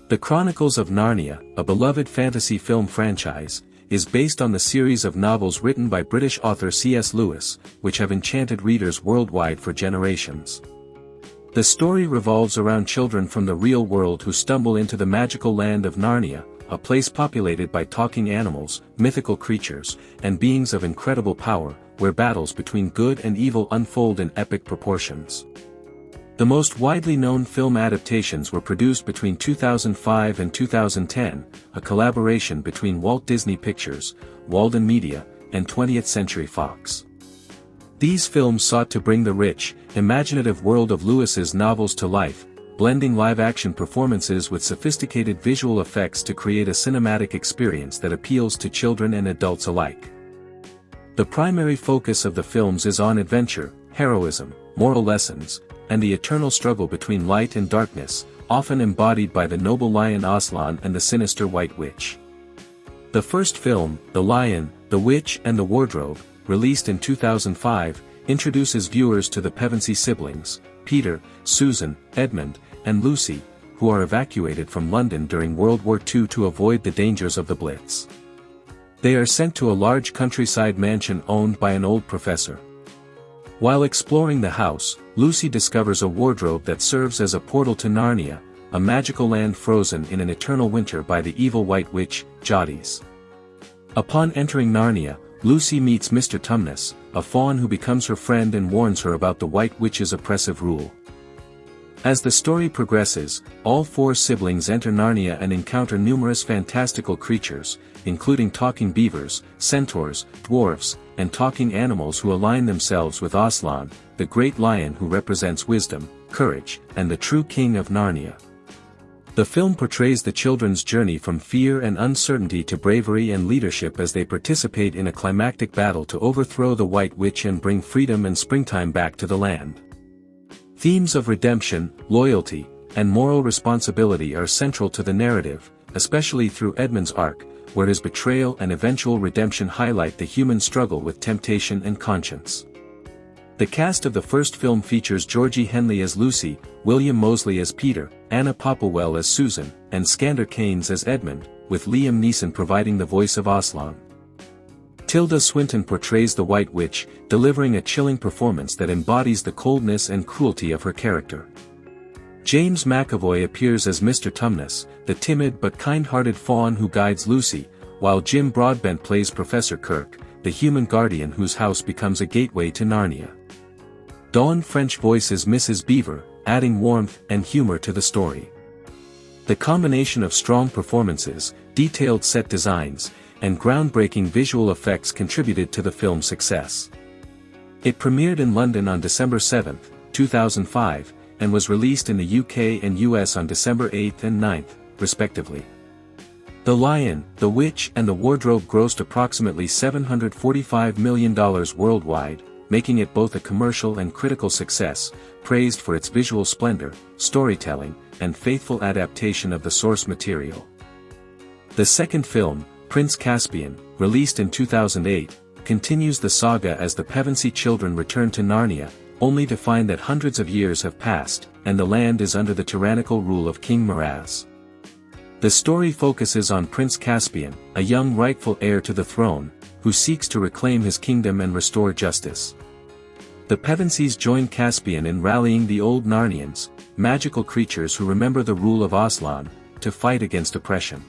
The Chronicles of Narnia, a beloved fantasy film franchise, is based on the series of novels written by British author C.S. Lewis, which have enchanted readers worldwide for generations. The story revolves around children from the real world who stumble into the magical land of Narnia, a place populated by talking animals, mythical creatures, and beings of incredible power, where battles between good and evil unfold in epic proportions. The most widely known film adaptations were produced between 2005 and 2010, a collaboration between Walt Disney Pictures, Walden Media, and 20th Century Fox. These films sought to bring the rich, imaginative world of Lewis's novels to life, blending live-action performances with sophisticated visual effects to create a cinematic experience that appeals to children and adults alike. The primary focus of the films is on adventure, heroism, moral lessons, and the eternal struggle between light and darkness, often embodied by the noble lion Aslan and the sinister White Witch. The first film, The Lion, the Witch and the Wardrobe, released in 2005, introduces viewers to the Pevensey siblings, Peter, Susan, Edmund, and Lucy, who are evacuated from London during World War II to avoid the dangers of the Blitz. They are sent to a large countryside mansion owned by an old professor. While exploring the house, Lucy discovers a wardrobe that serves as a portal to Narnia, a magical land frozen in an eternal winter by the evil White Witch, Jadis. Upon entering Narnia, Lucy meets Mr. Tumnus, a faun who becomes her friend and warns her about the White Witch's oppressive rule. As the story progresses, all four siblings enter Narnia and encounter numerous fantastical creatures, including talking beavers, centaurs, dwarfs, and talking animals who align themselves with Aslan, the great lion who represents wisdom, courage, and the true king of Narnia. The film portrays the children's journey from fear and uncertainty to bravery and leadership as they participate in a climactic battle to overthrow the White Witch and bring freedom and springtime back to the land. Themes of redemption, loyalty, and moral responsibility are central to the narrative, especially through Edmund's arc, where his betrayal and eventual redemption highlight the human struggle with temptation and conscience. The cast of the first film features Georgie Henley as Lucy, William Moseley as Peter, Anna Popplewell as Susan, and Skander Kanes as Edmund, with Liam Neeson providing the voice of Aslan. Tilda Swinton portrays the White Witch, delivering a chilling performance that embodies the coldness and cruelty of her character. James McAvoy appears as Mr. Tumnus, the timid but kind-hearted faun who guides Lucy, while Jim Broadbent plays Professor Kirk, the human guardian whose house becomes a gateway to Narnia. Dawn French voices Mrs. Beaver, adding warmth and humor to the story. The combination of strong performances, detailed set designs, and groundbreaking visual effects contributed to the film's success. It premiered in London on December 7, 2005, and was released in the UK and US on December 8 and 9, respectively. The Lion, the Witch and the Wardrobe grossed approximately $745 million worldwide, making it both a commercial and critical success, praised for its visual splendor, storytelling, and faithful adaptation of the source material. The second film, Prince Caspian, released in 2008, continues the saga as the Pevensey children return to Narnia, only to find that hundreds of years have passed, and the land is under the tyrannical rule of King Miraz. The story focuses on Prince Caspian, a young rightful heir to the throne, who seeks to reclaim his kingdom and restore justice. The Pevenseys join Caspian in rallying the old Narnians, magical creatures who remember the rule of Aslan, to fight against oppression.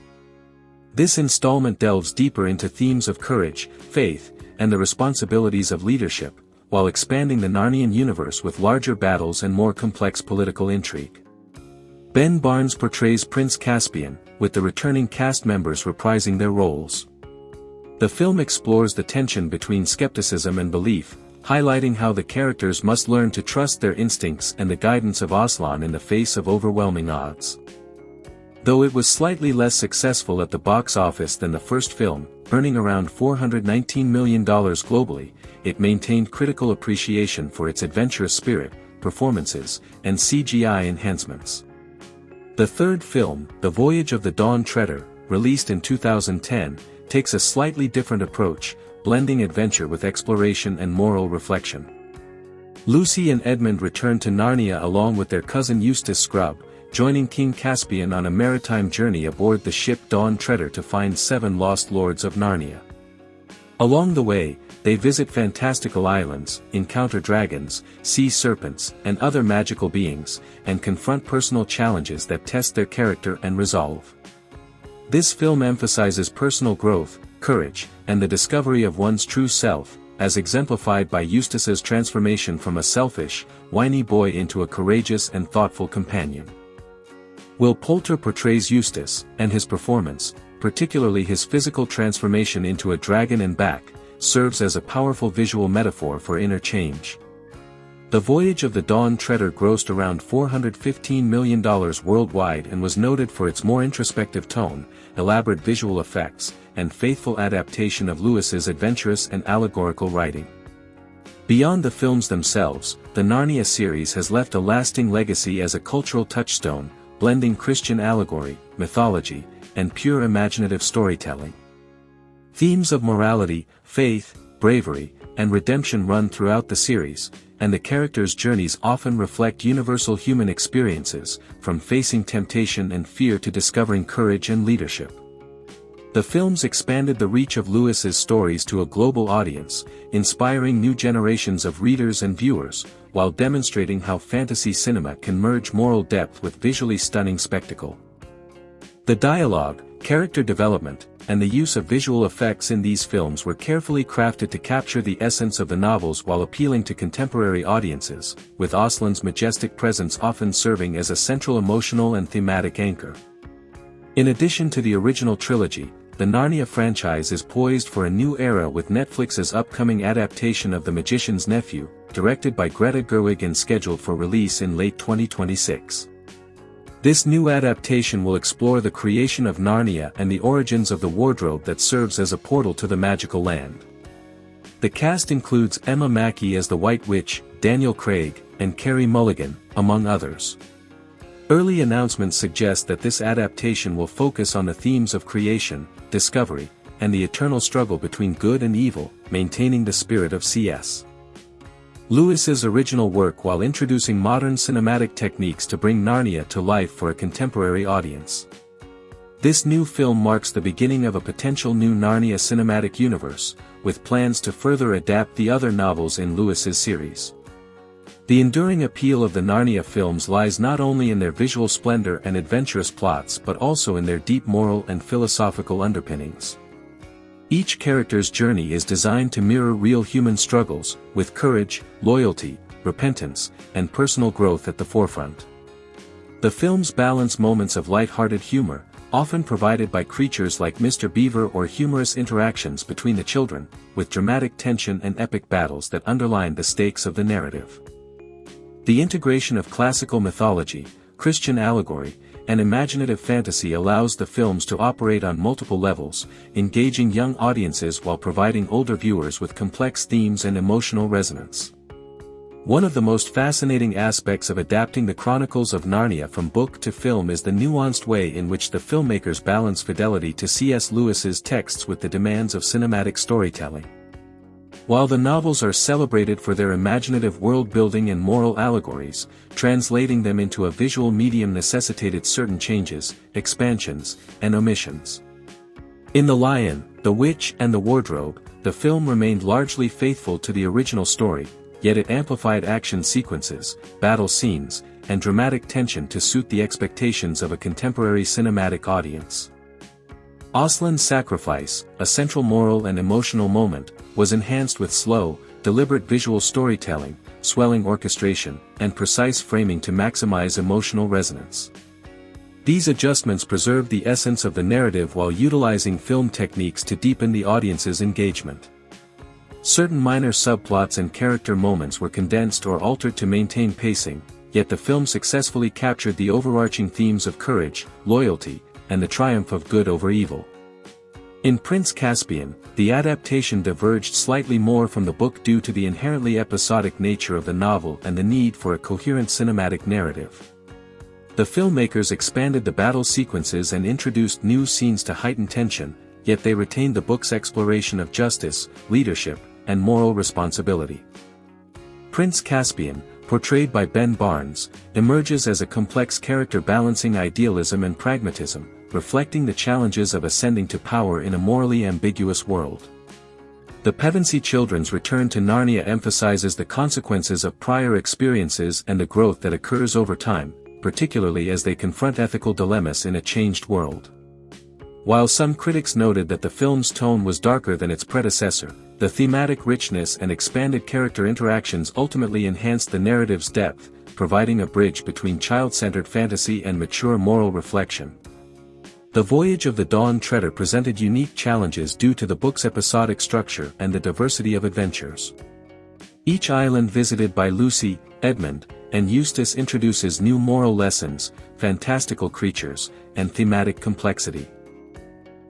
This installment delves deeper into themes of courage, faith, and the responsibilities of leadership, while expanding the Narnian universe with larger battles and more complex political intrigue. Ben Barnes portrays Prince Caspian, with the returning cast members reprising their roles. The film explores the tension between skepticism and belief, highlighting how the characters must learn to trust their instincts and the guidance of Aslan in the face of overwhelming odds. Though it was slightly less successful at the box office than the first film, earning around $419 million globally, it maintained critical appreciation for its adventurous spirit, performances, and CGI enhancements. The third film, The Voyage of the Dawn Treader, released in 2010, takes a slightly different approach, blending adventure with exploration and moral reflection. Lucy and Edmund return to Narnia along with their cousin Eustace Scrubb, joining King Caspian on a maritime journey aboard the ship Dawn Treader to find 7 lost lords of Narnia. Along the way, they visit fantastical islands, encounter dragons, sea serpents, and other magical beings, and confront personal challenges that test their character and resolve. This film emphasizes personal growth, courage, and the discovery of one's true self, as exemplified by Eustace's transformation from a selfish, whiny boy into a courageous and thoughtful companion. Will Poulter portrays Eustace, and his performance, particularly his physical transformation into a dragon and back, serves as a powerful visual metaphor for inner change. The voyage of the Dawn Treader grossed around $415 million worldwide and was noted for its more introspective tone, elaborate visual effects, and faithful adaptation of Lewis's adventurous and allegorical writing. Beyond the films themselves, the Narnia series has left a lasting legacy as a cultural touchstone, blending Christian allegory, mythology, and pure imaginative storytelling. Themes of morality, faith, bravery, and redemption run throughout the series, and the characters' journeys often reflect universal human experiences, from facing temptation and fear to discovering courage and leadership. The films expanded the reach of Lewis's stories to a global audience, inspiring new generations of readers and viewers, while demonstrating how fantasy cinema can merge moral depth with visually stunning spectacle. The dialogue, character development, and the use of visual effects in these films were carefully crafted to capture the essence of the novels while appealing to contemporary audiences, with Aslan's majestic presence often serving as a central emotional and thematic anchor. In addition to the original trilogy, the Narnia franchise is poised for a new era with Netflix's upcoming adaptation of The Magician's Nephew, directed by Greta Gerwig and scheduled for release in late 2026. This new adaptation will explore the creation of Narnia and the origins of the wardrobe that serves as a portal to the magical land. The cast includes Emma Mackey as the White Witch, Daniel Craig, and Carey Mulligan, among others. Early announcements suggest that this adaptation will focus on the themes of creation, discovery, and the eternal struggle between good and evil, maintaining the spirit of C.S. Lewis's original work while introducing modern cinematic techniques to bring Narnia to life for a contemporary audience. This new film marks the beginning of a potential new Narnia cinematic universe, with plans to further adapt the other novels in Lewis's series. The enduring appeal of the Narnia films lies not only in their visual splendor and adventurous plots but also in their deep moral and philosophical underpinnings. Each character's journey is designed to mirror real human struggles, with courage, loyalty, repentance, and personal growth at the forefront. The films balance moments of light-hearted humor, often provided by creatures like Mr. Beaver, or humorous interactions between the children, with dramatic tension and epic battles that underline the stakes of the narrative. The integration of classical mythology, Christian allegory, and imaginative fantasy allows the films to operate on multiple levels, engaging young audiences while providing older viewers with complex themes and emotional resonance. One of the most fascinating aspects of adapting the Chronicles of Narnia from book to film is the nuanced way in which the filmmakers balance fidelity to C.S. Lewis's texts with the demands of cinematic storytelling. While the novels are celebrated for their imaginative world-building and moral allegories, translating them into a visual medium necessitated certain changes, expansions, and omissions. In The Lion, the Witch, and the Wardrobe, the film remained largely faithful to the original story, yet it amplified action sequences, battle scenes, and dramatic tension to suit the expectations of a contemporary cinematic audience. Aslan's sacrifice, a central moral and emotional moment, was enhanced with slow, deliberate visual storytelling, swelling orchestration, and precise framing to maximize emotional resonance. These adjustments preserved the essence of the narrative while utilizing film techniques to deepen the audience's engagement. Certain minor subplots and character moments were condensed or altered to maintain pacing, yet the film successfully captured the overarching themes of courage, loyalty, and the triumph of good over evil. In Prince Caspian, the adaptation diverged slightly more from the book due to the inherently episodic nature of the novel and the need for a coherent cinematic narrative. The filmmakers expanded the battle sequences and introduced new scenes to heighten tension, yet they retained the book's exploration of justice, leadership, and moral responsibility. Prince Caspian, portrayed by Ben Barnes, emerges as a complex character balancing idealism and pragmatism, reflecting the challenges of ascending to power in a morally ambiguous world. The Pevensey children's return to Narnia emphasizes the consequences of prior experiences and the growth that occurs over time, particularly as they confront ethical dilemmas in a changed world. While some critics noted that the film's tone was darker than its predecessor, the thematic richness and expanded character interactions ultimately enhanced the narrative's depth, providing a bridge between child-centered fantasy and mature moral reflection. The Voyage of the Dawn Treader presented unique challenges due to the book's episodic structure and the diversity of adventures. Each island visited by Lucy, Edmund, and Eustace introduces new moral lessons, fantastical creatures, and thematic complexity.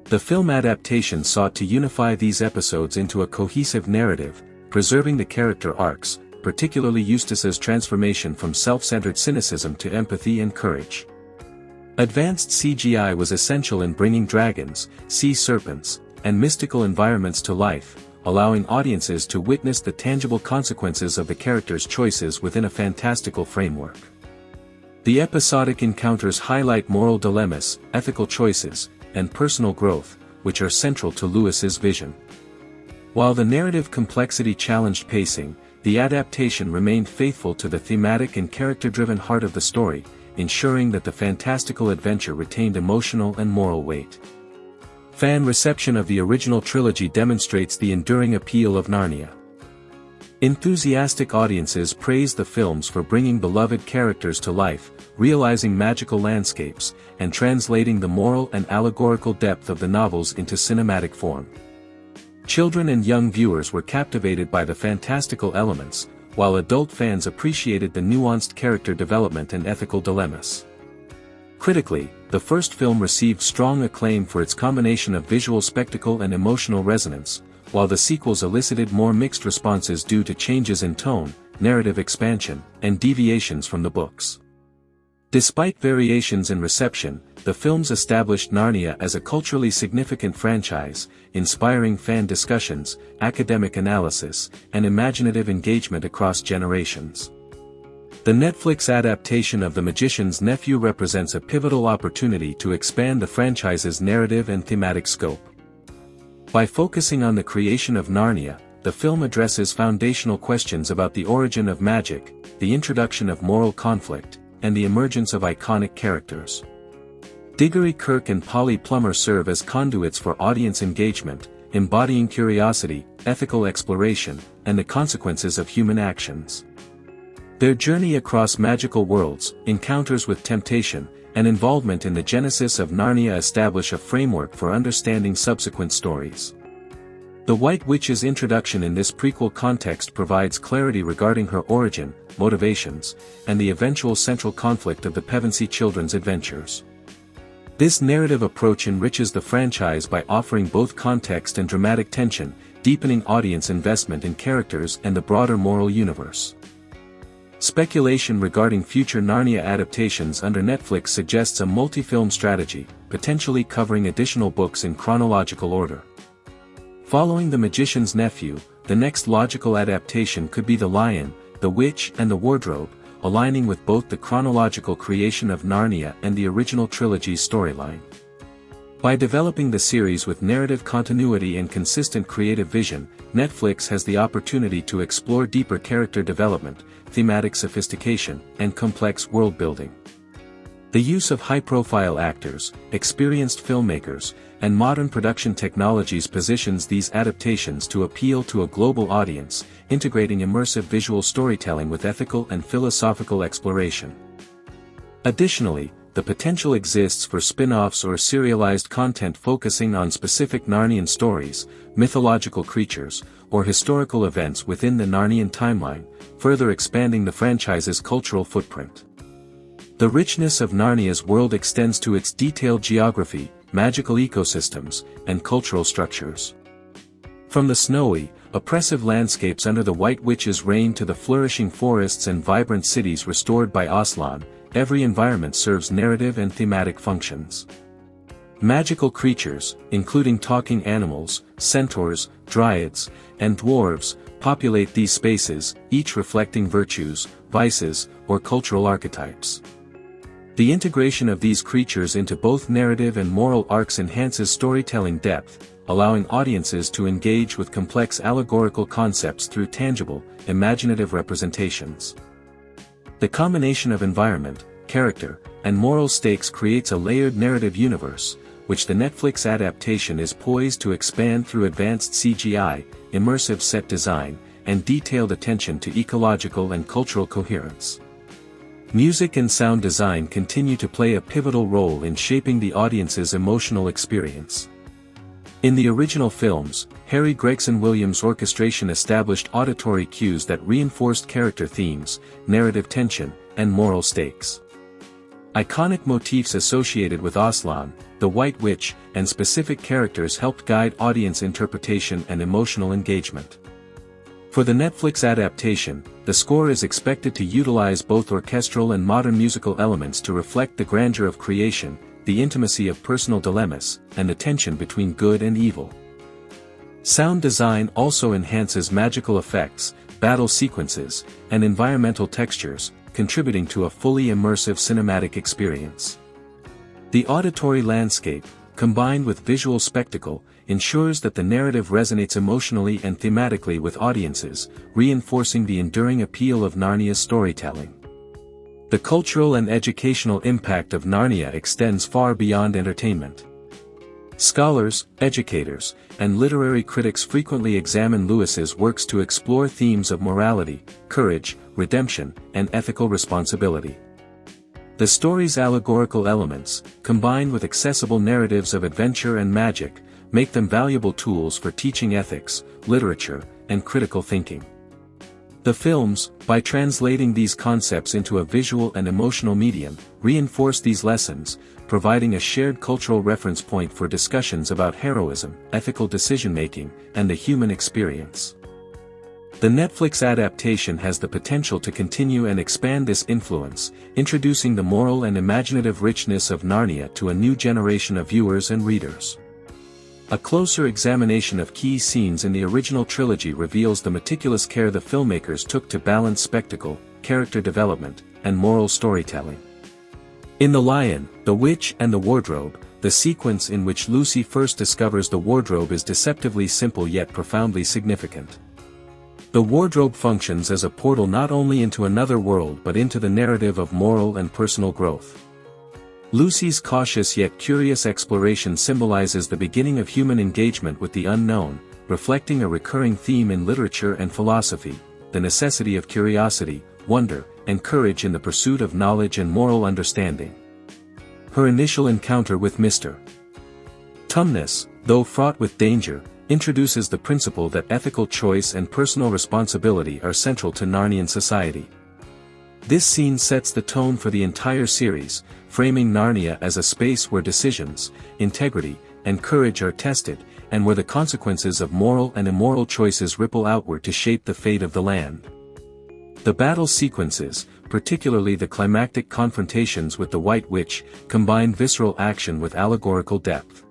The film adaptation sought to unify these episodes into a cohesive narrative, preserving the character arcs, particularly Eustace's transformation from self-centered cynicism to empathy and courage. Advanced CGI was essential in bringing dragons, sea serpents, and mystical environments to life, allowing audiences to witness the tangible consequences of the characters' choices within a fantastical framework. The episodic encounters highlight moral dilemmas, ethical choices, and personal growth, which are central to Lewis's vision. While the narrative complexity challenged pacing, the adaptation remained faithful to the thematic and character-driven heart of the story, ensuring that the fantastical adventure retained emotional and moral weight. Fan reception of the original trilogy demonstrates the enduring appeal of Narnia. Enthusiastic audiences praised the films for bringing beloved characters to life, realizing magical landscapes, and translating the moral and allegorical depth of the novels into cinematic form. Children and young viewers were captivated by the fantastical elements, while adult fans appreciated the nuanced character development and ethical dilemmas. Critically, the first film received strong acclaim for its combination of visual spectacle and emotional resonance, while the sequels elicited more mixed responses due to changes in tone, narrative expansion, and deviations from the books. Despite variations in reception, the films established Narnia as a culturally significant franchise, inspiring fan discussions, academic analysis, and imaginative engagement across generations. The Netflix adaptation of The Magician's Nephew represents a pivotal opportunity to expand the franchise's narrative and thematic scope. By focusing on the creation of Narnia, the film addresses foundational questions about the origin of magic, the introduction of moral conflict, and the emergence of iconic characters. Diggory Kirk and Polly Plummer serve as conduits for audience engagement, embodying curiosity, ethical exploration, and the consequences of human actions. Their journey across magical worlds, encounters with temptation, and involvement in the genesis of Narnia establish a framework for understanding subsequent stories. The White Witch's introduction in this prequel context provides clarity regarding her origin, motivations, and the eventual central conflict of the Pevensey children's adventures. This narrative approach enriches the franchise by offering both context and dramatic tension, deepening audience investment in characters and the broader moral universe. Speculation regarding future Narnia adaptations under Netflix suggests a multi-film strategy, potentially covering additional books in chronological order. Following The Magician's Nephew, the next logical adaptation could be The Lion, the Witch and the Wardrobe, aligning with both the chronological creation of Narnia and the original trilogy's storyline. By developing the series with narrative continuity and consistent creative vision, Netflix has the opportunity to explore deeper character development, thematic sophistication, and complex world-building. The use of high-profile actors, experienced filmmakers, and modern production technologies positions these adaptations to appeal to a global audience, integrating immersive visual storytelling with ethical and philosophical exploration. Additionally, the potential exists for spin-offs or serialized content focusing on specific Narnian stories, mythological creatures, or historical events within the Narnian timeline, further expanding the franchise's cultural footprint. The richness of Narnia's world extends to its detailed geography, magical ecosystems, and cultural structures. From the snowy, oppressive landscapes under the White Witch's reign to the flourishing forests and vibrant cities restored by Aslan, every environment serves narrative and thematic functions. Magical creatures, including talking animals, centaurs, dryads, and dwarves, populate these spaces, each reflecting virtues, vices, or cultural archetypes. The integration of these creatures into both narrative and moral arcs enhances storytelling depth, allowing audiences to engage with complex allegorical concepts through tangible, imaginative representations. The combination of environment, character, and moral stakes creates a layered narrative universe, which the Netflix adaptation is poised to expand through advanced CGI, immersive set design, and detailed attention to ecological and cultural coherence. Music and sound design continue to play a pivotal role in shaping the audience's emotional experience. In the original films, Harry Gregson Williams' orchestration established auditory cues that reinforced character themes, narrative tension, and moral stakes. Iconic motifs associated with Aslan, the White Witch, and specific characters helped guide audience interpretation and emotional engagement. For the Netflix adaptation, the score is expected to utilize both orchestral and modern musical elements to reflect the grandeur of creation, the intimacy of personal dilemmas, and the tension between good and evil. Sound design also enhances magical effects, battle sequences, and environmental textures, contributing to a fully immersive cinematic experience. The auditory landscape, combined with visual spectacle, ensures that the narrative resonates emotionally and thematically with audiences, reinforcing the enduring appeal of Narnia's storytelling. The cultural and educational impact of Narnia extends far beyond entertainment. Scholars, educators, and literary critics frequently examine Lewis's works to explore themes of morality, courage, redemption, and ethical responsibility. The story's allegorical elements, combined with accessible narratives of adventure and magic, make them valuable tools for teaching ethics, literature, and critical thinking. The films, by translating these concepts into a visual and emotional medium, reinforce these lessons, providing a shared cultural reference point for discussions about heroism, ethical decision-making, and the human experience. The Netflix adaptation has the potential to continue and expand this influence, introducing the moral and imaginative richness of Narnia to a new generation of viewers and readers. A closer examination of key scenes in the original trilogy reveals the meticulous care the filmmakers took to balance spectacle, character development, and moral storytelling. In The Lion, the Witch and the Wardrobe, the sequence in which Lucy first discovers the wardrobe is deceptively simple yet profoundly significant. The wardrobe functions as a portal not only into another world but into the narrative of moral and personal growth. Lucy's cautious yet curious exploration symbolizes the beginning of human engagement with the unknown, reflecting a recurring theme in literature and philosophy, the necessity of curiosity, wonder, and courage in the pursuit of knowledge and moral understanding. Her initial encounter with Mr. Tumnus, though fraught with danger, introduces the principle that ethical choice and personal responsibility are central to Narnian society. This scene sets the tone for the entire series, framing Narnia as a space where decisions, integrity, and courage are tested, and where the consequences of moral and immoral choices ripple outward to shape the fate of the land. The battle sequences, particularly the climactic confrontations with the White Witch, combine visceral action with allegorical depth.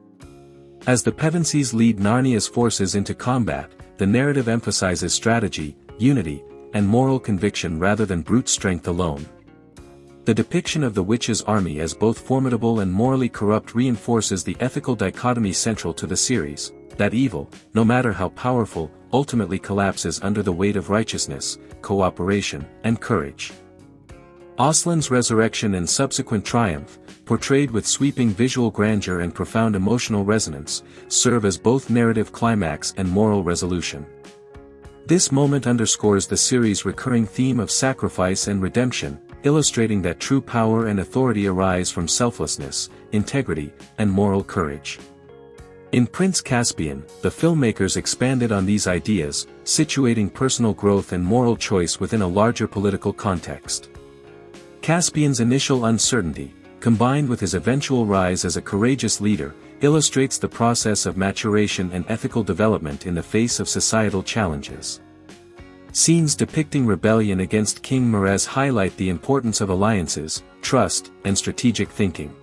As the Pevensies lead Narnia's forces into combat, the narrative emphasizes strategy, unity, and moral conviction rather than brute strength alone. The depiction of the witch's army as both formidable and morally corrupt reinforces the ethical dichotomy central to the series, that evil, no matter how powerful, ultimately collapses under the weight of righteousness, cooperation, and courage. Aslan's resurrection and subsequent triumph, portrayed with sweeping visual grandeur and profound emotional resonance, serve as both narrative climax and moral resolution. This moment underscores the series' recurring theme of sacrifice and redemption, illustrating that true power and authority arise from selflessness, integrity, and moral courage. In Prince Caspian, the filmmakers expanded on these ideas, situating personal growth and moral choice within a larger political context. Caspian's initial uncertainty, combined with his eventual rise as a courageous leader, illustrates the process of maturation and ethical development in the face of societal challenges. Scenes depicting rebellion against King Mérez highlight the importance of alliances, trust, and strategic thinking.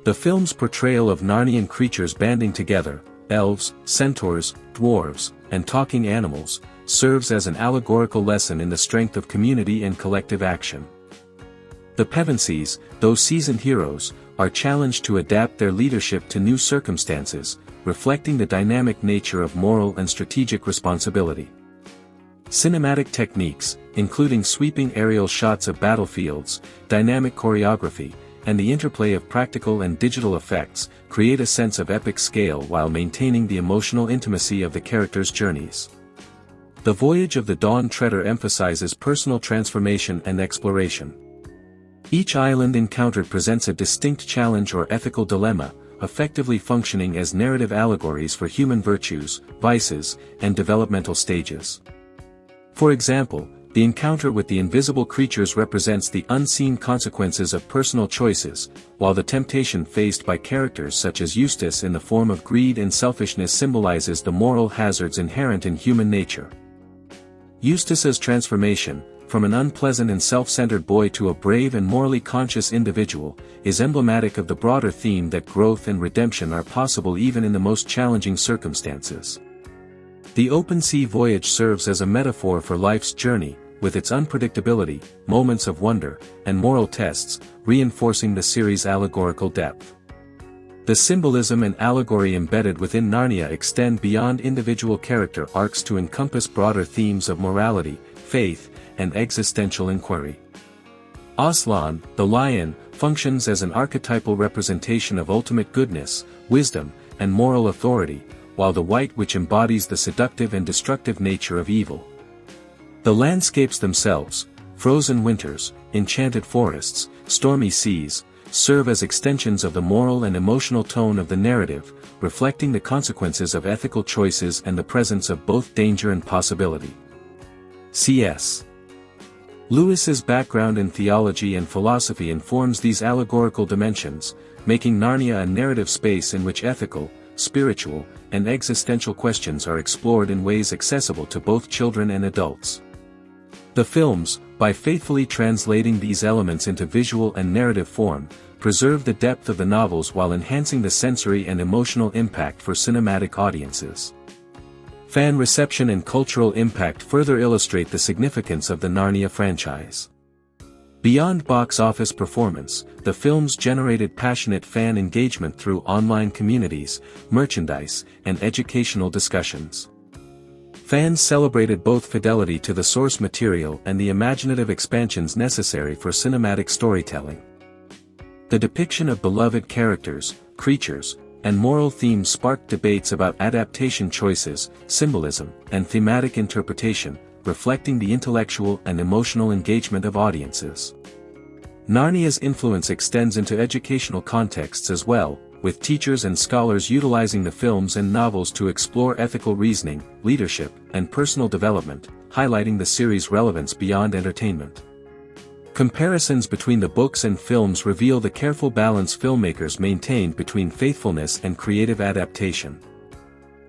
The film's portrayal of Narnian creatures banding together, elves, centaurs, dwarves, and talking animals, serves as an allegorical lesson in the strength of community and collective action. The Pevensies, though seasoned heroes, are challenged to adapt their leadership to new circumstances, reflecting the dynamic nature of moral and strategic responsibility. Cinematic techniques, including sweeping aerial shots of battlefields, dynamic choreography, and the interplay of practical and digital effects, create a sense of epic scale while maintaining the emotional intimacy of the characters' journeys. The Voyage of the Dawn Treader emphasizes personal transformation and exploration. Each island encountered presents a distinct challenge or ethical dilemma, effectively functioning as narrative allegories for human virtues, vices, and developmental stages. For example, the encounter with the invisible creatures represents the unseen consequences of personal choices, while the temptation faced by characters such as Eustace in the form of greed and selfishness symbolizes the moral hazards inherent in human nature. Eustace's transformation, from an unpleasant and self-centered boy to a brave and morally conscious individual, is emblematic of the broader theme that growth and redemption are possible even in the most challenging circumstances. The open sea voyage serves as a metaphor for life's journey, with its unpredictability, moments of wonder, and moral tests, reinforcing the series' allegorical depth. The symbolism and allegory embedded within Narnia extend beyond individual character arcs to encompass broader themes of morality, faith, and existential inquiry. Aslan, the lion, functions as an archetypal representation of ultimate goodness, wisdom, and moral authority, while the white witch embodies the seductive and destructive nature of evil. The landscapes themselves, frozen winters, enchanted forests, stormy seas, serve as extensions of the moral and emotional tone of the narrative, reflecting the consequences of ethical choices and the presence of both danger and possibility. C.S. Lewis's background in theology and philosophy informs these allegorical dimensions, making Narnia a narrative space in which ethical, spiritual, and existential questions are explored in ways accessible to both children and adults. The films, by faithfully translating these elements into visual and narrative form, preserve the depth of the novels while enhancing the sensory and emotional impact for cinematic audiences. Fan reception and cultural impact further illustrate the significance of the Narnia franchise. Beyond box office performance, the films generated passionate fan engagement through online communities, merchandise, and educational discussions. Fans celebrated both fidelity to the source material and the imaginative expansions necessary for cinematic storytelling. The depiction of beloved characters, creatures, and moral themes sparked debates about adaptation choices, symbolism, and thematic interpretation, reflecting the intellectual and emotional engagement of audiences. Narnia's influence extends into educational contexts as well, with teachers and scholars utilizing the films and novels to explore ethical reasoning, leadership, and personal development, highlighting the series' relevance beyond entertainment. Comparisons between the books and films reveal the careful balance filmmakers maintained between faithfulness and creative adaptation.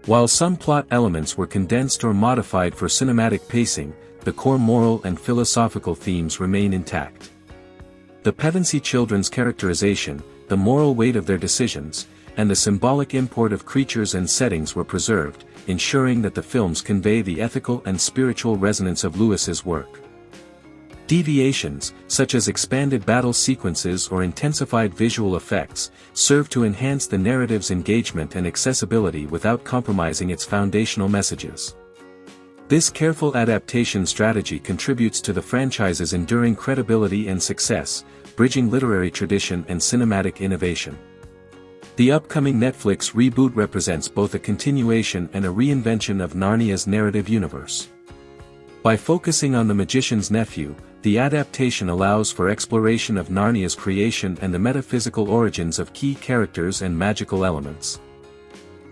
While some plot elements were condensed or modified for cinematic pacing, the core moral and philosophical themes remain intact. The Pevensey children's characterization, the moral weight of their decisions, and the symbolic import of creatures and settings were preserved, ensuring that the films convey the ethical and spiritual resonance of Lewis's work. Deviations, such as expanded battle sequences or intensified visual effects, serve to enhance the narrative's engagement and accessibility without compromising its foundational messages. This careful adaptation strategy contributes to the franchise's enduring credibility and success, bridging literary tradition and cinematic innovation. The upcoming Netflix reboot represents both a continuation and a reinvention of Narnia's narrative universe. By focusing on the magician's nephew, the adaptation allows for exploration of Narnia's creation and the metaphysical origins of key characters and magical elements.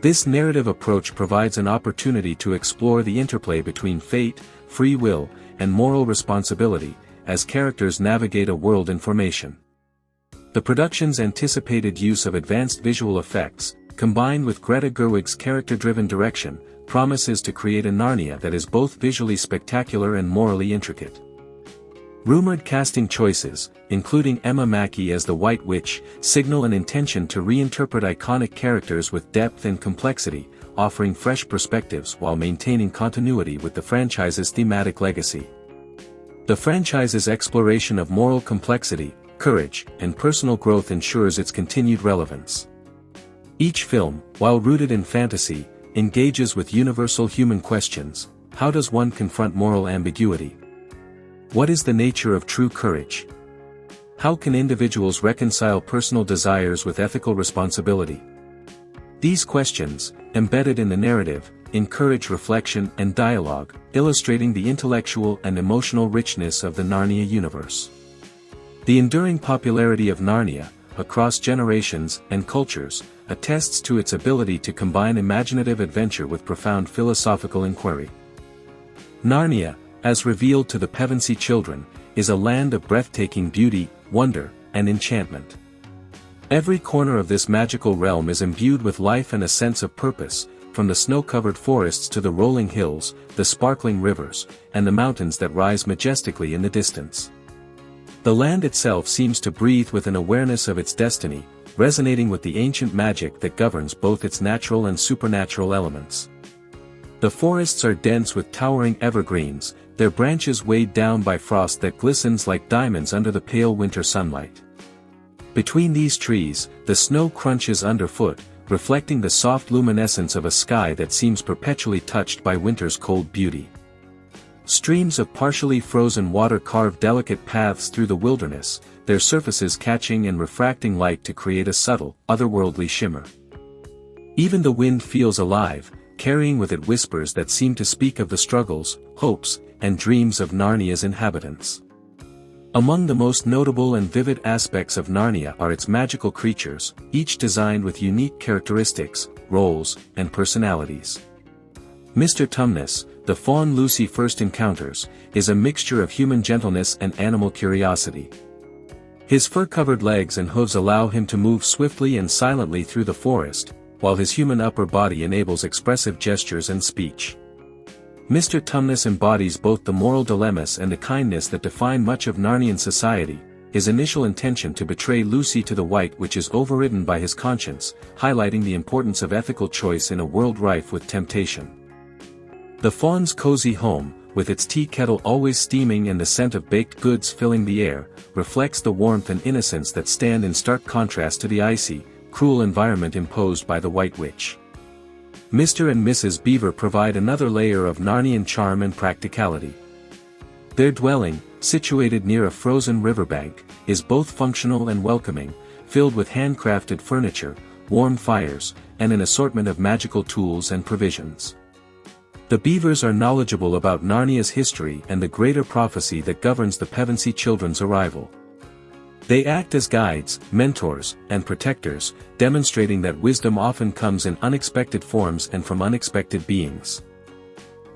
This narrative approach provides an opportunity to explore the interplay between fate, free will, and moral responsibility, as characters navigate a world in formation. The production's anticipated use of advanced visual effects, combined with Greta Gerwig's character-driven direction, promises to create a Narnia that is both visually spectacular and morally intricate. Rumored casting choices, including Emma Mackey as the White Witch, signal an intention to reinterpret iconic characters with depth and complexity, offering fresh perspectives while maintaining continuity with the franchise's thematic legacy. The franchise's exploration of moral complexity, courage, and personal growth ensures its continued relevance. Each film, while rooted in fantasy, engages with universal human questions. How does one confront moral ambiguity? What is the nature of true courage? How can individuals reconcile personal desires with ethical responsibility? These questions, embedded in the narrative, encourage reflection and dialogue, illustrating the intellectual and emotional richness of the Narnia universe. The enduring popularity of Narnia, across generations and cultures, attests to its ability to combine imaginative adventure with profound philosophical inquiry. Narnia, as revealed to the Pevensey children, is a land of breathtaking beauty, wonder, and enchantment. Every corner of this magical realm is imbued with life and a sense of purpose, from the snow-covered forests to the rolling hills, the sparkling rivers, and the mountains that rise majestically in the distance. The land itself seems to breathe with an awareness of its destiny, resonating with the ancient magic that governs both its natural and supernatural elements. The forests are dense with towering evergreens, their branches weighed down by frost that glistens like diamonds under the pale winter sunlight. Between these trees, the snow crunches underfoot, reflecting the soft luminescence of a sky that seems perpetually touched by winter's cold beauty. Streams of partially frozen water carve delicate paths through the wilderness, their surfaces catching and refracting light to create a subtle, otherworldly shimmer. Even the wind feels alive, carrying with it whispers that seem to speak of the struggles, hopes, and dreams of Narnia's inhabitants. Among the most notable and vivid aspects of Narnia are its magical creatures, each designed with unique characteristics, roles, and personalities. Mr. Tumnus, the fawn Lucy first encounters, is a mixture of human gentleness and animal curiosity. His fur-covered legs and hooves allow him to move swiftly and silently through the forest, while his human upper body enables expressive gestures and speech. Mr. Tumnus embodies both the moral dilemmas and the kindness that define much of Narnian society. His initial intention to betray Lucy to the White Witch is overridden by his conscience, highlighting the importance of ethical choice in a world rife with temptation. The fawn's cozy home, with its tea kettle always steaming and the scent of baked goods filling the air, reflects the warmth and innocence that stand in stark contrast to the icy, cruel environment imposed by the White Witch. Mr. and Mrs. Beaver provide another layer of Narnian charm and practicality. Their dwelling, situated near a frozen riverbank, is both functional and welcoming, filled with handcrafted furniture, warm fires, and an assortment of magical tools and provisions. The Beavers are knowledgeable about Narnia's history and the greater prophecy that governs the Pevensey children's arrival. They act as guides, mentors, and protectors, demonstrating that wisdom often comes in unexpected forms and from unexpected beings.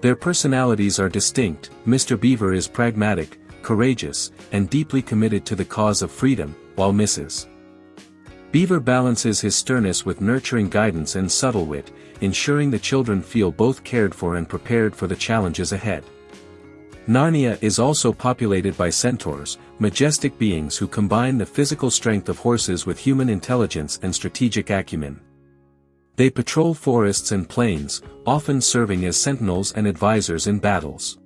Their personalities are distinct. Mr. Beaver is pragmatic, courageous, and deeply committed to the cause of freedom, while Mrs. Beaver balances his sternness with nurturing guidance and subtle wit, ensuring the children feel both cared for and prepared for the challenges ahead. Narnia is also populated by centaurs, majestic beings who combine the physical strength of horses with human intelligence and strategic acumen. They patrol forests and plains, often serving as sentinels and advisors in battles.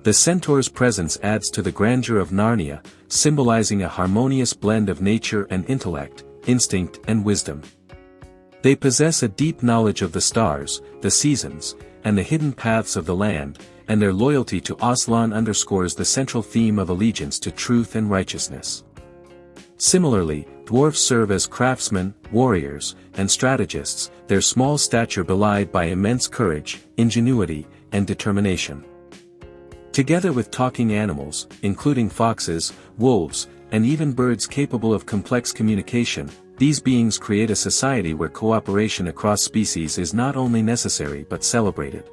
The centaur's presence adds to the grandeur of Narnia, symbolizing a harmonious blend of nature and intellect, instinct and wisdom. They possess a deep knowledge of the stars, the seasons, and the hidden paths of the land, and their loyalty to Aslan underscores the central theme of allegiance to truth and righteousness. Similarly, dwarfs serve as craftsmen, warriors, and strategists, their small stature belied by immense courage, ingenuity, and determination. Together with talking animals, including foxes, wolves, and even birds capable of complex communication, these beings create a society where cooperation across species is not only necessary but celebrated.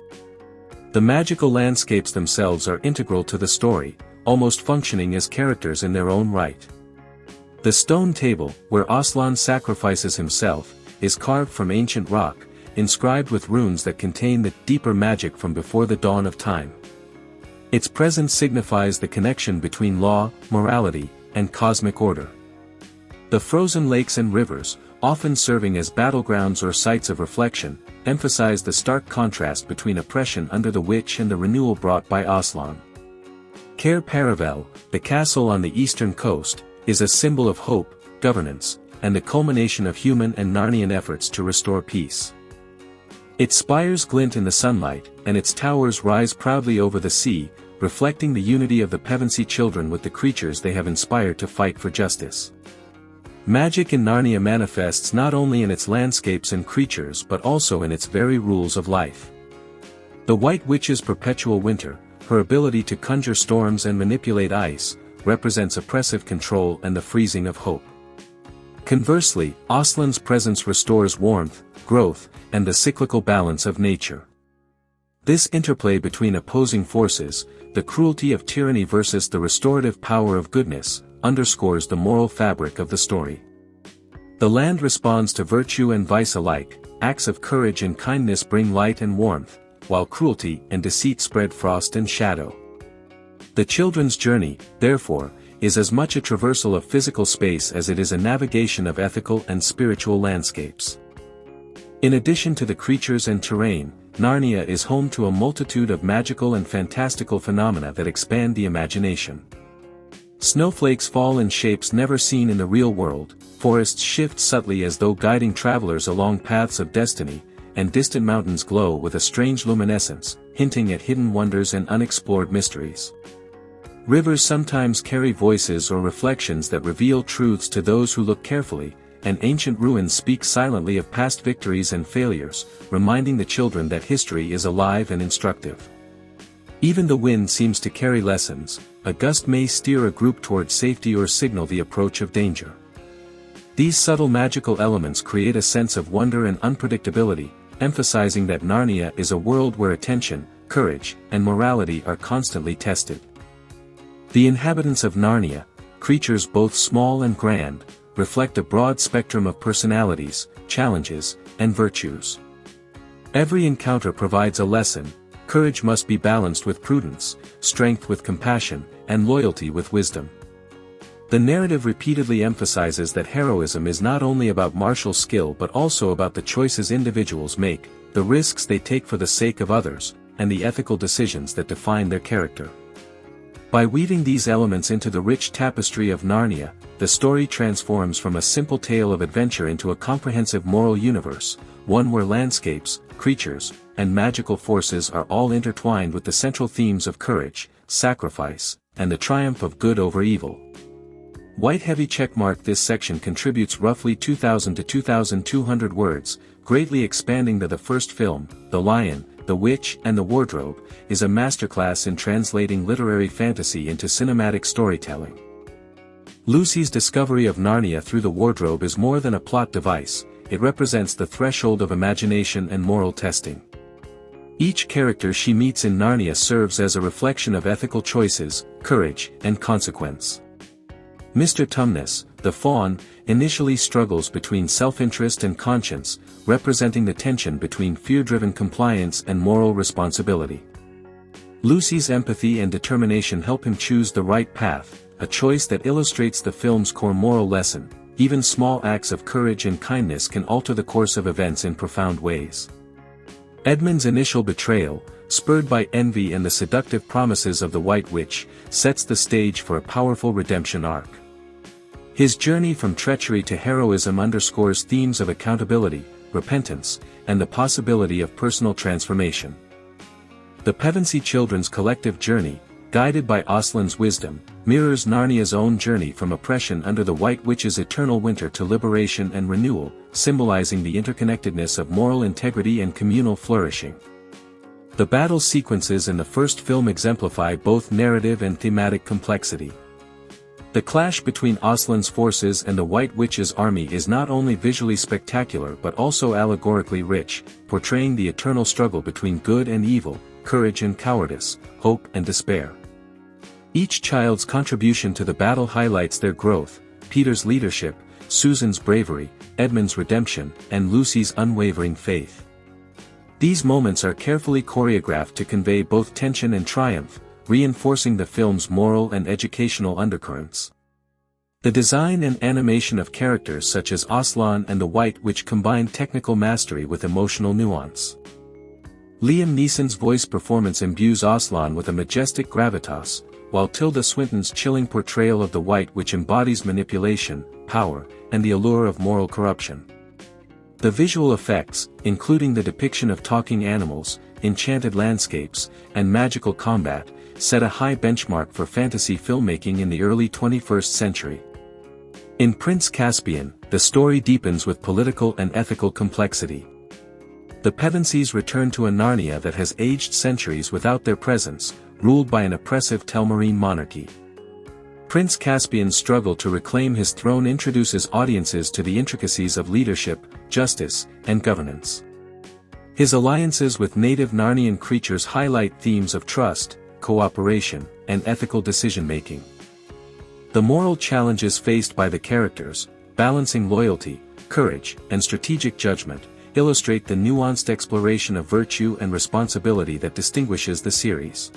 The magical landscapes themselves are integral to the story, almost functioning as characters in their own right. The stone table, where Aslan sacrifices himself, is carved from ancient rock, inscribed with runes that contain the deeper magic from before the dawn of time. Its presence signifies the connection between law, morality, and cosmic order. The frozen lakes and rivers, often serving as battlegrounds or sites of reflection, emphasize the stark contrast between oppression under the witch and the renewal brought by Aslan. Cair Paravel, the castle on the eastern coast, is a symbol of hope, governance, and the culmination of human and Narnian efforts to restore peace. Its spires glint in the sunlight, and its towers rise proudly over the sea, reflecting the unity of the Pevensey children with the creatures they have inspired to fight for justice. Magic in Narnia manifests not only in its landscapes and creatures but also in its very rules of life. The White Witch's perpetual winter, her ability to conjure storms and manipulate ice, represents oppressive control and the freezing of hope. Conversely, Aslan's presence restores warmth, growth, and the cyclical balance of nature. This interplay between opposing forces, the cruelty of tyranny versus the restorative power of goodness, underscores the moral fabric of the story. The land responds to virtue and vice alike, acts of courage and kindness bring light and warmth, while cruelty and deceit spread frost and shadow. The children's journey, therefore, is as much a traversal of physical space as it is a navigation of ethical and spiritual landscapes. In addition to the creatures and terrain, Narnia is home to a multitude of magical and fantastical phenomena that expand the imagination. Snowflakes fall in shapes never seen in the real world, forests shift subtly as though guiding travelers along paths of destiny, and distant mountains glow with a strange luminescence, hinting at hidden wonders and unexplored mysteries. Rivers sometimes carry voices or reflections that reveal truths to those who look carefully, and ancient ruins speak silently of past victories and failures, reminding the children that history is alive and instructive. Even the wind seems to carry lessons. A gust may steer a group toward safety or signal the approach of danger. These subtle magical elements create a sense of wonder and unpredictability, emphasizing that Narnia is a world where attention, courage, and morality are constantly tested. The inhabitants of Narnia, creatures both small and grand, reflect a broad spectrum of personalities, challenges, and virtues. Every encounter provides a lesson. Courage must be balanced with prudence, strength with compassion, and loyalty with wisdom. The narrative repeatedly emphasizes that heroism is not only about martial skill but also about the choices individuals make, the risks they take for the sake of others, and the ethical decisions that define their character. By weaving these elements into the rich tapestry of Narnia, the story transforms from a simple tale of adventure into a comprehensive moral universe, one where landscapes, creatures, and magical forces are all intertwined with the central themes of courage, sacrifice, and the triumph of good over evil. White heavy checkmark. This section contributes roughly 2,000 to 2,200 words, greatly expanding the first film, The Lion, the Witch and the Wardrobe, is a masterclass in translating literary fantasy into cinematic storytelling. Lucy's discovery of Narnia through the wardrobe is more than a plot device, it represents the threshold of imagination and moral testing. Each character she meets in Narnia serves as a reflection of ethical choices, courage, and consequence. Mr. Tumnus, the fawn, initially struggles between self-interest and conscience, representing the tension between fear-driven compliance and moral responsibility. Lucy's empathy and determination help him choose the right path, a choice that illustrates the film's core moral lesson. Even small acts of courage and kindness can alter the course of events in profound ways. Edmund's initial betrayal, spurred by envy and the seductive promises of the White Witch, sets the stage for a powerful redemption arc. His journey from treachery to heroism underscores themes of accountability, repentance, and the possibility of personal transformation. The Pevensey children's collective journey, guided by Aslan's wisdom, mirrors Narnia's own journey from oppression under the White Witch's eternal winter to liberation and renewal, symbolizing the interconnectedness of moral integrity and communal flourishing. The battle sequences in the first film exemplify both narrative and thematic complexity. The clash between Aslan's forces and the White Witch's army is not only visually spectacular but also allegorically rich, portraying the eternal struggle between good and evil, courage and cowardice, hope and despair. Each child's contribution to the battle highlights their growth: Peter's leadership, Susan's bravery, Edmund's redemption, and Lucy's unwavering faith. These moments are carefully choreographed to convey both tension and triumph, reinforcing the film's moral and educational undercurrents. The design and animation of characters such as Aslan and the White Witch combine technical mastery with emotional nuance. Liam Neeson's voice performance imbues Aslan with a majestic gravitas, while Tilda Swinton's chilling portrayal of the White Witch embodies manipulation, power, and the allure of moral corruption. The visual effects, including the depiction of talking animals, enchanted landscapes, and magical combat, set a high benchmark for fantasy filmmaking in the early 21st century. In Prince Caspian, the story deepens with political and ethical complexity. The Pevensies return to a Narnia that has aged centuries without their presence, ruled by an oppressive Telmarine monarchy. Prince Caspian's struggle to reclaim his throne introduces audiences to the intricacies of leadership, justice, and governance. His alliances with native Narnian creatures highlight themes of trust, cooperation, and ethical decision-making. The moral challenges faced by the characters, balancing loyalty, courage, and strategic judgment, illustrate the nuanced exploration of virtue and responsibility that distinguishes the series.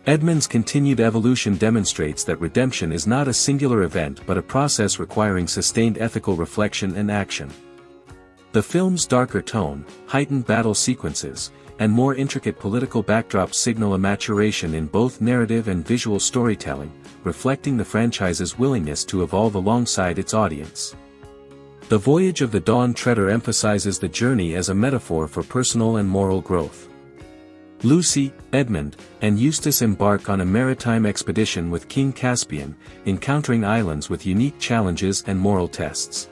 Edmund's continued evolution demonstrates that redemption is not a singular event but a process requiring sustained ethical reflection and action. The film's darker tone, heightened battle sequences, and more intricate political backdrops signal a maturation in both narrative and visual storytelling, reflecting the franchise's willingness to evolve alongside its audience. The Voyage of the Dawn Treader emphasizes the journey as a metaphor for personal and moral growth. Lucy, Edmund, and Eustace embark on a maritime expedition with King Caspian, encountering islands with unique challenges and moral tests.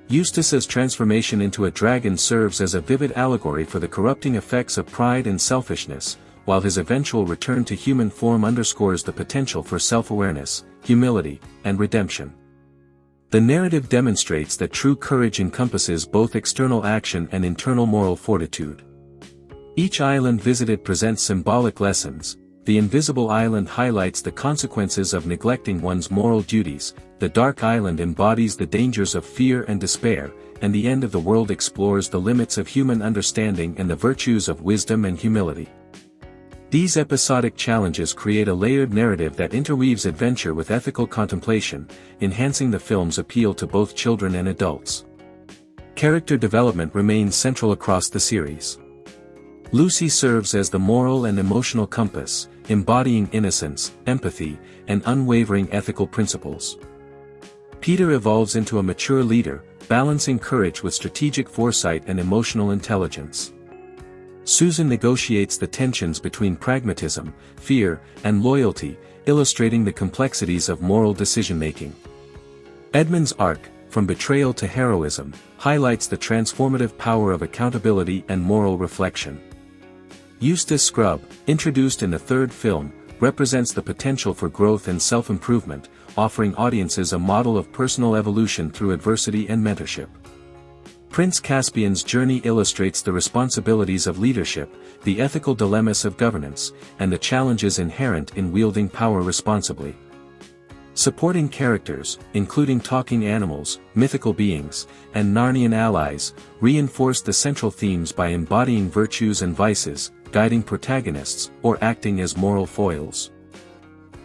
Eustace's transformation into a dragon serves as a vivid allegory for the corrupting effects of pride and selfishness, while his eventual return to human form underscores the potential for self-awareness, humility, and redemption. The narrative demonstrates that true courage encompasses both external action and internal moral fortitude. Each island visited presents symbolic lessons. The Invisible Island highlights the consequences of neglecting one's moral duties, the Dark Island embodies the dangers of fear and despair, and the End of the World explores the limits of human understanding and the virtues of wisdom and humility. These episodic challenges create a layered narrative that interweaves adventure with ethical contemplation, enhancing the film's appeal to both children and adults. Character development remains central across the series. Lucy serves as the moral and emotional compass, embodying innocence, empathy, and unwavering ethical principles. Peter evolves into a mature leader, balancing courage with strategic foresight and emotional intelligence. Susan negotiates the tensions between pragmatism, fear, and loyalty, illustrating the complexities of moral decision-making. Edmund's arc, from betrayal to heroism, highlights the transformative power of accountability and moral reflection. Eustace Scrubb, introduced in the third film, represents the potential for growth and self-improvement, offering audiences a model of personal evolution through adversity and mentorship. Prince Caspian's journey illustrates the responsibilities of leadership, the ethical dilemmas of governance, and the challenges inherent in wielding power responsibly. Supporting characters, including talking animals, mythical beings, and Narnian allies, reinforce the central themes by embodying virtues and vices, guiding protagonists, or acting as moral foils.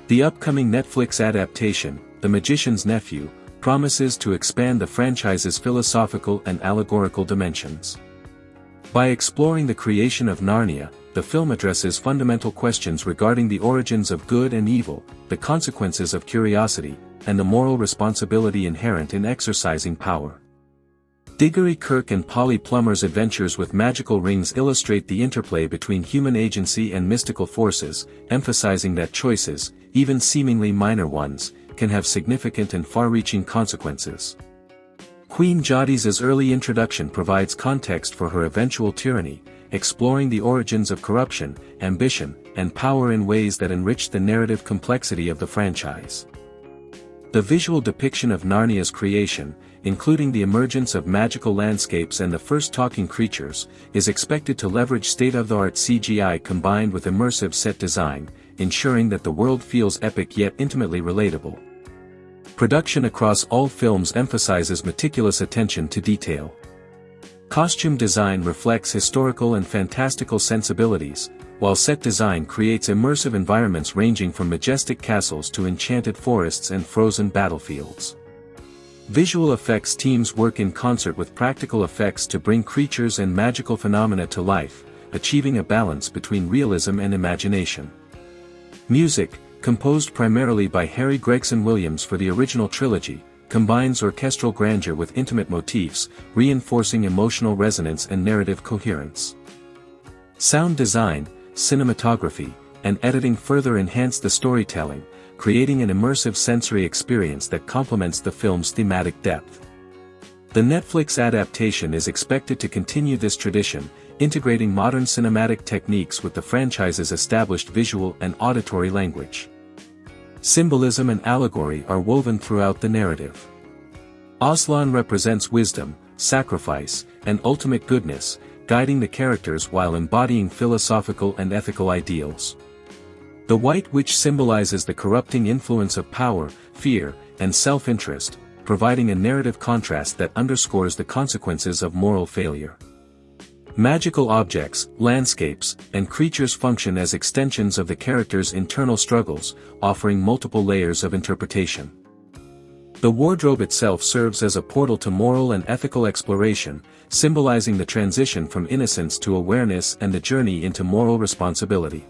The upcoming Netflix adaptation, The Magician's Nephew, promises to expand the franchise's philosophical and allegorical dimensions. By exploring the creation of Narnia, the film addresses fundamental questions regarding the origins of good and evil, the consequences of curiosity, and the moral responsibility inherent in exercising power. Diggory Kirk and Polly Plummer's adventures with magical rings illustrate the interplay between human agency and mystical forces, emphasizing that choices, even seemingly minor ones, can have significant and far-reaching consequences. Queen Jadiz's early introduction provides context for her eventual tyranny, exploring the origins of corruption, ambition, and power in ways that enrich the narrative complexity of the franchise. The visual depiction of Narnia's creation, including the emergence of magical landscapes and the first talking creatures, is expected to leverage state-of-the-art CGI combined with immersive set design, ensuring that the world feels epic yet intimately relatable. Production across all films emphasizes meticulous attention to detail. Costume design reflects historical and fantastical sensibilities, while set design creates immersive environments ranging from majestic castles to enchanted forests and frozen battlefields. Visual effects teams work in concert with practical effects to bring creatures and magical phenomena to life, achieving a balance between realism and imagination. Music, composed primarily by Harry Gregson Williams for the original trilogy, combines orchestral grandeur with intimate motifs, reinforcing emotional resonance and narrative coherence. Sound design, cinematography, and editing further enhance the storytelling, creating an immersive sensory experience that complements the film's thematic depth. The Netflix adaptation is expected to continue this tradition, integrating modern cinematic techniques with the franchise's established visual and auditory language. Symbolism and allegory are woven throughout the narrative. Aslan represents wisdom, sacrifice, and ultimate goodness, guiding the characters while embodying philosophical and ethical ideals. The White Witch symbolizes the corrupting influence of power, fear, and self-interest, providing a narrative contrast that underscores the consequences of moral failure. Magical objects, landscapes, and creatures function as extensions of the characters' internal struggles, offering multiple layers of interpretation. The wardrobe itself serves as a portal to moral and ethical exploration, symbolizing the transition from innocence to awareness and the journey into moral responsibility.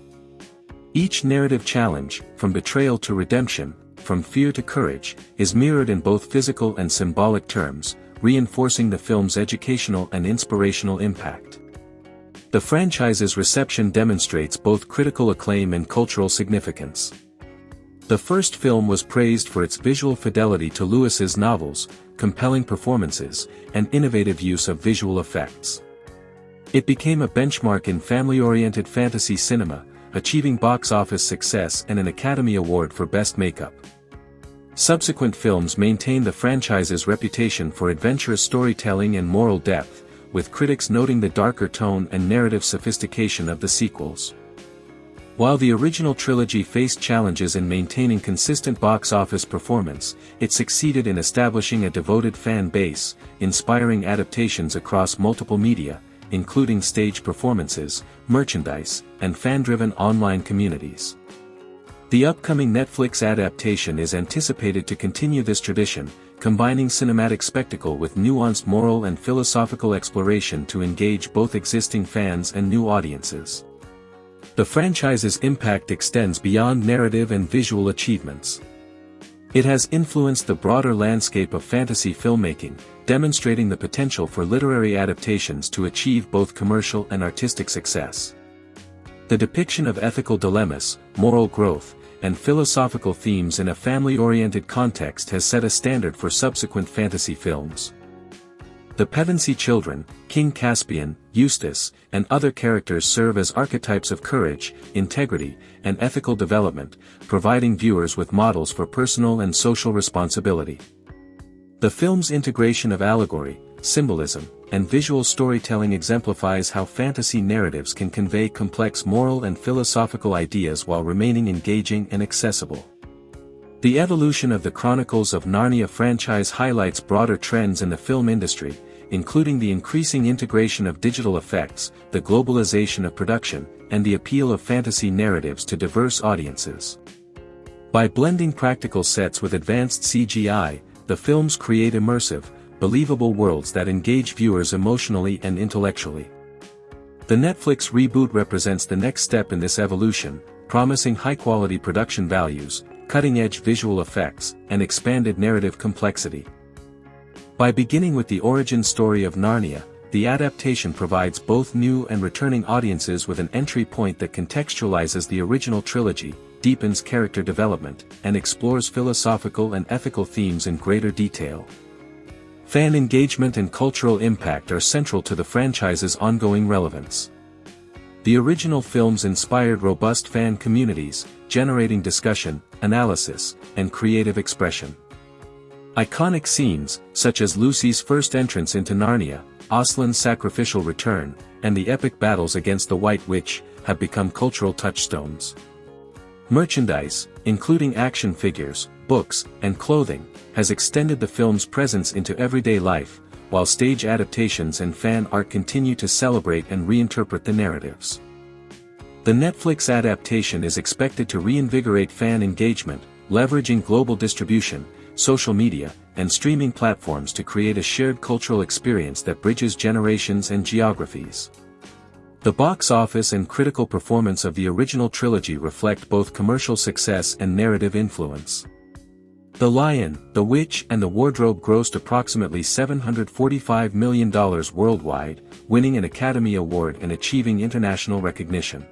Each narrative challenge, from betrayal to redemption, from fear to courage, is mirrored in both physical and symbolic terms, reinforcing the film's educational and inspirational impact. The franchise's reception demonstrates both critical acclaim and cultural significance. The first film was praised for its visual fidelity to Lewis's novels, compelling performances, and innovative use of visual effects. It became a benchmark in family-oriented fantasy cinema, achieving box office success and an Academy Award for Best Makeup. Subsequent films maintained the franchise's reputation for adventurous storytelling and moral depth, with critics noting the darker tone and narrative sophistication of the sequels. While the original trilogy faced challenges in maintaining consistent box office performance, it succeeded in establishing a devoted fan base, inspiring adaptations across multiple media, including stage performances, merchandise, and fan-driven online communities. The upcoming Netflix adaptation is anticipated to continue this tradition, combining cinematic spectacle with nuanced moral and philosophical exploration to engage both existing fans and new audiences. The franchise's impact extends beyond narrative and visual achievements. It has influenced the broader landscape of fantasy filmmaking, demonstrating the potential for literary adaptations to achieve both commercial and artistic success. The depiction of ethical dilemmas, moral growth, and philosophical themes in a family-oriented context has set a standard for subsequent fantasy films. The Pevensey children, King Caspian, Eustace, and other characters serve as archetypes of courage, integrity, and ethical development, providing viewers with models for personal and social responsibility. The film's integration of allegory, symbolism, and visual storytelling exemplifies how fantasy narratives can convey complex moral and philosophical ideas while remaining engaging and accessible. The evolution of the Chronicles of Narnia franchise highlights broader trends in the film industry, including the increasing integration of digital effects, the globalization of production, and the appeal of fantasy narratives to diverse audiences. By blending practical sets with advanced CGI, the films create immersive, believable worlds that engage viewers emotionally and intellectually. The Netflix reboot represents the next step in this evolution, promising high-quality production values, cutting-edge visual effects, and expanded narrative complexity. By beginning with the origin story of Narnia, the adaptation provides both new and returning audiences with an entry point that contextualizes the original trilogy, deepens character development, and explores philosophical and ethical themes in greater detail. Fan engagement and cultural impact are central to the franchise's ongoing relevance. The original films inspired robust fan communities, generating discussion, analysis, and creative expression. Iconic scenes, such as Lucy's first entrance into Narnia, Aslan's sacrificial return, and the epic battles against the White Witch, have become cultural touchstones. Merchandise, including action figures, books, and clothing, has extended the film's presence into everyday life, while stage adaptations and fan art continue to celebrate and reinterpret the narratives. The Netflix adaptation is expected to reinvigorate fan engagement, leveraging global distribution, social media, and streaming platforms to create a shared cultural experience that bridges generations and geographies. The box office and critical performance of the original trilogy reflect both commercial success and narrative influence. The Lion, the Witch and the Wardrobe grossed approximately $745 million worldwide, winning an Academy Award and achieving international recognition.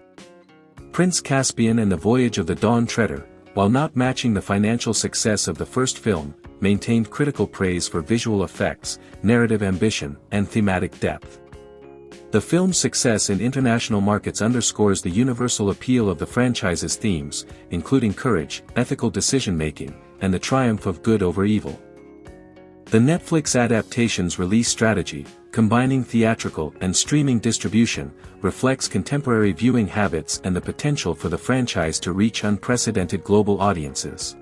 Prince Caspian and the Voyage of the Dawn Treader, while not matching the financial success of the first film, maintained critical praise for visual effects, narrative ambition, and thematic depth. The film's success in international markets underscores the universal appeal of the franchise's themes, including courage, ethical decision-making, and the triumph of good over evil. The Netflix adaptation's release strategy, combining theatrical and streaming distribution, reflects contemporary viewing habits and the potential for the franchise to reach unprecedented global audiences.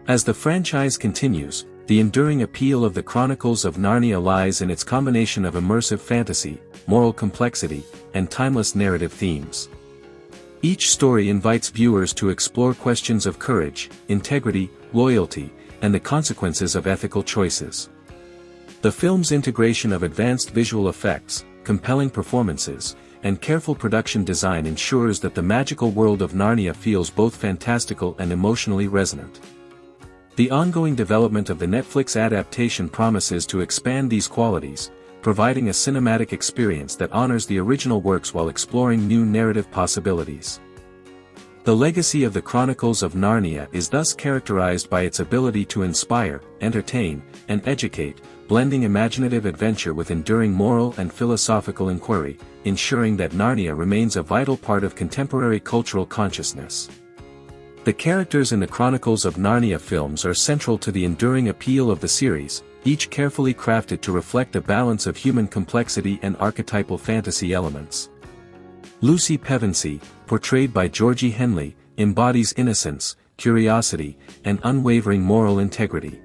As the franchise continues, the enduring appeal of the Chronicles of Narnia lies in its combination of immersive fantasy, moral complexity, and timeless narrative themes. Each story invites viewers to explore questions of courage, integrity, loyalty, and the consequences of ethical choices. The film's integration of advanced visual effects, compelling performances, and careful production design ensures that the magical world of Narnia feels both fantastical and emotionally resonant. The ongoing development of the Netflix adaptation promises to expand these qualities, providing a cinematic experience that honors the original works while exploring new narrative possibilities. The legacy of the Chronicles of Narnia is thus characterized by its ability to inspire, entertain, and educate, blending imaginative adventure with enduring moral and philosophical inquiry, ensuring that Narnia remains a vital part of contemporary cultural consciousness. The characters in the Chronicles of Narnia films are central to the enduring appeal of the series, each carefully crafted to reflect a balance of human complexity and archetypal fantasy elements. Lucy Pevensey, portrayed by Georgie Henley, embodies innocence, curiosity, and unwavering moral integrity.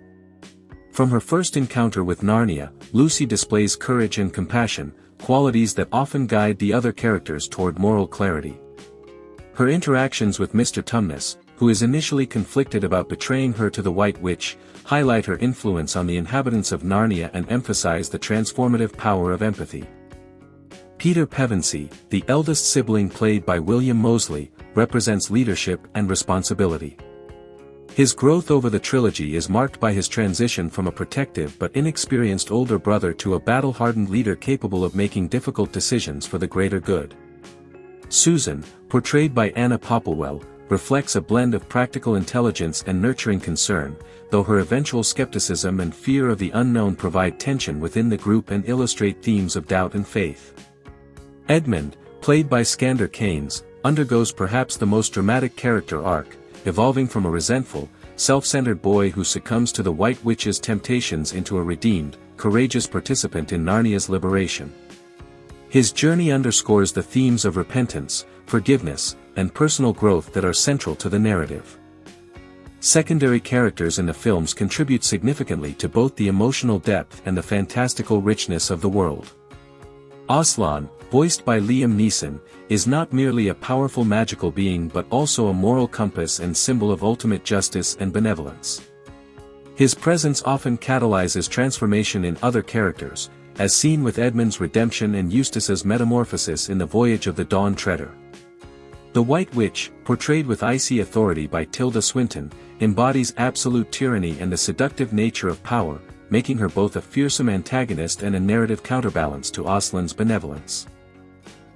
From her first encounter with Narnia, Lucy displays courage and compassion, qualities that often guide the other characters toward moral clarity. Her interactions with Mr. Tumnus, who is initially conflicted about betraying her to the White Witch, highlight her influence on the inhabitants of Narnia and emphasize the transformative power of empathy. Peter Pevensey, the eldest sibling played by William Moseley, represents leadership and responsibility. His growth over the trilogy is marked by his transition from a protective but inexperienced older brother to a battle-hardened leader capable of making difficult decisions for the greater good. Susan, portrayed by Anna Popplewell, reflects a blend of practical intelligence and nurturing concern, though her eventual skepticism and fear of the unknown provide tension within the group and illustrate themes of doubt and faith. Edmund, played by Skander Keynes, undergoes perhaps the most dramatic character arc, evolving from a resentful, self-centered boy who succumbs to the White Witch's temptations into a redeemed, courageous participant in Narnia's liberation. His journey underscores the themes of repentance, forgiveness, and personal growth that are central to the narrative. Secondary characters in the films contribute significantly to both the emotional depth and the fantastical richness of the world. Aslan, voiced by Liam Neeson, is not merely a powerful magical being but also a moral compass and symbol of ultimate justice and benevolence. His presence often catalyzes transformation in other characters, as seen with Edmund's redemption and Eustace's metamorphosis in The Voyage of the Dawn Treader. The White Witch, portrayed with icy authority by Tilda Swinton, embodies absolute tyranny and the seductive nature of power, making her both a fearsome antagonist and a narrative counterbalance to Aslan's benevolence.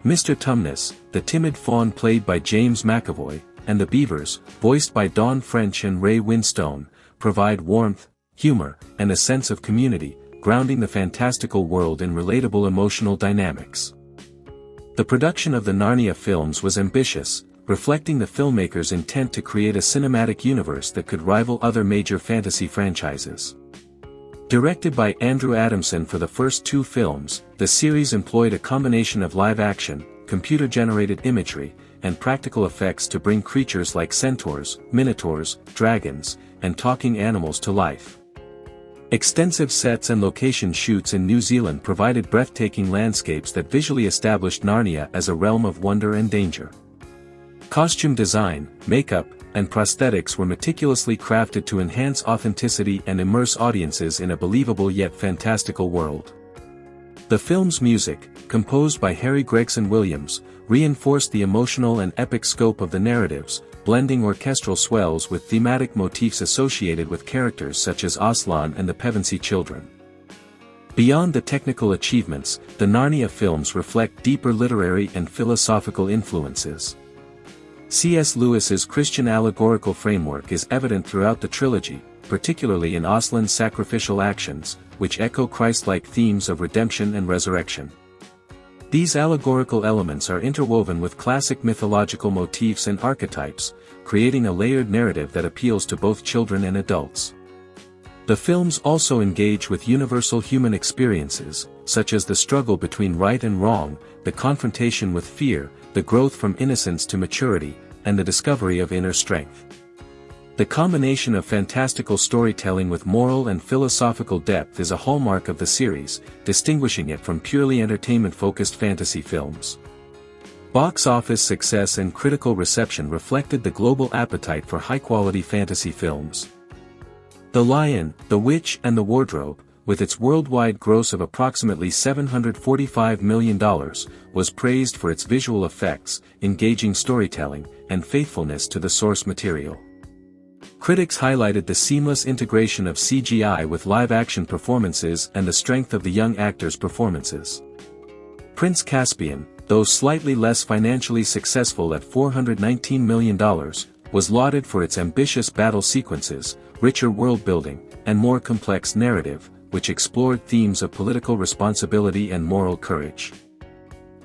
Mr. Tumnus, the timid faun played by James McAvoy, and the Beavers, voiced by Dawn French and Ray Winstone, provide warmth, humor, and a sense of community, grounding the fantastical world in relatable emotional dynamics. The production of the Narnia films was ambitious, reflecting the filmmakers' intent to create a cinematic universe that could rival other major fantasy franchises. Directed by Andrew Adamson for the first two films, the series employed a combination of live-action, computer-generated imagery, and practical effects to bring creatures like centaurs, minotaurs, dragons, and talking animals to life. Extensive sets and location shoots in New Zealand provided breathtaking landscapes that visually established Narnia as a realm of wonder and danger. Costume design, makeup, and prosthetics were meticulously crafted to enhance authenticity and immerse audiences in a believable yet fantastical world. The film's music, composed by Harry Gregson Williams, reinforced the emotional and epic scope of the narratives, blending orchestral swells with thematic motifs associated with characters such as Aslan and the Pevensey children. Beyond the technical achievements, the Narnia films reflect deeper literary and philosophical influences. C.S. Lewis's Christian allegorical framework is evident throughout the trilogy, particularly in Aslan's sacrificial actions, which echo Christ-like themes of redemption and resurrection. These allegorical elements are interwoven with classic mythological motifs and archetypes, creating a layered narrative that appeals to both children and adults. The films also engage with universal human experiences, such as the struggle between right and wrong, the confrontation with fear, the growth from innocence to maturity, and the discovery of inner strength. The combination of fantastical storytelling with moral and philosophical depth is a hallmark of the series, distinguishing it from purely entertainment-focused fantasy films. Box office success and critical reception reflected the global appetite for high-quality fantasy films. The Lion, the Witch and the Wardrobe, with its worldwide gross of approximately $745 million, was praised for its visual effects, engaging storytelling, and faithfulness to the source material. Critics highlighted the seamless integration of CGI with live-action performances and the strength of the young actors' performances. Prince Caspian, though slightly less financially successful at $419 million, was lauded for its ambitious battle sequences, richer world-building, and more complex narrative, which explored themes of political responsibility and moral courage.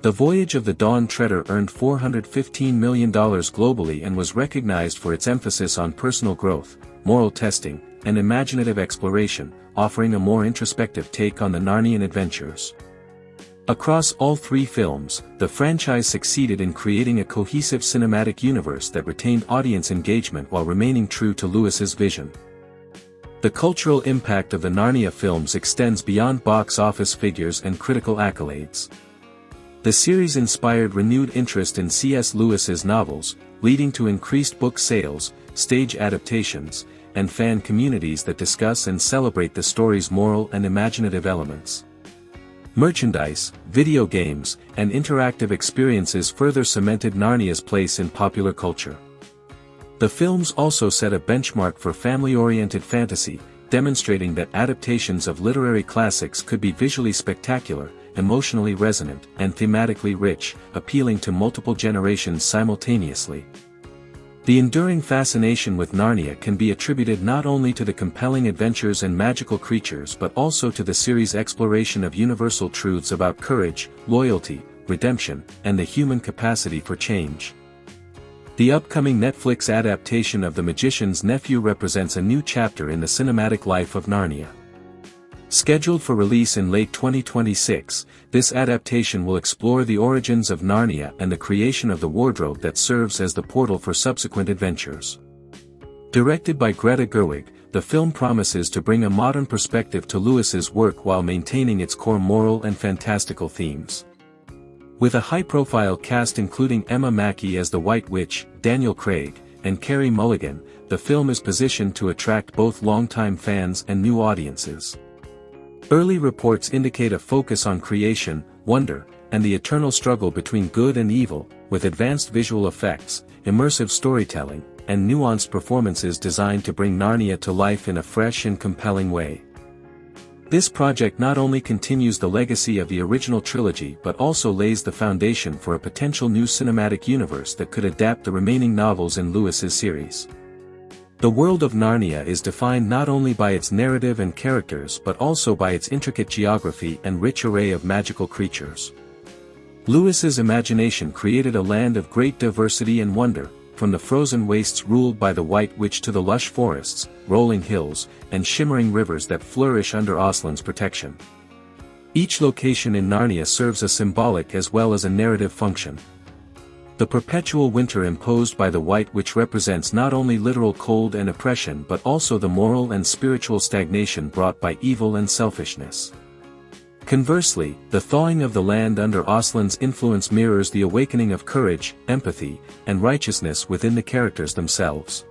The Voyage of the Dawn Treader earned $415 million globally and was recognized for its emphasis on personal growth, moral testing, and imaginative exploration, offering a more introspective take on the Narnian adventures. Across all three films, the franchise succeeded in creating a cohesive cinematic universe that retained audience engagement while remaining true to Lewis's vision. The cultural impact of the Narnia films extends beyond box office figures and critical accolades. The series inspired renewed interest in C.S. Lewis's novels, leading to increased book sales, stage adaptations, and fan communities that discuss and celebrate the story's moral and imaginative elements. Merchandise, video games, and interactive experiences further cemented Narnia's place in popular culture. The films also set a benchmark for family-oriented fantasy, demonstrating that adaptations of literary classics could be visually spectacular, emotionally resonant, and thematically rich, appealing to multiple generations simultaneously. The enduring fascination with Narnia can be attributed not only to the compelling adventures and magical creatures but also to the series' exploration of universal truths about courage, loyalty, redemption, and the human capacity for change. The upcoming Netflix adaptation of The Magician's Nephew represents a new chapter in the cinematic life of Narnia. Scheduled for release in late 2026, this adaptation will explore the origins of Narnia and the creation of the wardrobe that serves as the portal for subsequent adventures. Directed by Greta Gerwig, the film promises to bring a modern perspective to Lewis's work while maintaining its core moral and fantastical themes. With a high-profile cast including Emma Mackey as the White Witch, Daniel Craig, and Carey Mulligan, the film is positioned to attract both longtime fans and new audiences. Early reports indicate a focus on creation, wonder, and the eternal struggle between good and evil, with advanced visual effects, immersive storytelling, and nuanced performances designed to bring Narnia to life in a fresh and compelling way. This project not only continues the legacy of the original trilogy but also lays the foundation for a potential new cinematic universe that could adapt the remaining novels in Lewis's series. The world of Narnia is defined not only by its narrative and characters but also by its intricate geography and rich array of magical creatures. Lewis's imagination created a land of great diversity and wonder, from the frozen wastes ruled by the White Witch to the lush forests, rolling hills, and shimmering rivers that flourish under Aslan's protection. Each location in Narnia serves a symbolic as well as a narrative function. The perpetual winter imposed by the White Witch represents not only literal cold and oppression but also the moral and spiritual stagnation brought by evil and selfishness. Conversely, the thawing of the land under Aslan's influence mirrors the awakening of courage, empathy, and righteousness within the characters themselves.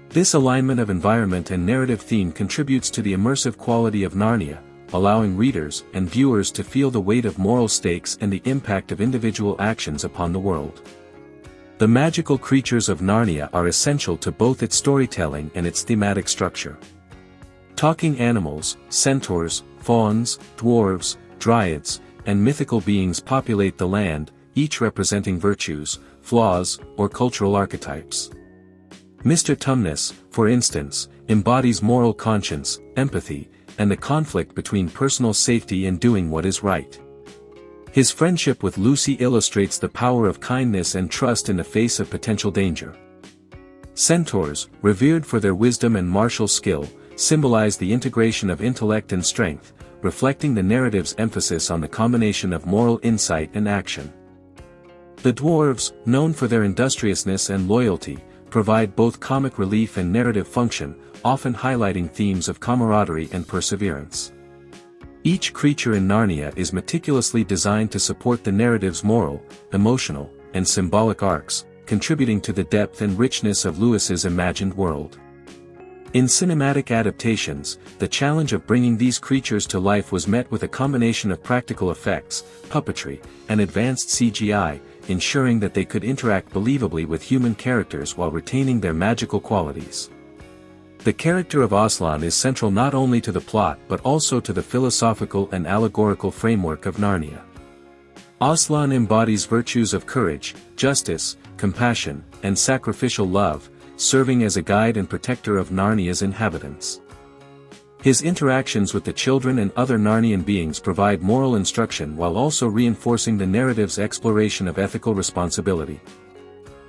This alignment of environment and narrative theme contributes to the immersive quality of Narnia, allowing readers and viewers to feel the weight of moral stakes and the impact of individual actions upon the world. The magical creatures of Narnia are essential to both its storytelling and its thematic structure. Talking animals, centaurs, fauns, dwarves, dryads, and mythical beings populate the land, each representing virtues, flaws, or cultural archetypes. Mr. Tumnus, for instance, embodies moral conscience, empathy, and the conflict between personal safety and doing what is right. His friendship with Lucy illustrates the power of kindness and trust in the face of potential danger. Centaurs, revered for their wisdom and martial skill, symbolize the integration of intellect and strength, reflecting the narrative's emphasis on the combination of moral insight and action. The dwarves, known for their industriousness and loyalty, provide both comic relief and narrative function, often highlighting themes of camaraderie and perseverance. Each creature in Narnia is meticulously designed to support the narrative's moral, emotional, and symbolic arcs, contributing to the depth and richness of Lewis's imagined world. In cinematic adaptations, the challenge of bringing these creatures to life was met with a combination of practical effects, puppetry, and advanced CGI, ensuring that they could interact believably with human characters while retaining their magical qualities. The character of Aslan is central not only to the plot but also to the philosophical and allegorical framework of Narnia. Aslan embodies virtues of courage, justice, compassion, and sacrificial love, serving as a guide and protector of Narnia's inhabitants. His interactions with the children and other Narnian beings provide moral instruction while also reinforcing the narrative's exploration of ethical responsibility.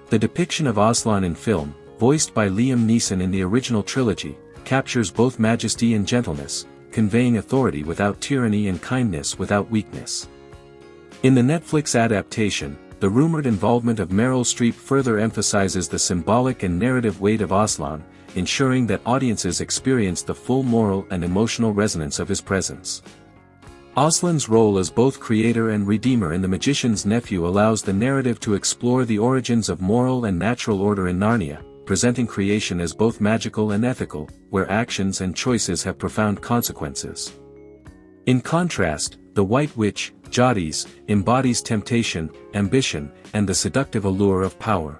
The depiction of Aslan in film, voiced by Liam Neeson in the original trilogy, captures both majesty and gentleness, conveying authority without tyranny and kindness without weakness. In the Netflix adaptation, the rumored involvement of Meryl Streep further emphasizes the symbolic and narrative weight of Aslan, ensuring that audiences experience the full moral and emotional resonance of his presence. Aslan's role as both creator and redeemer in The Magician's Nephew allows the narrative to explore the origins of moral and natural order in Narnia, presenting creation as both magical and ethical, where actions and choices have profound consequences. In contrast, the White Witch, Jadis, embodies temptation, ambition, and the seductive allure of power.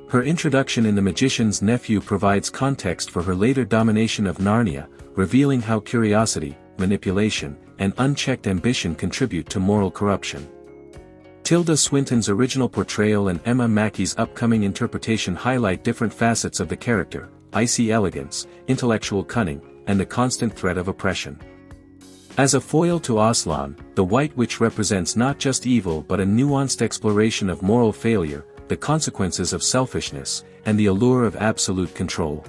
Her introduction in The Magician's Nephew provides context for her later domination of Narnia, revealing how curiosity, manipulation, and unchecked ambition contribute to moral corruption. Tilda Swinton's original portrayal and Emma Mackey's upcoming interpretation highlight different facets of the character: icy elegance, intellectual cunning, and the constant threat of oppression. As a foil to Aslan, the White Witch represents not just evil but a nuanced exploration of moral failure, the consequences of selfishness, and the allure of absolute control.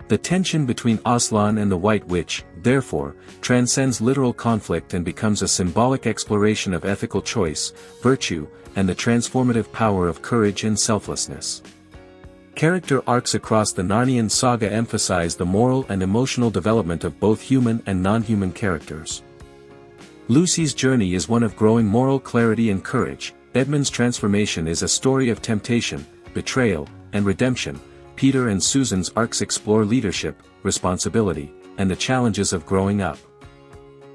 The tension between Aslan and the White Witch, therefore, transcends literal conflict and becomes a symbolic exploration of ethical choice, virtue, and the transformative power of courage and selflessness. Character arcs across the Narnian saga emphasize the moral and emotional development of both human and non-human characters. Lucy's journey is one of growing moral clarity and courage. Edmund's transformation is a story of temptation, betrayal, and redemption. Peter and Susan's arcs explore leadership, responsibility, and the challenges of growing up.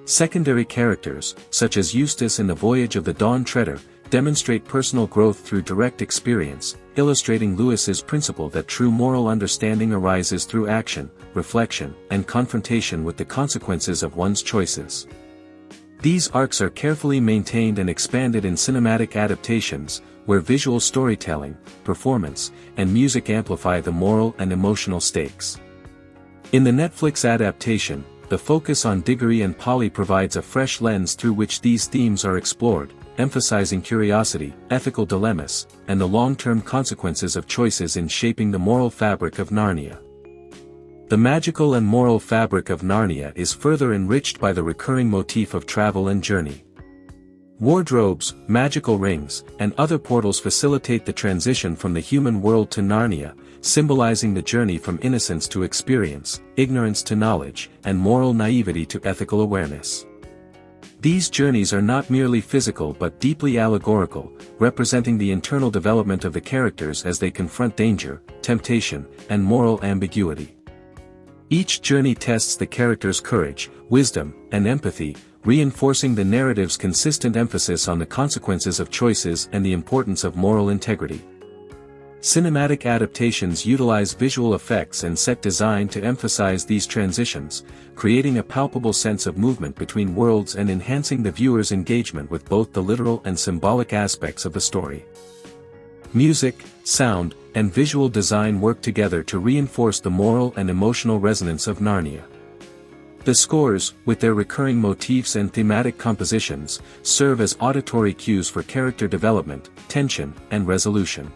Secondary characters, such as Eustace in The Voyage of the Dawn Treader, demonstrate personal growth through direct experience, illustrating Lewis's principle that true moral understanding arises through action, reflection, and confrontation with the consequences of one's choices. These arcs are carefully maintained and expanded in cinematic adaptations, where visual storytelling, performance, and music amplify the moral and emotional stakes. In the Netflix adaptation, the focus on Diggory and Polly provides a fresh lens through which these themes are explored, emphasizing curiosity, ethical dilemmas, and the long-term consequences of choices in shaping the moral fabric of Narnia. The magical and moral fabric of Narnia is further enriched by the recurring motif of travel and journey. Wardrobes, magical rings, and other portals facilitate the transition from the human world to Narnia, symbolizing the journey from innocence to experience, ignorance to knowledge, and moral naivety to ethical awareness. These journeys are not merely physical but deeply allegorical, representing the internal development of the characters as they confront danger, temptation, and moral ambiguity. Each journey tests the characters' courage, wisdom, and empathy, reinforcing the narrative's consistent emphasis on the consequences of choices and the importance of moral integrity. Cinematic adaptations utilize visual effects and set design to emphasize these transitions, creating a palpable sense of movement between worlds and enhancing the viewer's engagement with both the literal and symbolic aspects of the story. Music, sound, and visual design work together to reinforce the moral and emotional resonance of Narnia. The scores, with their recurring motifs and thematic compositions, serve as auditory cues for character development, tension, and resolution.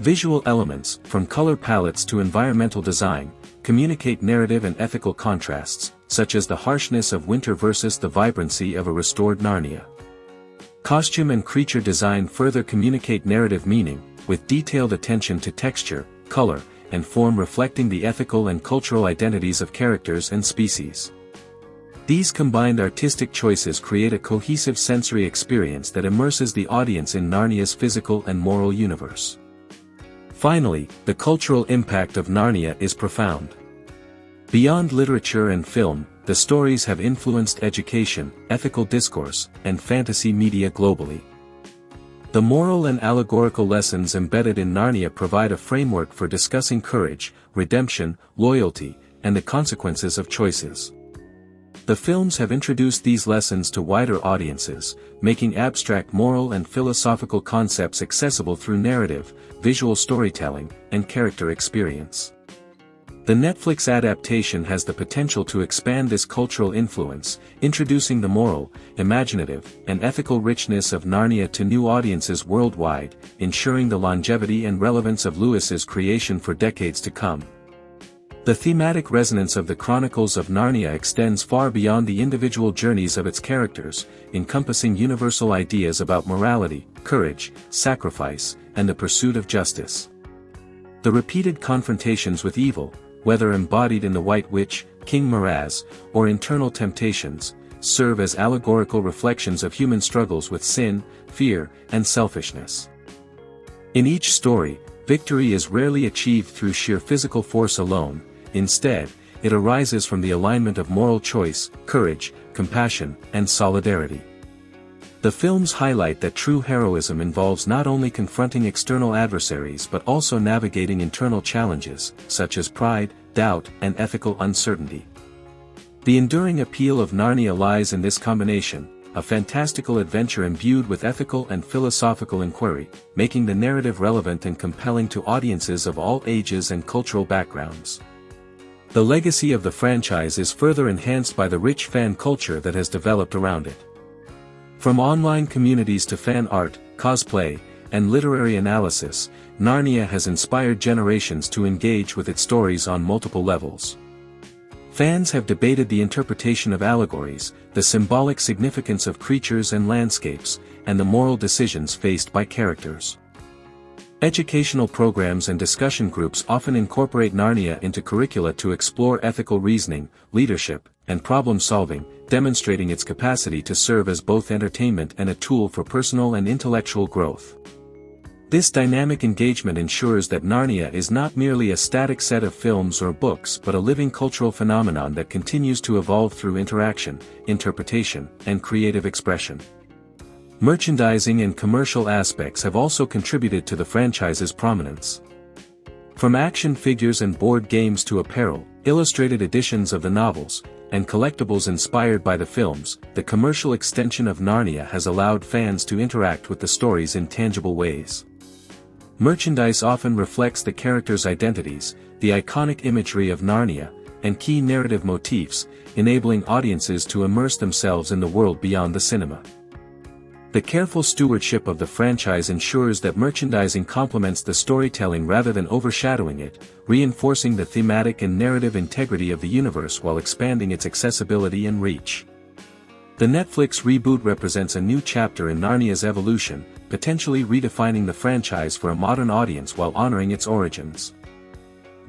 Visual elements, from color palettes to environmental design, communicate narrative and ethical contrasts, such as the harshness of winter versus the vibrancy of a restored Narnia. Costume and creature design further communicate narrative meaning, with detailed attention to texture, color, and form reflecting the ethical and cultural identities of characters and species. These combined artistic choices create a cohesive sensory experience that immerses the audience in Narnia's physical and moral universe. Finally, the cultural impact of Narnia is profound. Beyond literature and film, the stories have influenced education, ethical discourse, and fantasy media globally. The moral and allegorical lessons embedded in Narnia provide a framework for discussing courage, redemption, loyalty, and the consequences of choices. The films have introduced these lessons to wider audiences, making abstract moral and philosophical concepts accessible through narrative, visual storytelling, and character experience. The Netflix adaptation has the potential to expand this cultural influence, introducing the moral, imaginative, and ethical richness of Narnia to new audiences worldwide, ensuring the longevity and relevance of Lewis's creation for decades to come. The thematic resonance of the Chronicles of Narnia extends far beyond the individual journeys of its characters, encompassing universal ideas about morality, courage, sacrifice, and the pursuit of justice. The repeated confrontations with evil, whether embodied in the White Witch, King Miraz, or internal temptations, serve as allegorical reflections of human struggles with sin, fear, and selfishness. In each story, victory is rarely achieved through sheer physical force alone. Instead, it arises from the alignment of moral choice, courage, compassion, and solidarity. The films highlight that true heroism involves not only confronting external adversaries but also navigating internal challenges, such as pride, doubt, and ethical uncertainty. The enduring appeal of Narnia lies in this combination, a fantastical adventure imbued with ethical and philosophical inquiry, making the narrative relevant and compelling to audiences of all ages and cultural backgrounds. The legacy of the franchise is further enhanced by the rich fan culture that has developed around it. From online communities to fan art, cosplay, and literary analysis, Narnia has inspired generations to engage with its stories on multiple levels. Fans have debated the interpretation of allegories, the symbolic significance of creatures and landscapes, and the moral decisions faced by characters. Educational programs and discussion groups often incorporate Narnia into curricula to explore ethical reasoning, leadership, and problem-solving, demonstrating its capacity to serve as both entertainment and a tool for personal and intellectual growth. This dynamic engagement ensures that Narnia is not merely a static set of films or books but a living cultural phenomenon that continues to evolve through interaction, interpretation, and creative expression. Merchandising and commercial aspects have also contributed to the franchise's prominence. From action figures and board games to apparel, illustrated editions of the novels, and collectibles inspired by the films, the commercial extension of Narnia has allowed fans to interact with the stories in tangible ways. Merchandise often reflects the characters' identities, the iconic imagery of Narnia, and key narrative motifs, enabling audiences to immerse themselves in the world beyond the cinema. The careful stewardship of the franchise ensures that merchandising complements the storytelling rather than overshadowing it, reinforcing the thematic and narrative integrity of the universe while expanding its accessibility and reach. The Netflix reboot represents a new chapter in Narnia's evolution, potentially redefining the franchise for a modern audience while honoring its origins.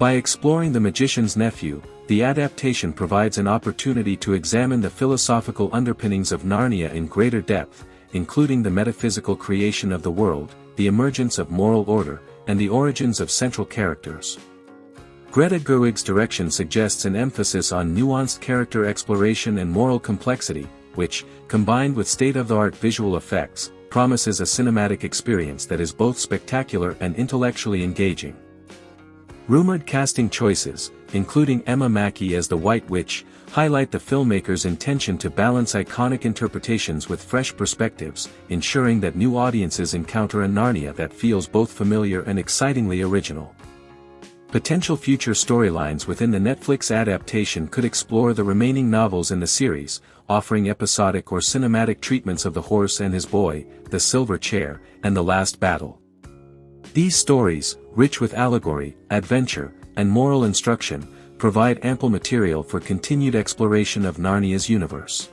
By exploring the magician's nephew, the adaptation provides an opportunity to examine the philosophical underpinnings of Narnia in greater depth, including the metaphysical creation of the world, the emergence of moral order, and the origins of central characters. Greta Gerwig's direction suggests an emphasis on nuanced character exploration and moral complexity, which, combined with state-of-the-art visual effects, promises a cinematic experience that is both spectacular and intellectually engaging. Rumored casting choices, including Emma Mackey as the White Witch, highlight the filmmaker's intention to balance iconic interpretations with fresh perspectives, ensuring that new audiences encounter a Narnia that feels both familiar and excitingly original. Potential future storylines within the Netflix adaptation could explore the remaining novels in the series, offering episodic or cinematic treatments of The Horse and His Boy, The Silver Chair, and The Last Battle. These stories, rich with allegory, adventure, and moral instruction, provide ample material for continued exploration of Narnia's universe.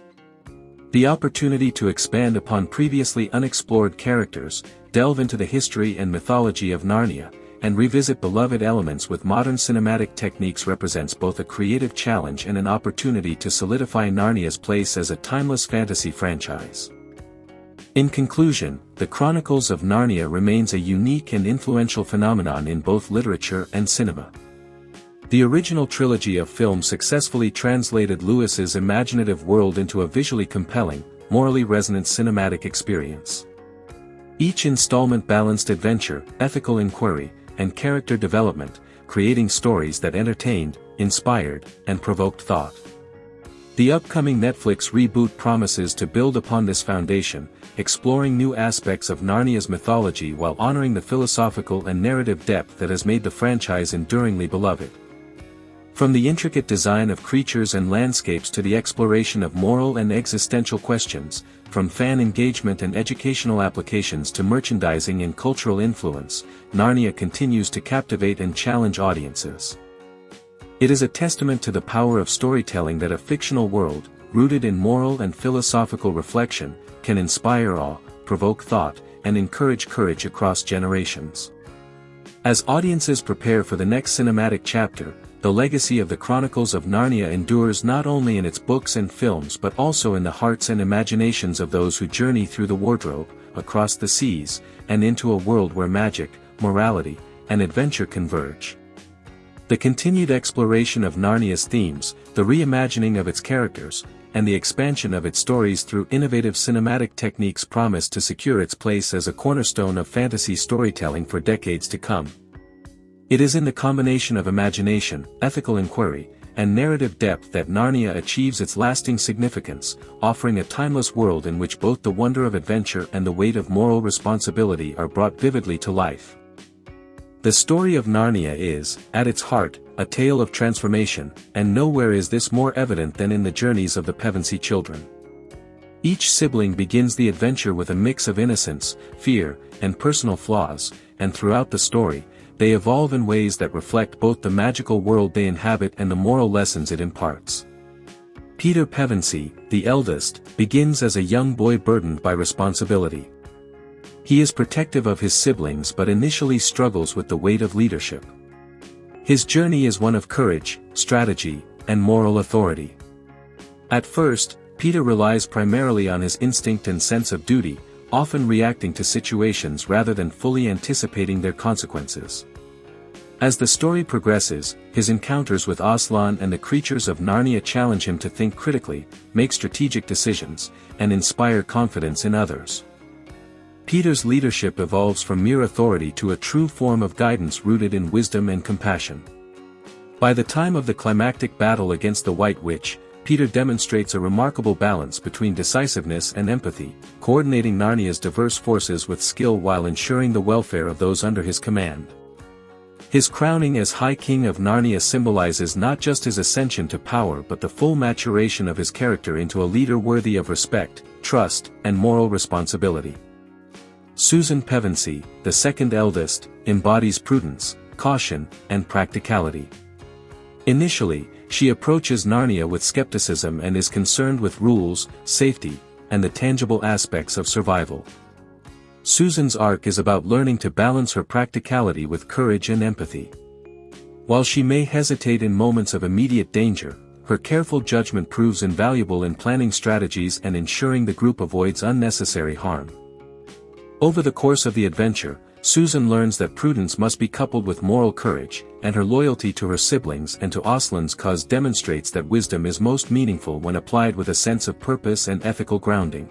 The opportunity to expand upon previously unexplored characters, delve into the history and mythology of Narnia, and revisit beloved elements with modern cinematic techniques represents both a creative challenge and an opportunity to solidify Narnia's place as a timeless fantasy franchise. In conclusion, the Chronicles of Narnia remains a unique and influential phenomenon in both literature and cinema. The original trilogy of films successfully translated Lewis's imaginative world into a visually compelling, morally resonant cinematic experience. Each installment balanced adventure, ethical inquiry, and character development, creating stories that entertained, inspired, and provoked thought. The upcoming Netflix reboot promises to build upon this foundation, exploring new aspects of Narnia's mythology while honoring the philosophical and narrative depth that has made the franchise enduringly beloved. From the intricate design of creatures and landscapes to the exploration of moral and existential questions, from fan engagement and educational applications to merchandising and cultural influence, Narnia continues to captivate and challenge audiences. It is a testament to the power of storytelling that a fictional world, rooted in moral and philosophical reflection, can inspire awe, provoke thought, and encourage courage across generations. As audiences prepare for the next cinematic chapter, the legacy of the Chronicles of Narnia endures not only in its books and films but also in the hearts and imaginations of those who journey through the wardrobe, across the seas, and into a world where magic, morality, and adventure converge. The continued exploration of Narnia's themes, the reimagining of its characters, and the expansion of its stories through innovative cinematic techniques promise to secure its place as a cornerstone of fantasy storytelling for decades to come. It is in the combination of imagination, ethical inquiry, and narrative depth that Narnia achieves its lasting significance, offering a timeless world in which both the wonder of adventure and the weight of moral responsibility are brought vividly to life. The story of Narnia is, at its heart, a tale of transformation, and nowhere is this more evident than in the journeys of the Pevensey children. Each sibling begins the adventure with a mix of innocence, fear, and personal flaws, and throughout the story, they evolve in ways that reflect both the magical world they inhabit and the moral lessons it imparts. Peter Pevensey, the eldest, begins as a young boy burdened by responsibility. He is protective of his siblings but initially struggles with the weight of leadership. His journey is one of courage, strategy, and moral authority. At first, Peter relies primarily on his instinct and sense of duty, often reacting to situations rather than fully anticipating their consequences. As the story progresses, his encounters with Aslan and the creatures of Narnia challenge him to think critically, make strategic decisions, and inspire confidence in others. Peter's leadership evolves from mere authority to a true form of guidance rooted in wisdom and compassion. By the time of the climactic battle against the White Witch, Peter demonstrates a remarkable balance between decisiveness and empathy, coordinating Narnia's diverse forces with skill while ensuring the welfare of those under his command. His crowning as High King of Narnia symbolizes not just his ascension to power but the full maturation of his character into a leader worthy of respect, trust, and moral responsibility. Susan Pevensey, the second eldest, embodies prudence, caution, and practicality. Initially, she approaches Narnia with skepticism and is concerned with rules, safety, and the tangible aspects of survival. Susan's arc is about learning to balance her practicality with courage and empathy. While she may hesitate in moments of immediate danger, her careful judgment proves invaluable in planning strategies and ensuring the group avoids unnecessary harm. Over the course of the adventure, Susan learns that prudence must be coupled with moral courage, and her loyalty to her siblings and to Aslan's cause demonstrates that wisdom is most meaningful when applied with a sense of purpose and ethical grounding.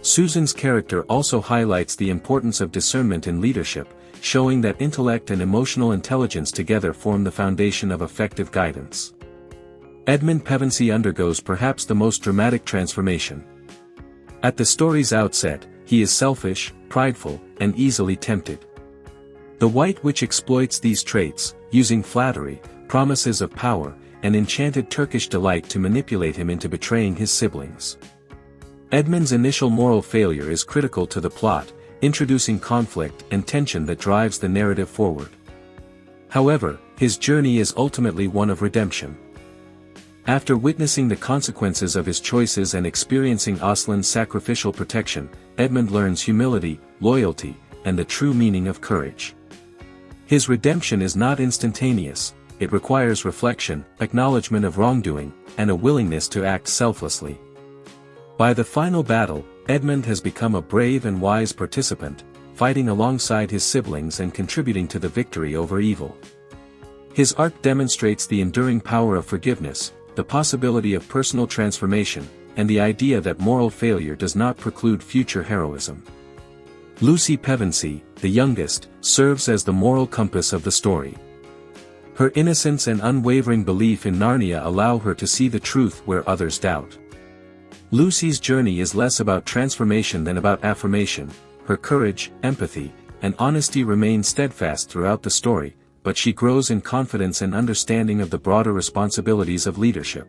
Susan's character also highlights the importance of discernment in leadership, showing that intellect and emotional intelligence together form the foundation of effective guidance. Edmund Pevensey undergoes perhaps the most dramatic transformation. At the story's outset, he is selfish, prideful, and easily tempted. The White Witch exploits these traits, using flattery, promises of power, and enchanted Turkish delight to manipulate him into betraying his siblings. Edmund's initial moral failure is critical to the plot, introducing conflict and tension that drives the narrative forward. However, his journey is ultimately one of redemption. After witnessing the consequences of his choices and experiencing Aslan's sacrificial protection, Edmund learns humility, loyalty, and the true meaning of courage. His redemption is not instantaneous, it requires reflection, acknowledgement of wrongdoing, and a willingness to act selflessly. By the final battle, Edmund has become a brave and wise participant, fighting alongside his siblings and contributing to the victory over evil. His arc demonstrates the enduring power of forgiveness, the possibility of personal transformation, and the idea that moral failure does not preclude future heroism. Lucy Pevensey, the youngest, serves as the moral compass of the story. Her innocence and unwavering belief in Narnia allow her to see the truth where others doubt. Lucy's journey is less about transformation than about affirmation. Her courage, empathy, and honesty remain steadfast throughout the story, but she grows in confidence and understanding of the broader responsibilities of leadership.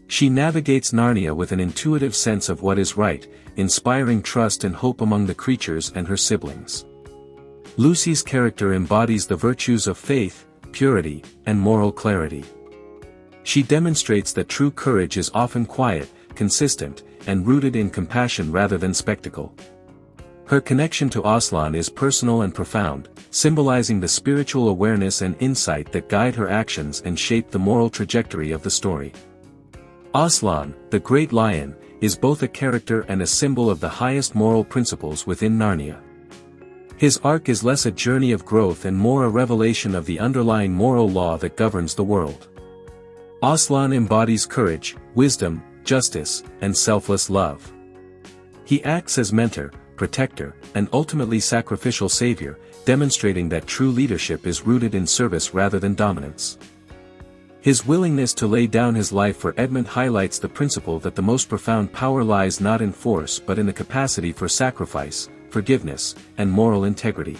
She navigates Narnia with an intuitive sense of what is right, inspiring trust and hope among the creatures and her siblings. Lucy's character embodies the virtues of faith, purity, and moral clarity. She demonstrates that true courage is often quiet, consistent, and rooted in compassion rather than spectacle. Her connection to Aslan is personal and profound, symbolizing the spiritual awareness and insight that guide her actions and shape the moral trajectory of the story. Aslan, the Great Lion, is both a character and a symbol of the highest moral principles within Narnia. His arc is less a journey of growth and more a revelation of the underlying moral law that governs the world. Aslan embodies courage, wisdom, justice, and selfless love. He acts as mentor, protector, and ultimately sacrificial savior, demonstrating that true leadership is rooted in service rather than dominance. His willingness to lay down his life for Edmund highlights the principle that the most profound power lies not in force but in the capacity for sacrifice, forgiveness, and moral integrity.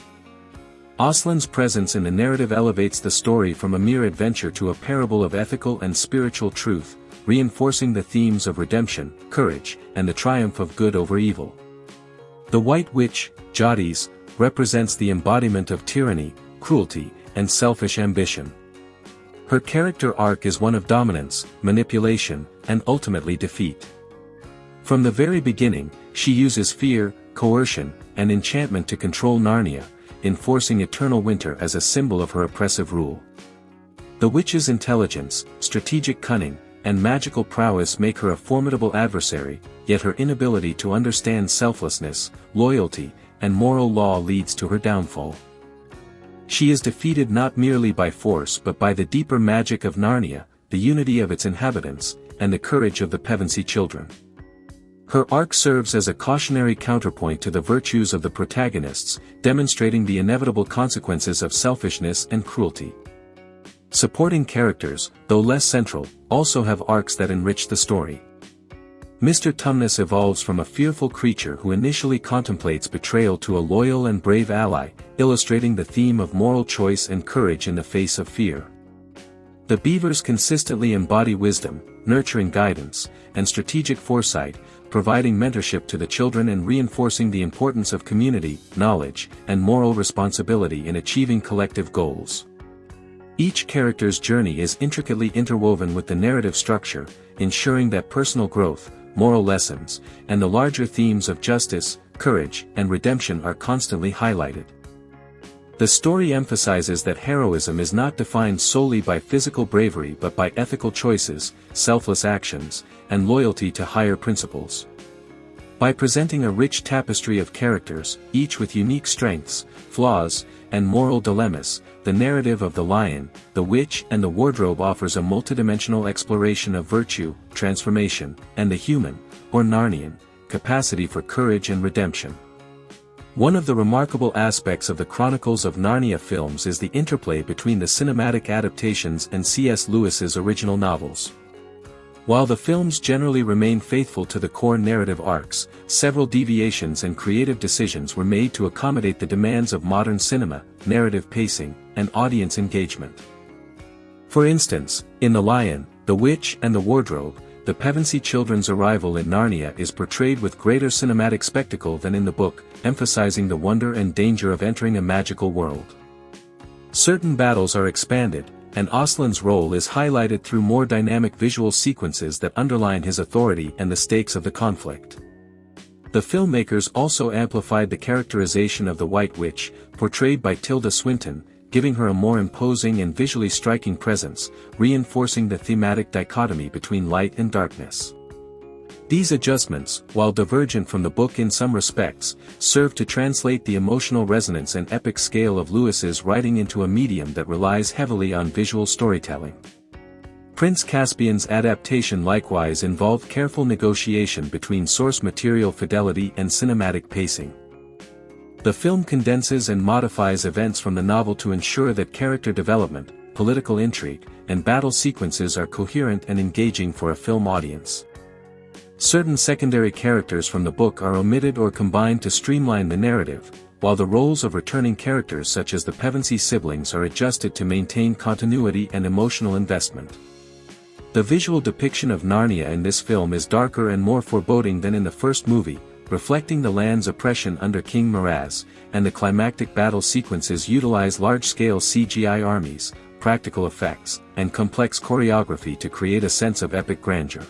Aslan's presence in the narrative elevates the story from a mere adventure to a parable of ethical and spiritual truth, reinforcing the themes of redemption, courage, and the triumph of good over evil. The White Witch, Jadis, represents the embodiment of tyranny, cruelty, and selfish ambition. Her character arc is one of dominance, manipulation, and ultimately defeat. From the very beginning, she uses fear, coercion, and enchantment to control Narnia, enforcing eternal winter as a symbol of her oppressive rule. The witch's intelligence, strategic cunning, and magical prowess make her a formidable adversary, yet her inability to understand selflessness, loyalty, and moral law leads to her downfall. She is defeated not merely by force but by the deeper magic of Narnia, the unity of its inhabitants, and the courage of the Pevensey children. Her arc serves as a cautionary counterpoint to the virtues of the protagonists, demonstrating the inevitable consequences of selfishness and cruelty. Supporting characters, though less central, also have arcs that enrich the story. Mr. Tumnus evolves from a fearful creature who initially contemplates betrayal to a loyal and brave ally, illustrating the theme of moral choice and courage in the face of fear. The beavers consistently embody wisdom, nurturing guidance, and strategic foresight, providing mentorship to the children and reinforcing the importance of community, knowledge, and moral responsibility in achieving collective goals. Each character's journey is intricately interwoven with the narrative structure, ensuring that personal growth, moral lessons, and the larger themes of justice, courage, and redemption are constantly highlighted. The story emphasizes that heroism is not defined solely by physical bravery but by ethical choices, selfless actions, and loyalty to higher principles. By presenting a rich tapestry of characters, each with unique strengths, flaws, and moral dilemmas, the narrative of The Lion, the Witch and the Wardrobe offers a multidimensional exploration of virtue, transformation, and the human, or Narnian, capacity for courage and redemption. One of the remarkable aspects of the Chronicles of Narnia films is the interplay between the cinematic adaptations and C.S. Lewis's original novels. While the films generally remain faithful to the core narrative arcs, several deviations and creative decisions were made to accommodate the demands of modern cinema, narrative pacing, and audience engagement. For instance, in The Lion, the Witch and the Wardrobe, the Pevensey children's arrival in Narnia is portrayed with greater cinematic spectacle than in the book, emphasizing the wonder and danger of entering a magical world. Certain battles are expanded, and Aslan's role is highlighted through more dynamic visual sequences that underline his authority and the stakes of the conflict. The filmmakers also amplified the characterization of the White Witch, portrayed by Tilda Swinton, giving her a more imposing and visually striking presence, reinforcing the thematic dichotomy between light and darkness. These adjustments, while divergent from the book in some respects, serve to translate the emotional resonance and epic scale of Lewis's writing into a medium that relies heavily on visual storytelling. Prince Caspian's adaptation likewise involved careful negotiation between source material fidelity and cinematic pacing. The film condenses and modifies events from the novel to ensure that character development, political intrigue, and battle sequences are coherent and engaging for a film audience. Certain secondary characters from the book are omitted or combined to streamline the narrative, while the roles of returning characters such as the Pevensey siblings are adjusted to maintain continuity and emotional investment. The visual depiction of Narnia in this film is darker and more foreboding than in the first movie, reflecting the land's oppression under King Miraz, and the climactic battle sequences utilize large-scale CGI armies, practical effects, and complex choreography to create a sense of epic grandeur.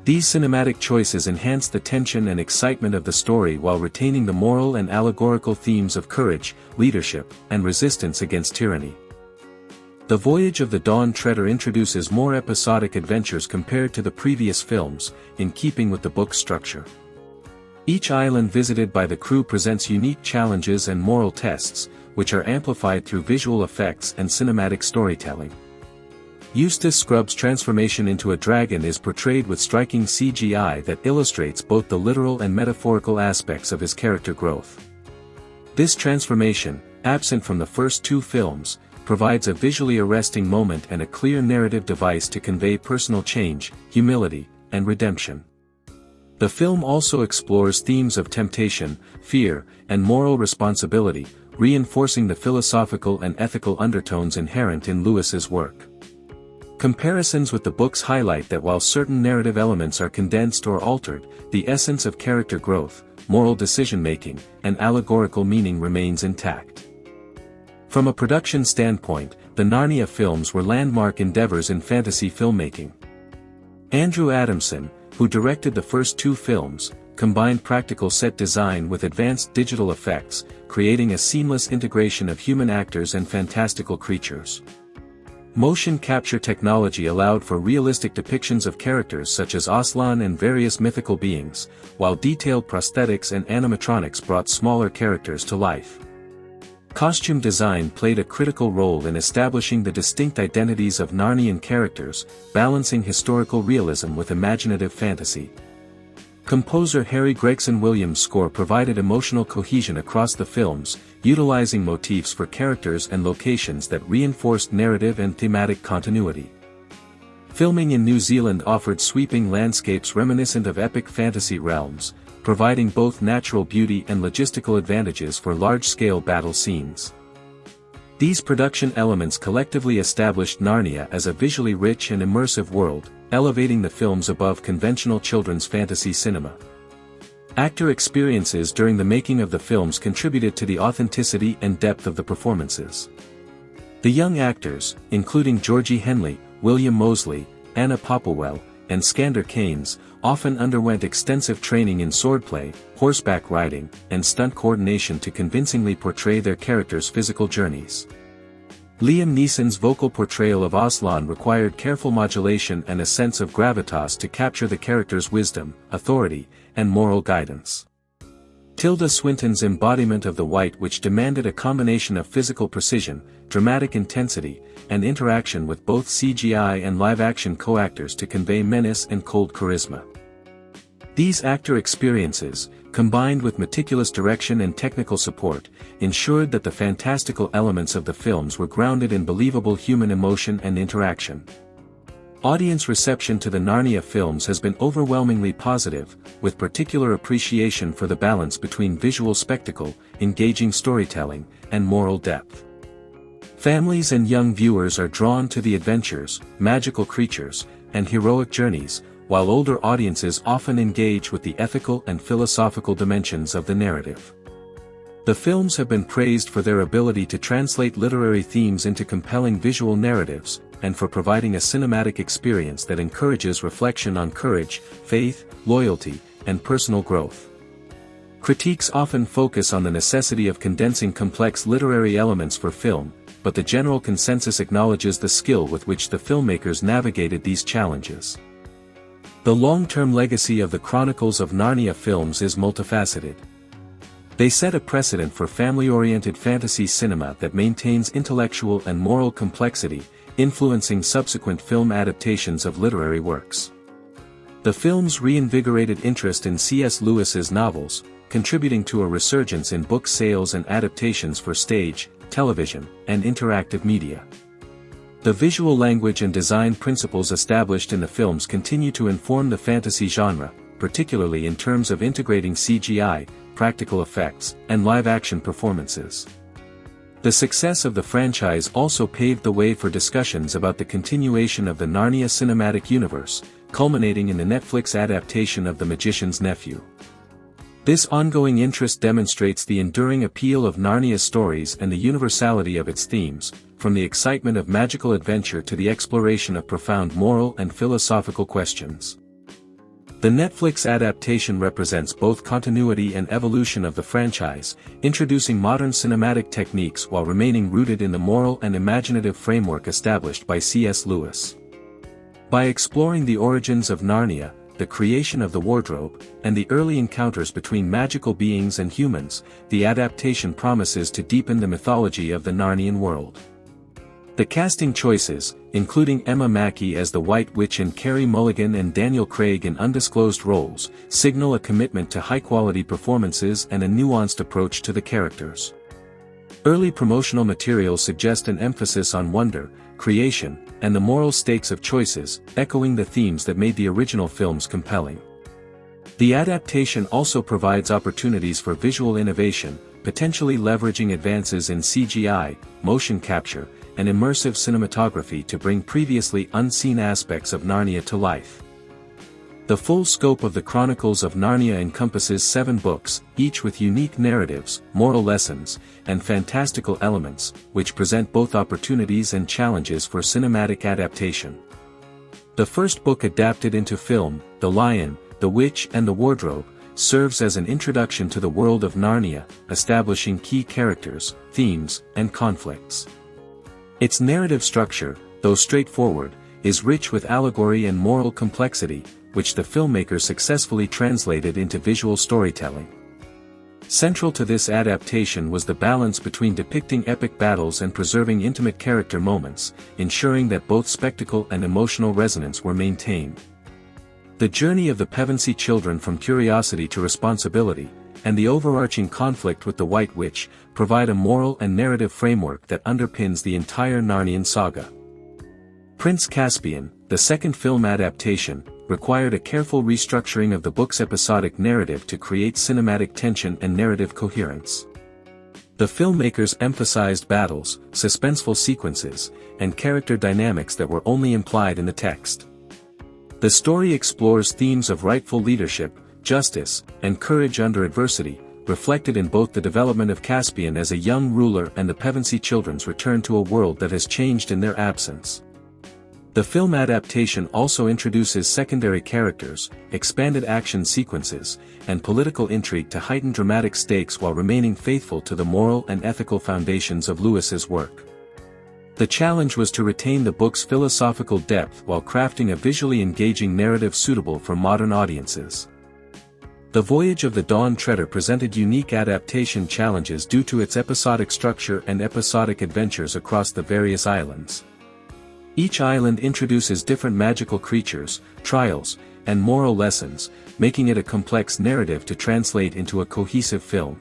These cinematic choices enhance the tension and excitement of the story while retaining the moral and allegorical themes of courage, leadership, and resistance against tyranny. The Voyage of the Dawn Treader introduces more episodic adventures compared to the previous films, in keeping with the book's structure. Each island visited by the crew presents unique challenges and moral tests, which are amplified through visual effects and cinematic storytelling. Eustace Scrubb's transformation into a dragon is portrayed with striking CGI that illustrates both the literal and metaphorical aspects of his character growth. This transformation, absent from the first two films, provides a visually arresting moment and a clear narrative device to convey personal change, humility, and redemption. The film also explores themes of temptation, fear, and moral responsibility, reinforcing the philosophical and ethical undertones inherent in Lewis's work. Comparisons with the books highlight that while certain narrative elements are condensed or altered, the essence of character growth, moral decision-making, and allegorical meaning remains intact. From a production standpoint, the Narnia films were landmark endeavors in fantasy filmmaking. Andrew Adamson, who directed the first two films, combined practical set design with advanced digital effects, creating a seamless integration of human actors and fantastical creatures. Motion capture technology allowed for realistic depictions of characters such as Aslan and various mythical beings, while detailed prosthetics and animatronics brought smaller characters to life. Costume design played a critical role in establishing the distinct identities of Narnian characters, balancing historical realism with imaginative fantasy. Composer Harry Gregson Williams' score provided emotional cohesion across the films, utilizing motifs for characters and locations that reinforced narrative and thematic continuity. Filming in New Zealand offered sweeping landscapes reminiscent of epic fantasy realms, providing both natural beauty and logistical advantages for large-scale battle scenes. These production elements collectively established Narnia as a visually rich and immersive world, elevating the films above conventional children's fantasy cinema. Actor experiences during the making of the films contributed to the authenticity and depth of the performances. The young actors, including Georgie Henley, William Moseley, Anna Popplewell, and Skander Kanes, often underwent extensive training in swordplay, horseback riding, and stunt coordination to convincingly portray their characters' physical journeys. Liam Neeson's vocal portrayal of Aslan required careful modulation and a sense of gravitas to capture the character's wisdom, authority, and moral guidance. Tilda Swinton's embodiment of the White Witch demanded a combination of physical precision, dramatic intensity, and interaction with both CGI and live-action co-actors to convey menace and cold charisma. These actor experiences, combined with meticulous direction and technical support, ensured that the fantastical elements of the films were grounded in believable human emotion and interaction. Audience reception to the Narnia films has been overwhelmingly positive, with particular appreciation for the balance between visual spectacle, engaging storytelling, and moral depth. Families and young viewers are drawn to the adventures, magical creatures, and heroic journeys, while older audiences often engage with the ethical and philosophical dimensions of the narrative. The films have been praised for their ability to translate literary themes into compelling visual narratives, and for providing a cinematic experience that encourages reflection on courage, faith, loyalty, and personal growth. Critiques often focus on the necessity of condensing complex literary elements for film, but the general consensus acknowledges the skill with which the filmmakers navigated these challenges. The long-term legacy of the Chronicles of Narnia films is multifaceted. They set a precedent for family-oriented fantasy cinema that maintains intellectual and moral complexity, influencing subsequent film adaptations of literary works. The films reinvigorated interest in C.S. Lewis's novels, contributing to a resurgence in book sales and adaptations for stage, television, and interactive media. The visual language and design principles established in the films continue to inform the fantasy genre, particularly in terms of integrating CGI, practical effects, and live-action performances. The success of the franchise also paved the way for discussions about the continuation of the Narnia cinematic universe, culminating in the Netflix adaptation of The Magician's Nephew. This ongoing interest demonstrates the enduring appeal of Narnia's stories and the universality of its themes, from the excitement of magical adventure to the exploration of profound moral and philosophical questions. The Netflix adaptation represents both continuity and evolution of the franchise, introducing modern cinematic techniques while remaining rooted in the moral and imaginative framework established by C.S. Lewis. By exploring the origins of Narnia, the creation of the wardrobe, and the early encounters between magical beings and humans, the adaptation promises to deepen the mythology of the Narnian world. The casting choices, including Emma Mackey as the White Witch and Carey Mulligan and Daniel Craig in undisclosed roles, signal a commitment to high-quality performances and a nuanced approach to the characters. Early promotional materials suggest an emphasis on wonder, creation, and the moral stakes of choices, echoing the themes that made the original films compelling. The adaptation also provides opportunities for visual innovation, potentially leveraging advances in CGI, motion capture, and immersive cinematography to bring previously unseen aspects of Narnia to life. The full scope of the Chronicles of Narnia encompasses 7 books, each with unique narratives, moral lessons, and fantastical elements, which present both opportunities and challenges for cinematic adaptation. The first book adapted into film, The Lion, the Witch and the Wardrobe, serves as an introduction to the world of Narnia, establishing key characters, themes, and conflicts. Its narrative structure, though straightforward, is rich with allegory and moral complexity, which the filmmakers successfully translated into visual storytelling. Central to this adaptation was the balance between depicting epic battles and preserving intimate character moments, ensuring that both spectacle and emotional resonance were maintained. The journey of the Pevensey children from curiosity to responsibility, and the overarching conflict with the White Witch, provide a moral and narrative framework that underpins the entire Narnian saga. Prince Caspian, the second film adaptation, required a careful restructuring of the book's episodic narrative to create cinematic tension and narrative coherence. The filmmakers emphasized battles, suspenseful sequences, and character dynamics that were only implied in the text. The story explores themes of rightful leadership, justice, and courage under adversity, reflected in both the development of Caspian as a young ruler and the Pevensey children's return to a world that has changed in their absence. The film adaptation also introduces secondary characters, expanded action sequences, and political intrigue to heighten dramatic stakes while remaining faithful to the moral and ethical foundations of Lewis's work. The challenge was to retain the book's philosophical depth while crafting a visually engaging narrative suitable for modern audiences. The Voyage of the Dawn Treader presented unique adaptation challenges due to its episodic structure and episodic adventures across the various islands. Each island introduces different magical creatures, trials, and moral lessons, making it a complex narrative to translate into a cohesive film.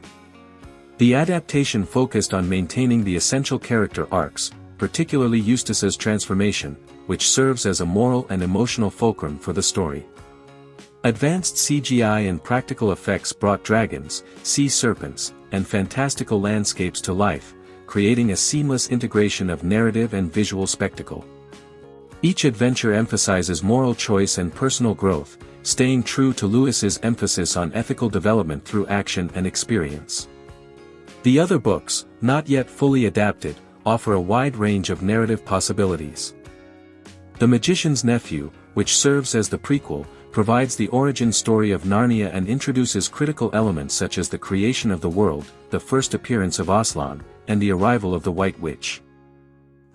The adaptation focused on maintaining the essential character arcs, particularly Eustace's transformation, which serves as a moral and emotional fulcrum for the story. Advanced CGI and practical effects brought dragons, sea serpents, and fantastical landscapes to life, creating a seamless integration of narrative and visual spectacle. Each adventure emphasizes moral choice and personal growth, staying true to Lewis's emphasis on ethical development through action and experience. The other books, not yet fully adapted, offer a wide range of narrative possibilities. The Magician's Nephew, which serves as the prequel, provides the origin story of Narnia and introduces critical elements such as the creation of the world, the first appearance of Aslan, and the arrival of the White Witch.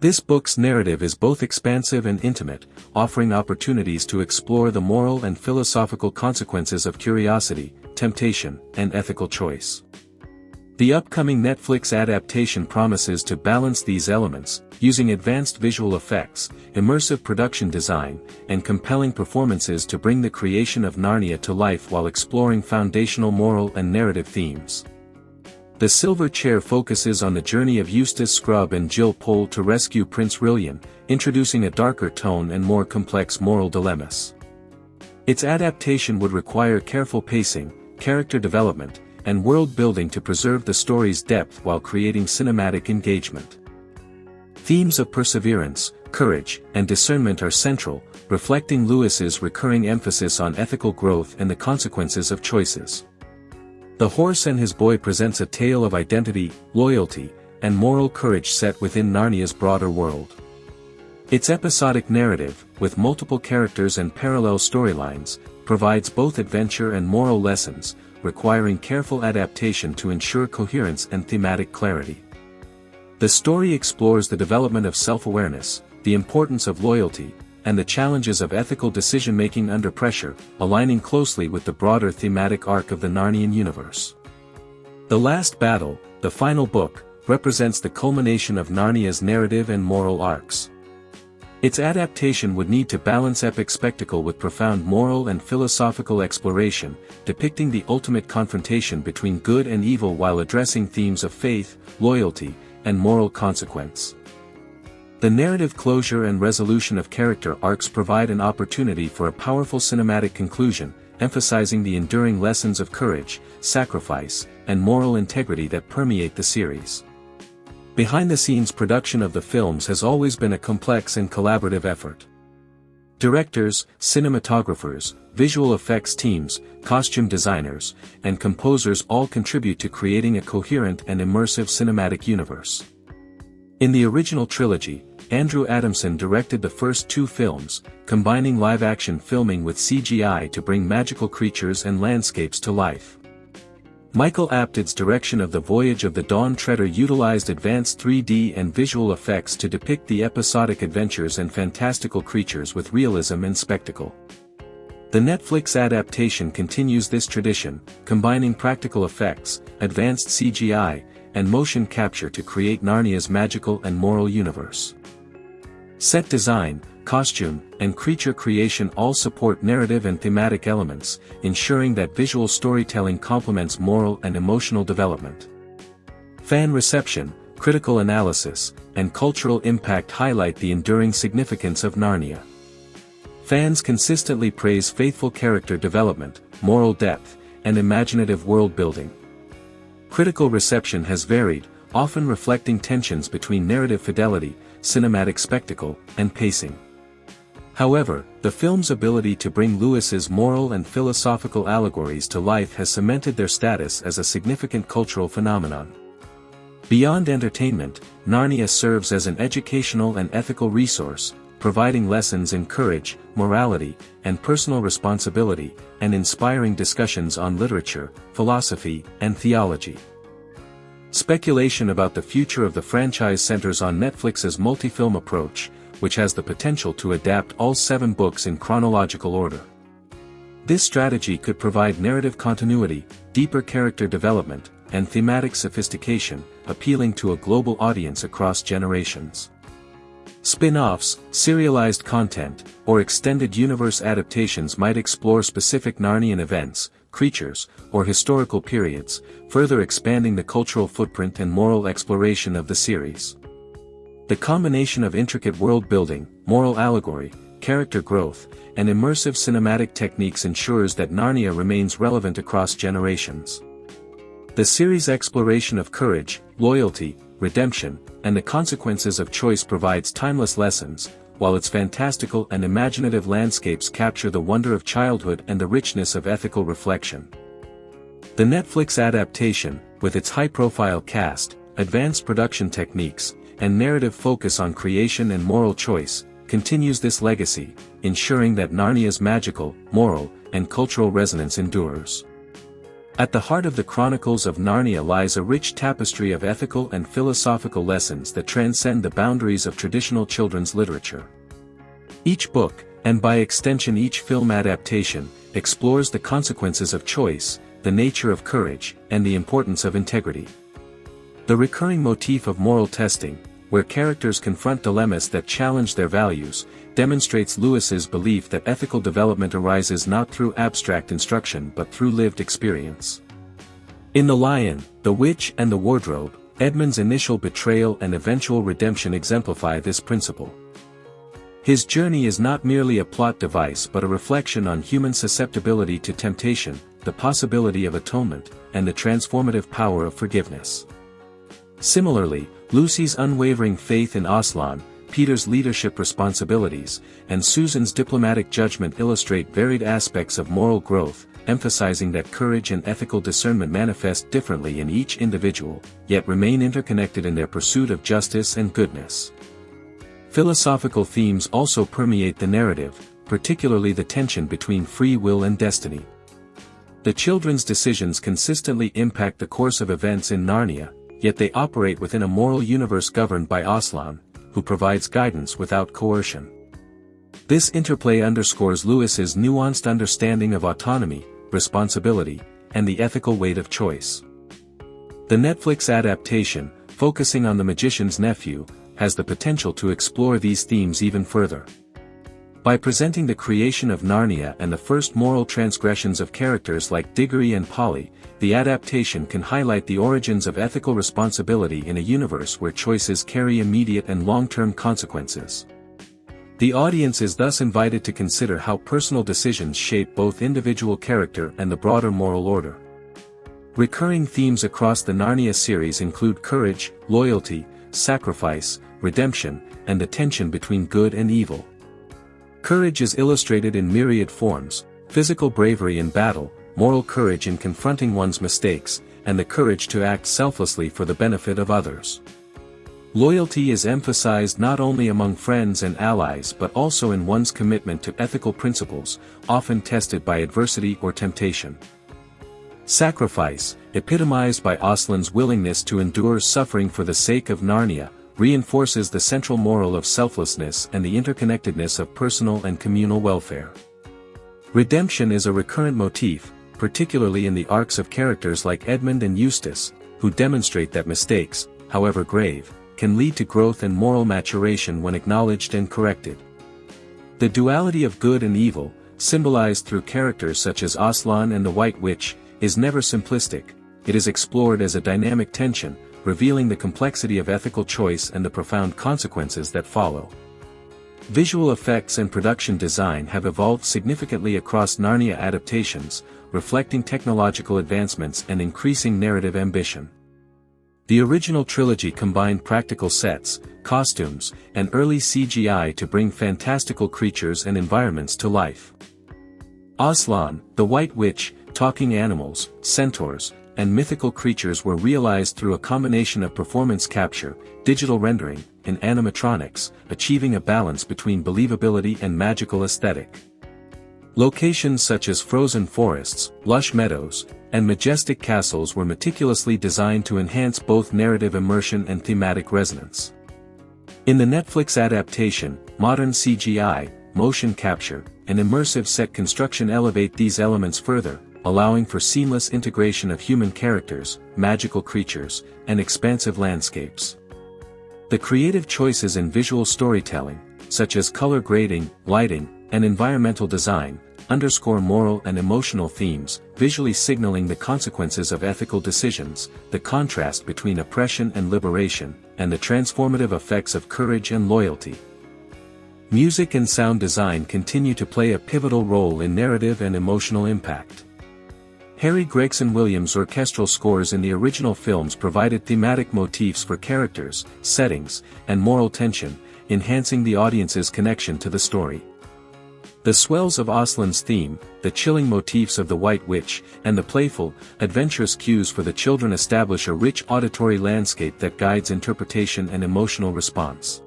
This book's narrative is both expansive and intimate, offering opportunities to explore the moral and philosophical consequences of curiosity, temptation, and ethical choice. The upcoming Netflix adaptation promises to balance these elements, using advanced visual effects, immersive production design, and compelling performances to bring the creation of Narnia to life while exploring foundational moral and narrative themes. The Silver Chair focuses on the journey of Eustace Scrubb and Jill Pole to rescue Prince Rilian, introducing a darker tone and more complex moral dilemmas. Its adaptation would require careful pacing, character development, and world building to preserve the story's depth while creating cinematic engagement. Themes of perseverance, courage, and discernment are central, reflecting Lewis's recurring emphasis on ethical growth and the consequences of choices. The Horse and His Boy presents a tale of identity, loyalty, and moral courage set within Narnia's broader world. Its episodic narrative, with multiple characters and parallel storylines, provides both adventure and moral lessons, requiring careful adaptation to ensure coherence and thematic clarity. The story explores the development of self-awareness, the importance of loyalty, and the challenges of ethical decision-making under pressure, aligning closely with the broader thematic arc of the Narnian universe. The Last Battle, the final book, represents the culmination of Narnia's narrative and moral arcs. Its adaptation would need to balance epic spectacle with profound moral and philosophical exploration, depicting the ultimate confrontation between good and evil while addressing themes of faith, loyalty, and moral consequence. The narrative closure and resolution of character arcs provide an opportunity for a powerful cinematic conclusion, emphasizing the enduring lessons of courage, sacrifice, and moral integrity that permeate the series. Behind-the-scenes production of the films has always been a complex and collaborative effort. Directors, cinematographers, visual effects teams, costume designers, and composers all contribute to creating a coherent and immersive cinematic universe. In the original trilogy, Andrew Adamson directed the first two films, combining live-action filming with CGI to bring magical creatures and landscapes to life. Michael Apted's direction of The Voyage of the Dawn Treader utilized advanced 3D and visual effects to depict the episodic adventures and fantastical creatures with realism and spectacle. The Netflix adaptation continues this tradition, combining practical effects, advanced CGI, and motion capture to create Narnia's magical and moral universe. Set design, costume, and creature creation all support narrative and thematic elements, ensuring that visual storytelling complements moral and emotional development. Fan reception, critical analysis, and cultural impact highlight the enduring significance of Narnia. Fans consistently praise faithful character development, moral depth, and imaginative world building. Critical reception has varied, often reflecting tensions between narrative fidelity, cinematic spectacle, and pacing. However, the film's ability to bring Lewis's moral and philosophical allegories to life has cemented their status as a significant cultural phenomenon. Beyond entertainment, Narnia serves as an educational and ethical resource, providing lessons in courage, morality, and personal responsibility, and inspiring discussions on literature, philosophy, and theology. Speculation about the future of the franchise centers on Netflix's multi-film approach, which has the potential to adapt all 7 books in chronological order. This strategy could provide narrative continuity, deeper character development, and thematic sophistication, appealing to a global audience across generations. Spin-offs, serialized content, or extended universe adaptations might explore specific Narnian events, creatures, or historical periods, further expanding the cultural footprint and moral exploration of the series. The combination of intricate world-building, moral allegory, character growth, and immersive cinematic techniques ensures that Narnia remains relevant across generations. The series' exploration of courage, loyalty, redemption, and the consequences of choice provides timeless lessons, while its fantastical and imaginative landscapes capture the wonder of childhood and the richness of ethical reflection. The Netflix adaptation, with its high-profile cast, advanced production techniques, and narrative focus on creation and moral choice, continues this legacy, ensuring that Narnia's magical, moral, and cultural resonance endures. At the heart of the Chronicles of Narnia lies a rich tapestry of ethical and philosophical lessons that transcend the boundaries of traditional children's literature. Each book, and by extension each film adaptation, explores the consequences of choice, the nature of courage, and the importance of integrity. The recurring motif of moral testing, where characters confront dilemmas that challenge their values, demonstrates Lewis's belief that ethical development arises not through abstract instruction but through lived experience. In The Lion, the Witch and the Wardrobe, Edmund's initial betrayal and eventual redemption exemplify this principle. His journey is not merely a plot device but a reflection on human susceptibility to temptation, the possibility of atonement, and the transformative power of forgiveness. Similarly, Lucy's unwavering faith in Aslan, Peter's leadership responsibilities, and Susan's diplomatic judgment illustrate varied aspects of moral growth, emphasizing that courage and ethical discernment manifest differently in each individual, yet remain interconnected in their pursuit of justice and goodness. Philosophical themes also permeate the narrative, particularly the tension between free will and destiny. The children's decisions consistently impact the course of events in Narnia, yet they operate within a moral universe governed by Aslan, who provides guidance without coercion. This interplay underscores Lewis's nuanced understanding of autonomy, responsibility, and the ethical weight of choice. The Netflix adaptation, focusing on the magician's nephew, has the potential to explore these themes even further. By presenting the creation of Narnia and the first moral transgressions of characters like Diggory and Polly, the adaptation can highlight the origins of ethical responsibility in a universe where choices carry immediate and long-term consequences. The audience is thus invited to consider how personal decisions shape both individual character and the broader moral order. Recurring themes across the Narnia series include courage, loyalty, sacrifice, redemption, and the tension between good and evil. Courage is illustrated in myriad forms: physical bravery in battle, moral courage in confronting one's mistakes, and the courage to act selflessly for the benefit of others. Loyalty is emphasized not only among friends and allies but also in one's commitment to ethical principles, often tested by adversity or temptation. Sacrifice, epitomized by Aslan's willingness to endure suffering for the sake of Narnia, reinforces the central moral of selflessness and the interconnectedness of personal and communal welfare. Redemption is a recurrent motif, particularly in the arcs of characters like Edmund and Eustace, who demonstrate that mistakes, however grave, can lead to growth and moral maturation when acknowledged and corrected. The duality of good and evil, symbolized through characters such as Aslan and the White Witch, is never simplistic. It is explored as a dynamic tension, revealing the complexity of ethical choice and the profound consequences that follow. Visual effects and production design have evolved significantly across Narnia adaptations, reflecting technological advancements and increasing narrative ambition. The original trilogy combined practical sets, costumes, and early CGI to bring fantastical creatures and environments to life. Aslan, the White Witch, talking animals, centaurs, and mythical creatures were realized through a combination of performance capture, digital rendering, and animatronics, achieving a balance between believability and magical aesthetic. Locations such as frozen forests, lush meadows, and majestic castles were meticulously designed to enhance both narrative immersion and thematic resonance. In the Netflix adaptation, modern CGI, motion capture, and immersive set construction elevate these elements further, allowing for seamless integration of human characters, magical creatures, and expansive landscapes. The creative choices in visual storytelling, such as color grading, lighting, and environmental design, underscore moral and emotional themes, visually signaling the consequences of ethical decisions, the contrast between oppression and liberation, and the transformative effects of courage and loyalty. Music and sound design continue to play a pivotal role in narrative and emotional impact. Harry Gregson Williams' orchestral scores in the original films provided thematic motifs for characters, settings, and moral tension, enhancing the audience's connection to the story. The swells of Aslan's theme, the chilling motifs of the White Witch, and the playful, adventurous cues for the children establish a rich auditory landscape that guides interpretation and emotional response.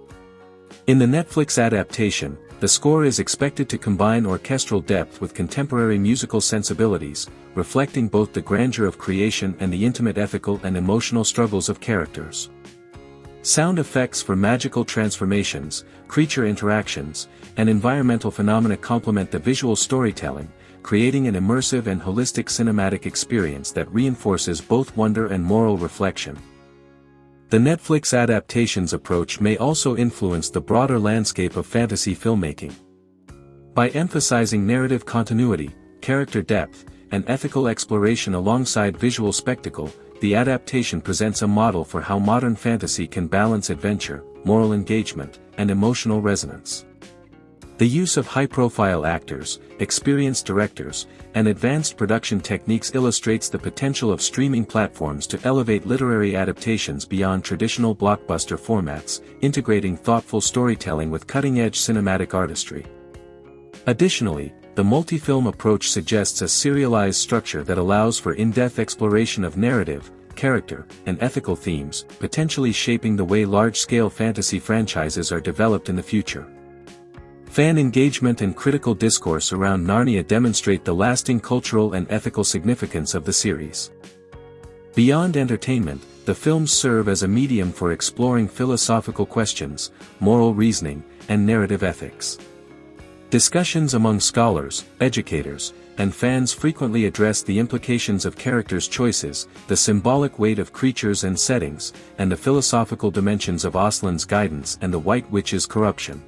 In the Netflix adaptation, the score is expected to combine orchestral depth with contemporary musical sensibilities, reflecting both the grandeur of creation and the intimate ethical and emotional struggles of characters. Sound effects for magical transformations, creature interactions, and environmental phenomena complement the visual storytelling, creating an immersive and holistic cinematic experience that reinforces both wonder and moral reflection. The Netflix adaptation's approach may also influence the broader landscape of fantasy filmmaking. By emphasizing narrative continuity, character depth, and ethical exploration alongside visual spectacle, the adaptation presents a model for how modern fantasy can balance adventure, moral engagement, and emotional resonance. The use of high-profile actors, experienced directors, and advanced production techniques illustrates the potential of streaming platforms to elevate literary adaptations beyond traditional blockbuster formats, integrating thoughtful storytelling with cutting-edge cinematic artistry. Additionally, the multi-film approach suggests a serialized structure that allows for in-depth exploration of narrative, character, and ethical themes, potentially shaping the way large-scale fantasy franchises are developed in the future. Fan engagement and critical discourse around Narnia demonstrate the lasting cultural and ethical significance of the series. Beyond entertainment, the films serve as a medium for exploring philosophical questions, moral reasoning, and narrative ethics. Discussions among scholars, educators, and fans frequently address the implications of characters' choices, the symbolic weight of creatures and settings, and the philosophical dimensions of Aslan's guidance and the White Witch's corruption.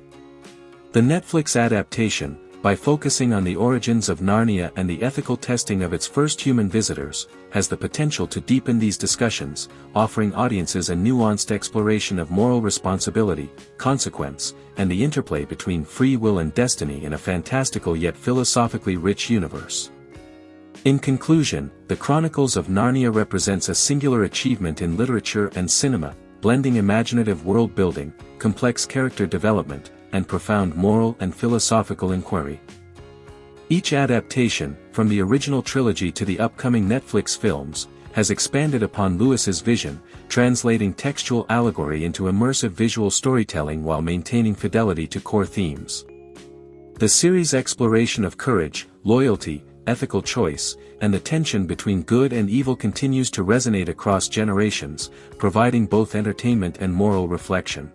The Netflix adaptation, by focusing on the origins of Narnia and the ethical testing of its first human visitors, has the potential to deepen these discussions, offering audiences a nuanced exploration of moral responsibility, consequence, and the interplay between free will and destiny in a fantastical yet philosophically rich universe. In conclusion, the Chronicles of Narnia represents a singular achievement in literature and cinema, blending imaginative world-building, complex character development, and profound moral and philosophical inquiry. Each adaptation, from the original trilogy to the upcoming Netflix films, has expanded upon Lewis's vision, translating textual allegory into immersive visual storytelling while maintaining fidelity to core themes. The series' exploration of courage, loyalty, ethical choice, and the tension between good and evil continues to resonate across generations, providing both entertainment and moral reflection.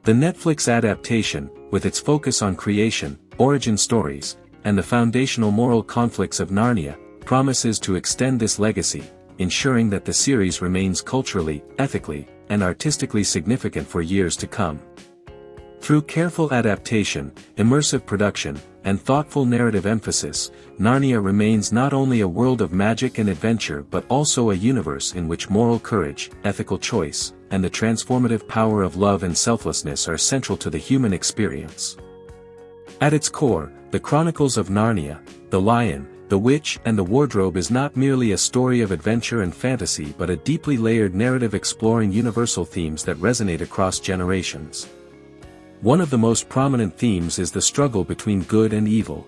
The Netflix adaptation, with its focus on creation, origin stories, and the foundational moral conflicts of Narnia, promises to extend this legacy, ensuring that the series remains culturally, ethically, and artistically significant for years to come. Through careful adaptation, immersive production, and thoughtful narrative emphasis, Narnia remains not only a world of magic and adventure but also a universe in which moral courage, ethical choice, and the transformative power of love and selflessness are central to the human experience. At its core, the Chronicles of Narnia, The Lion, the Witch and the Wardrobe is not merely a story of adventure and fantasy but a deeply layered narrative exploring universal themes that resonate across generations. One of the most prominent themes is the struggle between good and evil.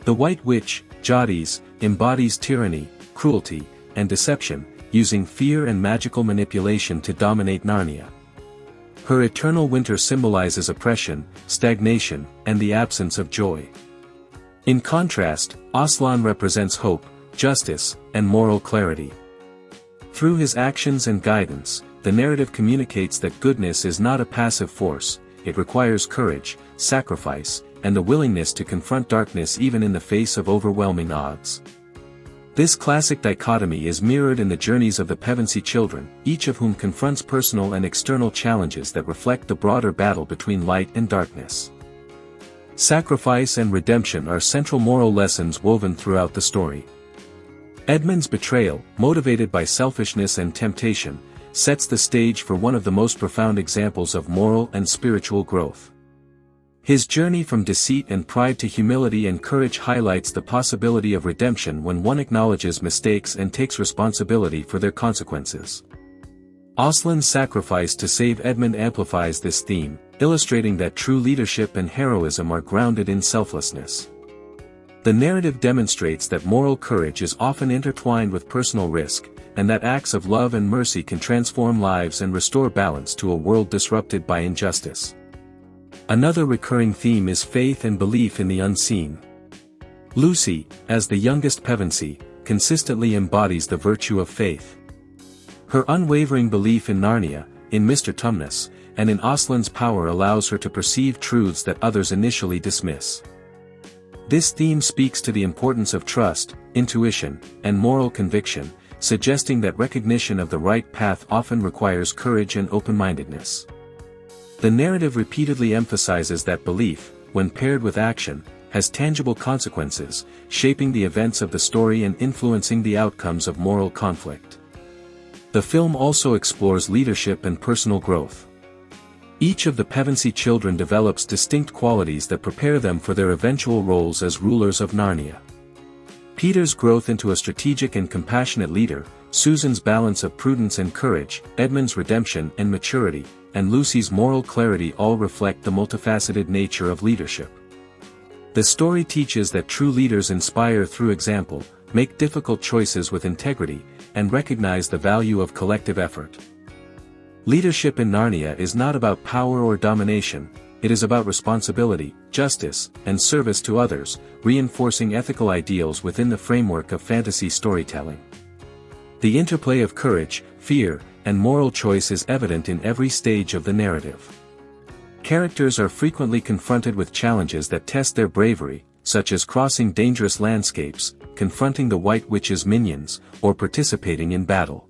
The White Witch, Jadis, embodies tyranny, cruelty, and deception, using fear and magical manipulation to dominate Narnia. Her eternal winter symbolizes oppression, stagnation, and the absence of joy. In contrast, Aslan represents hope, justice, and moral clarity. Through his actions and guidance, the narrative communicates that goodness is not a passive force, it requires courage, sacrifice, and the willingness to confront darkness even in the face of overwhelming odds. This classic dichotomy is mirrored in the journeys of the Pevensey children, each of whom confronts personal and external challenges that reflect the broader battle between light and darkness. Sacrifice and redemption are central moral lessons woven throughout the story. Edmund's betrayal, motivated by selfishness and temptation, sets the stage for one of the most profound examples of moral and spiritual growth. His journey from deceit and pride to humility and courage highlights the possibility of redemption when one acknowledges mistakes and takes responsibility for their consequences. Aslan's sacrifice to save Edmund amplifies this theme, illustrating that true leadership and heroism are grounded in selflessness. The narrative demonstrates that moral courage is often intertwined with personal risk, and that acts of love and mercy can transform lives and restore balance to a world disrupted by injustice. Another recurring theme is faith and belief in the unseen. Lucy, as the youngest Pevensey, consistently embodies the virtue of faith. Her unwavering belief in Narnia, in Mr. Tumnus, and in Aslan's power allows her to perceive truths that others initially dismiss. This theme speaks to the importance of trust, intuition, and moral conviction, suggesting that recognition of the right path often requires courage and open-mindedness. The narrative repeatedly emphasizes that belief, when paired with action, has tangible consequences, shaping the events of the story and influencing the outcomes of moral conflict. The film also explores leadership and personal growth. Each of the Pevensey children develops distinct qualities that prepare them for their eventual roles as rulers of Narnia. Peter's growth into a strategic and compassionate leader, Susan's balance of prudence and courage, Edmund's redemption and maturity, and Lucy's moral clarity all reflect the multifaceted nature of leadership. The story teaches that true leaders inspire through example, make difficult choices with integrity, and recognize the value of collective effort. Leadership in Narnia is not about power or domination, it is about responsibility, justice, and service to others, reinforcing ethical ideals within the framework of fantasy storytelling. The interplay of courage, fear, and moral choice is evident in every stage of the narrative. Characters are frequently confronted with challenges that test their bravery, such as crossing dangerous landscapes, confronting the White Witch's minions, or participating in battle.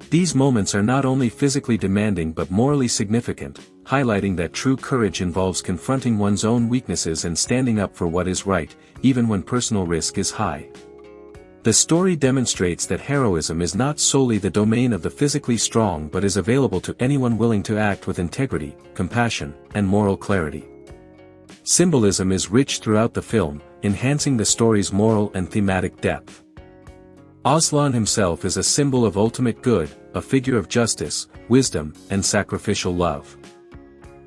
These moments are not only physically demanding but morally significant, highlighting that true courage involves confronting one's own weaknesses and standing up for what is right, even when personal risk is high. The story demonstrates that heroism is not solely the domain of the physically strong but is available to anyone willing to act with integrity, compassion, and moral clarity. Symbolism is rich throughout the film, enhancing the story's moral and thematic depth. Aslan himself is a symbol of ultimate good, a figure of justice, wisdom, and sacrificial love.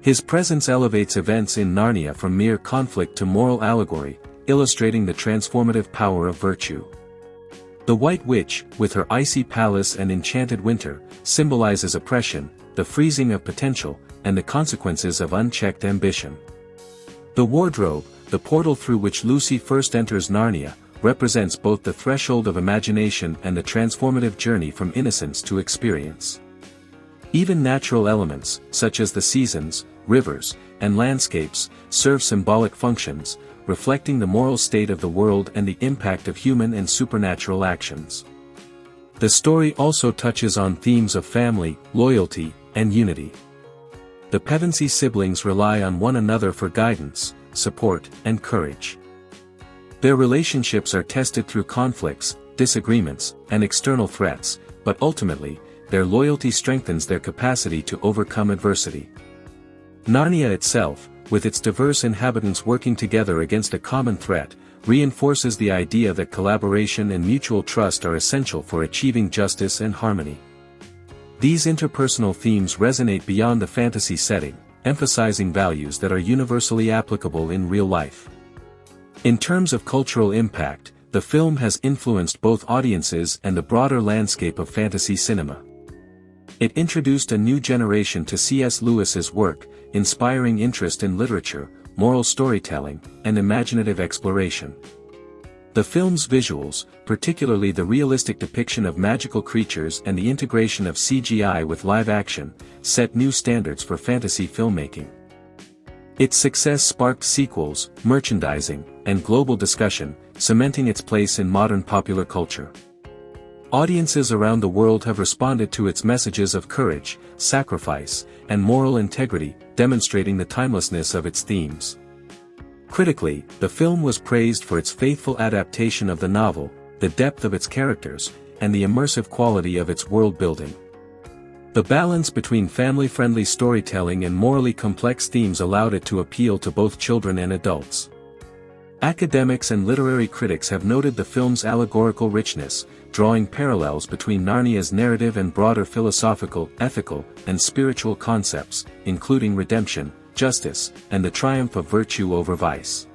His presence elevates events in Narnia from mere conflict to moral allegory, illustrating the transformative power of virtue. The White Witch, with her icy palace and enchanted winter, symbolizes oppression, the freezing of potential, and the consequences of unchecked ambition. The wardrobe, the portal through which Lucy first enters Narnia, represents both the threshold of imagination and the transformative journey from innocence to experience. Even natural elements, such as the seasons, rivers, and landscapes, serve symbolic functions, reflecting the moral state of the world and the impact of human and supernatural actions. The story also touches on themes of family, loyalty, and unity. The Pevensey siblings rely on one another for guidance, support, and courage. Their relationships are tested through conflicts, disagreements, and external threats, but ultimately, their loyalty strengthens their capacity to overcome adversity. Narnia itself, with its diverse inhabitants working together against a common threat, reinforces the idea that collaboration and mutual trust are essential for achieving justice and harmony. These interpersonal themes resonate beyond the fantasy setting, emphasizing values that are universally applicable in real life. In terms of cultural impact, the film has influenced both audiences and the broader landscape of fantasy cinema. It introduced a new generation to C.S. Lewis's work, inspiring interest in literature, moral storytelling, and imaginative exploration. The film's visuals, particularly the realistic depiction of magical creatures and the integration of CGI with live action, set new standards for fantasy filmmaking. Its success sparked sequels, merchandising, and global discussion, cementing its place in modern popular culture. Audiences around the world have responded to its messages of courage, sacrifice, and moral integrity, demonstrating the timelessness of its themes. Critically, the film was praised for its faithful adaptation of the novel, the depth of its characters, and the immersive quality of its world-building. The balance between family-friendly storytelling and morally complex themes allowed it to appeal to both children and adults. Academics and literary critics have noted the film's allegorical richness, drawing parallels between Narnia's narrative and broader philosophical, ethical, and spiritual concepts, including redemption, justice, and the triumph of virtue over vice.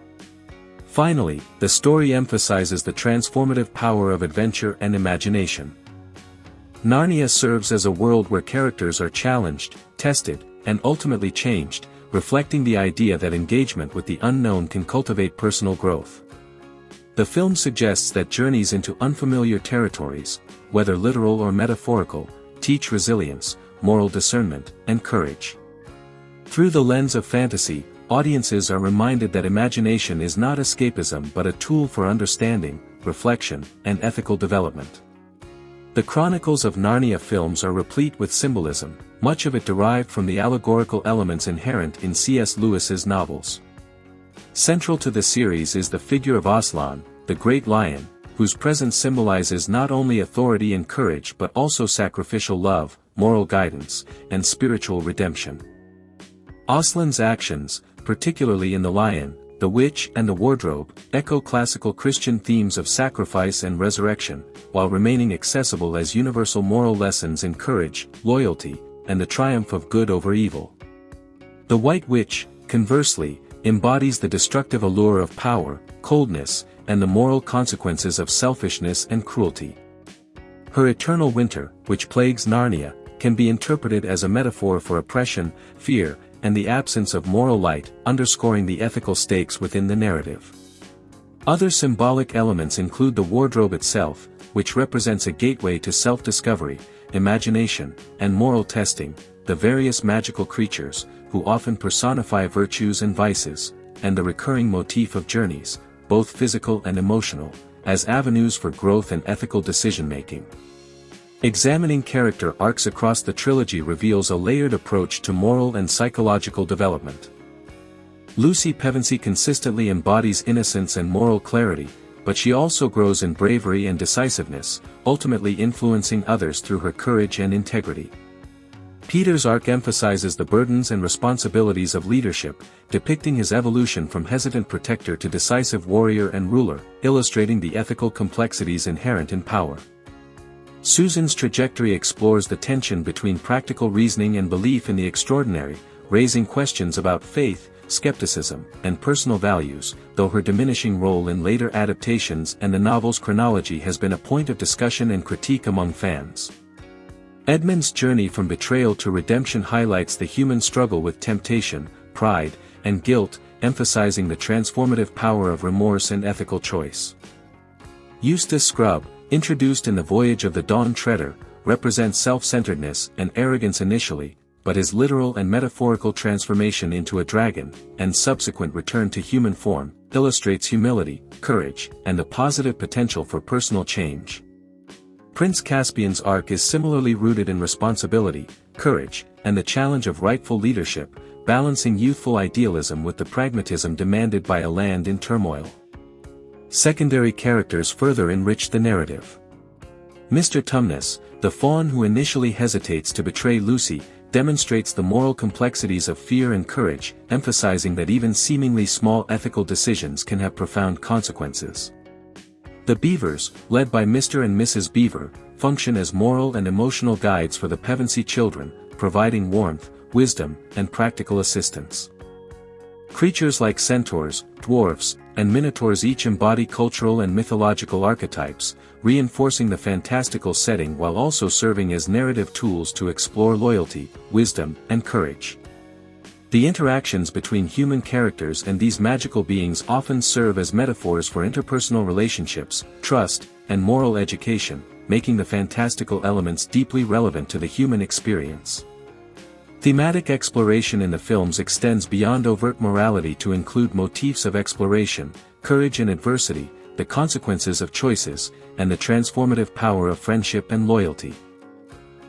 Finally, the story emphasizes the transformative power of adventure and imagination. Narnia serves as a world where characters are challenged, tested, and ultimately changed, reflecting the idea that engagement with the unknown can cultivate personal growth. The film suggests that journeys into unfamiliar territories, whether literal or metaphorical, teach resilience, moral discernment, and courage. Through the lens of fantasy, audiences are reminded that imagination is not escapism but a tool for understanding, reflection, and ethical development. The Chronicles of Narnia films are replete with symbolism, much of it derived from the allegorical elements inherent in C.S. Lewis's novels. Central to the series is the figure of Aslan, the great lion, whose presence symbolizes not only authority and courage but also sacrificial love, moral guidance, and spiritual redemption. Aslan's actions, particularly in The Lion, The Witch and the Wardrobe, echo classical Christian themes of sacrifice and resurrection, while remaining accessible as universal moral lessons in courage, loyalty, and the triumph of good over evil. The White Witch, conversely, embodies the destructive allure of power, coldness, and the moral consequences of selfishness and cruelty. Her eternal winter, which plagues Narnia, can be interpreted as a metaphor for oppression, fear, and the absence of moral light, underscoring the ethical stakes within the narrative. Other symbolic elements include the wardrobe itself, which represents a gateway to self-discovery, imagination, and moral testing, the various magical creatures, who often personify virtues and vices, and the recurring motif of journeys, both physical and emotional, as avenues for growth and ethical decision-making. Examining character arcs across the trilogy reveals a layered approach to moral and psychological development. Lucy Pevensey consistently embodies innocence and moral clarity, but she also grows in bravery and decisiveness, ultimately influencing others through her courage and integrity. Peter's arc emphasizes the burdens and responsibilities of leadership, depicting his evolution from hesitant protector to decisive warrior and ruler, illustrating the ethical complexities inherent in power. Susan's trajectory explores the tension between practical reasoning and belief in the extraordinary, raising questions about faith, skepticism, and personal values, though her diminishing role in later adaptations and the novel's chronology has been a point of discussion and critique among fans. Edmund's journey from betrayal to redemption highlights the human struggle with temptation, pride, and guilt, emphasizing the transformative power of remorse and ethical choice. Eustace Scrubb, introduced in The Voyage of the Dawn Treader, represents self-centeredness and arrogance initially, but his literal and metaphorical transformation into a dragon, and subsequent return to human form, illustrates humility, courage, and the positive potential for personal change. Prince Caspian's arc is similarly rooted in responsibility, courage, and the challenge of rightful leadership, balancing youthful idealism with the pragmatism demanded by a land in turmoil. Secondary characters further enrich the narrative. Mr. Tumnus, the faun who initially hesitates to betray Lucy, demonstrates the moral complexities of fear and courage, emphasizing that even seemingly small ethical decisions can have profound consequences. The Beavers, led by Mr. and Mrs. Beaver, function as moral and emotional guides for the Pevensey children, providing warmth, wisdom, and practical assistance. Creatures like centaurs, dwarfs, and minotaurs each embody cultural and mythological archetypes, reinforcing the fantastical setting while also serving as narrative tools to explore loyalty, wisdom, and courage. The interactions between human characters and these magical beings often serve as metaphors for interpersonal relationships, trust, and moral education, making the fantastical elements deeply relevant to the human experience. Thematic exploration in the films extends beyond overt morality to include motifs of exploration, courage and adversity, the consequences of choices, and the transformative power of friendship and loyalty.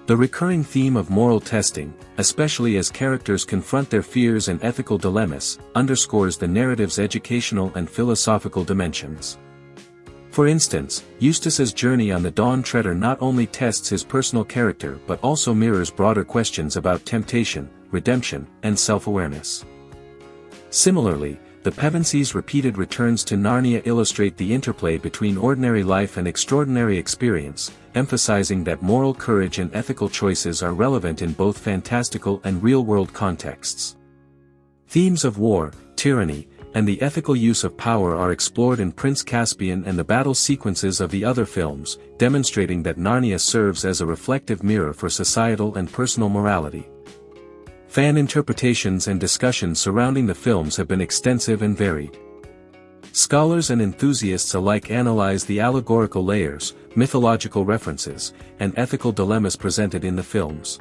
The recurring theme of moral testing, especially as characters confront their fears and ethical dilemmas, underscores the narrative's educational and philosophical dimensions. For instance, Eustace's journey on the Dawn Treader not only tests his personal character but also mirrors broader questions about temptation, redemption, and self-awareness. Similarly, the Pevensies' repeated returns to Narnia illustrate the interplay between ordinary life and extraordinary experience, emphasizing that moral courage and ethical choices are relevant in both fantastical and real-world contexts. Themes of war, tyranny, and the ethical use of power are explored in Prince Caspian and the battle sequences of the other films, demonstrating that Narnia serves as a reflective mirror for societal and personal morality. Fan interpretations and discussions surrounding the films have been extensive and varied. Scholars and enthusiasts alike analyze the allegorical layers, mythological references, and ethical dilemmas presented in the films.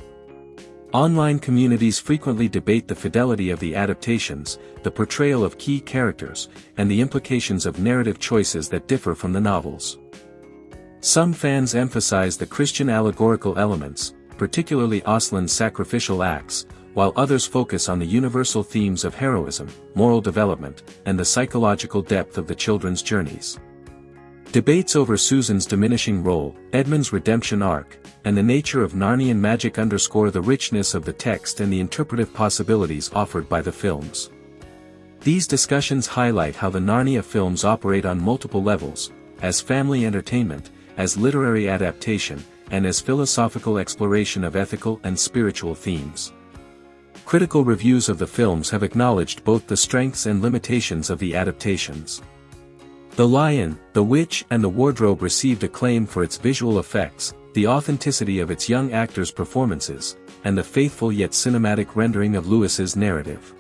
Online communities frequently debate the fidelity of the adaptations, the portrayal of key characters, and the implications of narrative choices that differ from the novels. Some fans emphasize the Christian allegorical elements, particularly Aslan's sacrificial acts, while others focus on the universal themes of heroism, moral development, and the psychological depth of the children's journeys. Debates over Susan's diminishing role, Edmund's redemption arc, and the nature of Narnian magic underscore the richness of the text and the interpretive possibilities offered by the films. These discussions highlight how the Narnia films operate on multiple levels, as family entertainment, as literary adaptation, and as philosophical exploration of ethical and spiritual themes. Critical reviews of the films have acknowledged both the strengths and limitations of the adaptations. The Lion, the Witch and the Wardrobe received acclaim for its visual effects, the authenticity of its young actors' performances, and the faithful yet cinematic rendering of Lewis's narrative.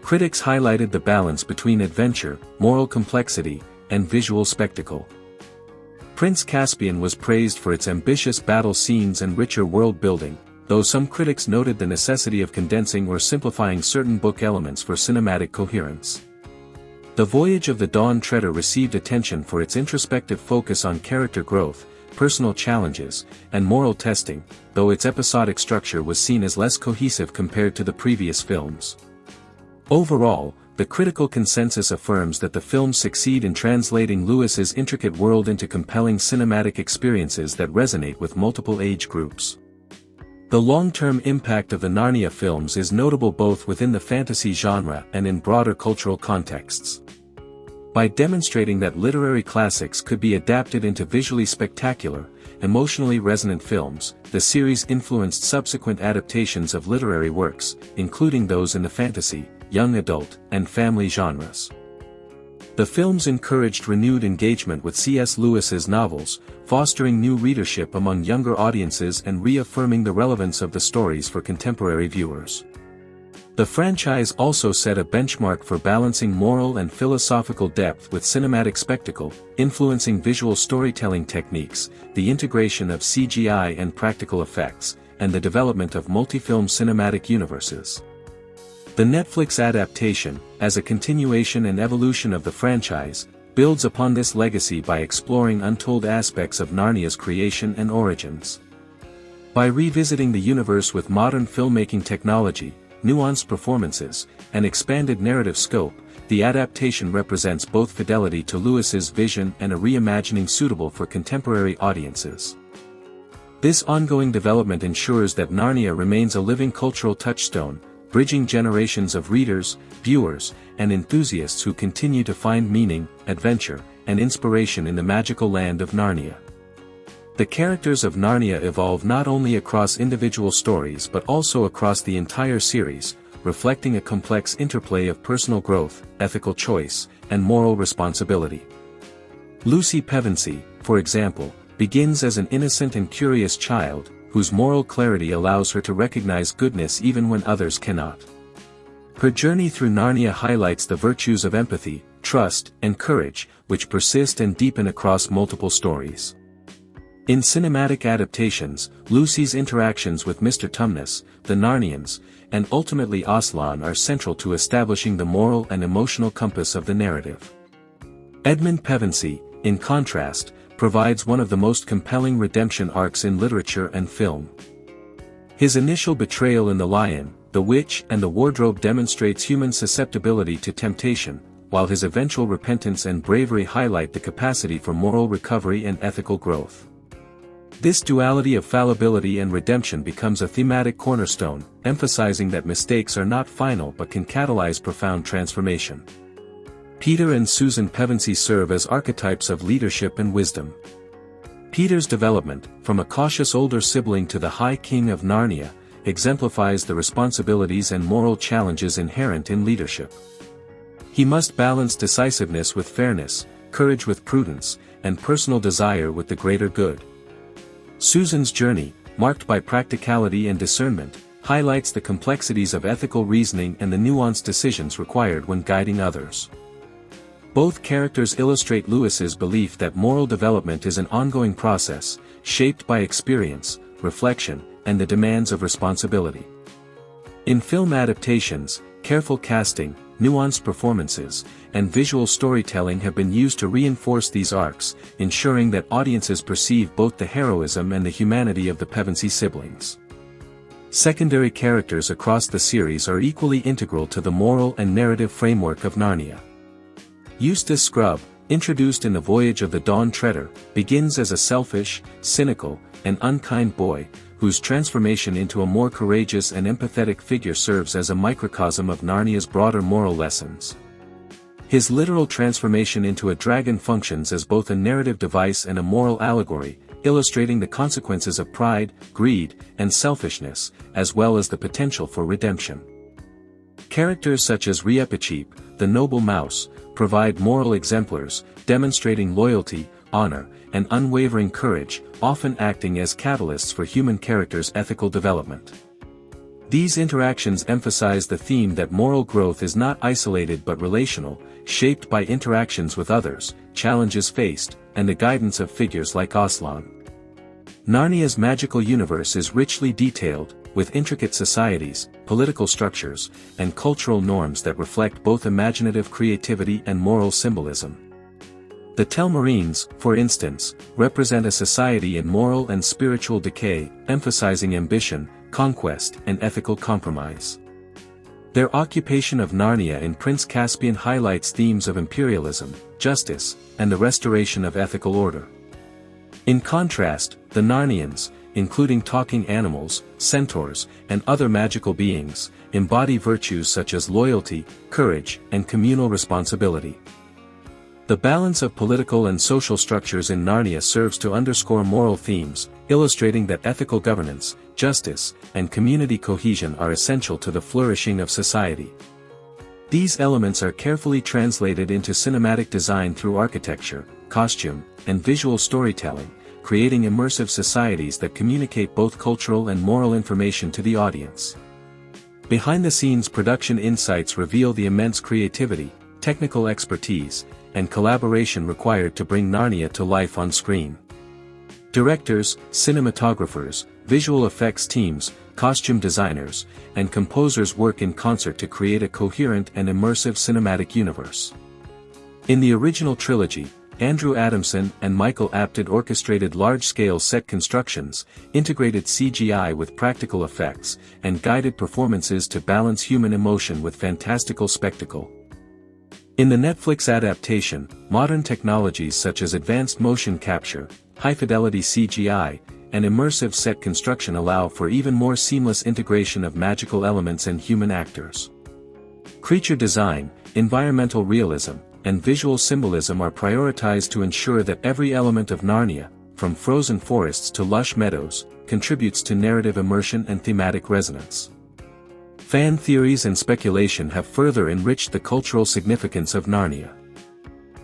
Critics highlighted the balance between adventure, moral complexity, and visual spectacle. Prince Caspian was praised for its ambitious battle scenes and richer world building, though some critics noted the necessity of condensing or simplifying certain book elements for cinematic coherence. The Voyage of the Dawn Treader received attention for its introspective focus on character growth, personal challenges, and moral testing, though its episodic structure was seen as less cohesive compared to the previous films. Overall, the critical consensus affirms that the films succeed in translating Lewis's intricate world into compelling cinematic experiences that resonate with multiple age groups. The long-term impact of the Narnia films is notable both within the fantasy genre and in broader cultural contexts. By demonstrating that literary classics could be adapted into visually spectacular, emotionally resonant films, the series influenced subsequent adaptations of literary works, including those in the fantasy, young adult, and family genres. The films encouraged renewed engagement with C.S. Lewis's novels, fostering new readership among younger audiences and reaffirming the relevance of the stories for contemporary viewers. The franchise also set a benchmark for balancing moral and philosophical depth with cinematic spectacle, influencing visual storytelling techniques, the integration of CGI and practical effects, and the development of multi-film cinematic universes. The Netflix adaptation, as a continuation and evolution of the franchise, builds upon this legacy by exploring untold aspects of Narnia's creation and origins. By revisiting the universe with modern filmmaking technology, nuanced performances, and expanded narrative scope, the adaptation represents both fidelity to Lewis's vision and a reimagining suitable for contemporary audiences. This ongoing development ensures that Narnia remains a living cultural touchstone, bridging generations of readers, viewers, and enthusiasts who continue to find meaning, adventure, and inspiration in the magical land of Narnia. The characters of Narnia evolve not only across individual stories but also across the entire series, reflecting a complex interplay of personal growth, ethical choice, and moral responsibility. Lucy Pevensey, for example, begins as an innocent and curious child, whose moral clarity allows her to recognize goodness even when others cannot. Her journey through Narnia highlights the virtues of empathy, trust, and courage, which persist and deepen across multiple stories. In cinematic adaptations, Lucy's interactions with Mr. Tumnus, the Narnians, and ultimately Aslan are central to establishing the moral and emotional compass of the narrative. Edmund Pevensey, in contrast, provides one of the most compelling redemption arcs in literature and film. His initial betrayal in The Lion, the Witch and the Wardrobe demonstrates human susceptibility to temptation, while his eventual repentance and bravery highlight the capacity for moral recovery and ethical growth. This duality of fallibility and redemption becomes a thematic cornerstone, emphasizing that mistakes are not final but can catalyze profound transformation. Peter and Susan Pevensey serve as archetypes of leadership and wisdom. Peter's development, from a cautious older sibling to the High King of Narnia, exemplifies the responsibilities and moral challenges inherent in leadership. He must balance decisiveness with fairness, courage with prudence, and personal desire with the greater good. Susan's journey, marked by practicality and discernment, highlights the complexities of ethical reasoning and the nuanced decisions required when guiding others. Both characters illustrate Lewis's belief that moral development is an ongoing process, shaped by experience, reflection, and the demands of responsibility. In film adaptations, careful casting, nuanced performances, and visual storytelling have been used to reinforce these arcs, ensuring that audiences perceive both the heroism and the humanity of the Pevensey siblings. Secondary characters across the series are equally integral to the moral and narrative framework of Narnia. Eustace Scrubb, introduced in The Voyage of the Dawn Treader, begins as a selfish, cynical, and unkind boy, whose transformation into a more courageous and empathetic figure serves as a microcosm of Narnia's broader moral lessons. His literal transformation into a dragon functions as both a narrative device and a moral allegory, illustrating the consequences of pride, greed, and selfishness, as well as the potential for redemption. Characters such as Reepicheep, the noble mouse, provide moral exemplars, demonstrating loyalty, honor, and unwavering courage, often acting as catalysts for human characters' ethical development. These interactions emphasize the theme that moral growth is not isolated but relational, shaped by interactions with others, challenges faced, and the guidance of figures like Aslan. Narnia's magical universe is richly detailed, with intricate societies, political structures, and cultural norms that reflect both imaginative creativity and moral symbolism. The Telmarines, for instance, represent a society in moral and spiritual decay, emphasizing ambition, conquest, and ethical compromise. Their occupation of Narnia in Prince Caspian highlights themes of imperialism, justice, and the restoration of ethical order. In contrast, the Narnians, including talking animals, centaurs, and other magical beings, embody virtues such as loyalty, courage, and communal responsibility. The balance of political and social structures in Narnia serves to underscore moral themes, illustrating that ethical governance, justice, and community cohesion are essential to the flourishing of society. These elements are carefully translated into cinematic design through architecture, costume, and visual storytelling, creating immersive societies that communicate both cultural and moral information to the audience. Behind-the-scenes production insights reveal the immense creativity, technical expertise, and collaboration required to bring Narnia to life on screen. Directors, cinematographers, visual effects teams, costume designers, and composers work in concert to create a coherent and immersive cinematic universe. In the original trilogy, Andrew Adamson and Michael Apted orchestrated large-scale set constructions, integrated CGI with practical effects, and guided performances to balance human emotion with fantastical spectacle. In the Netflix adaptation, modern technologies such as advanced motion capture, high-fidelity CGI, and immersive set construction allow for even more seamless integration of magical elements and human actors. Creature design, environmental realism, and visual symbolism are prioritized to ensure that every element of Narnia, from frozen forests to lush meadows, contributes to narrative immersion and thematic resonance. Fan theories and speculation have further enriched the cultural significance of Narnia.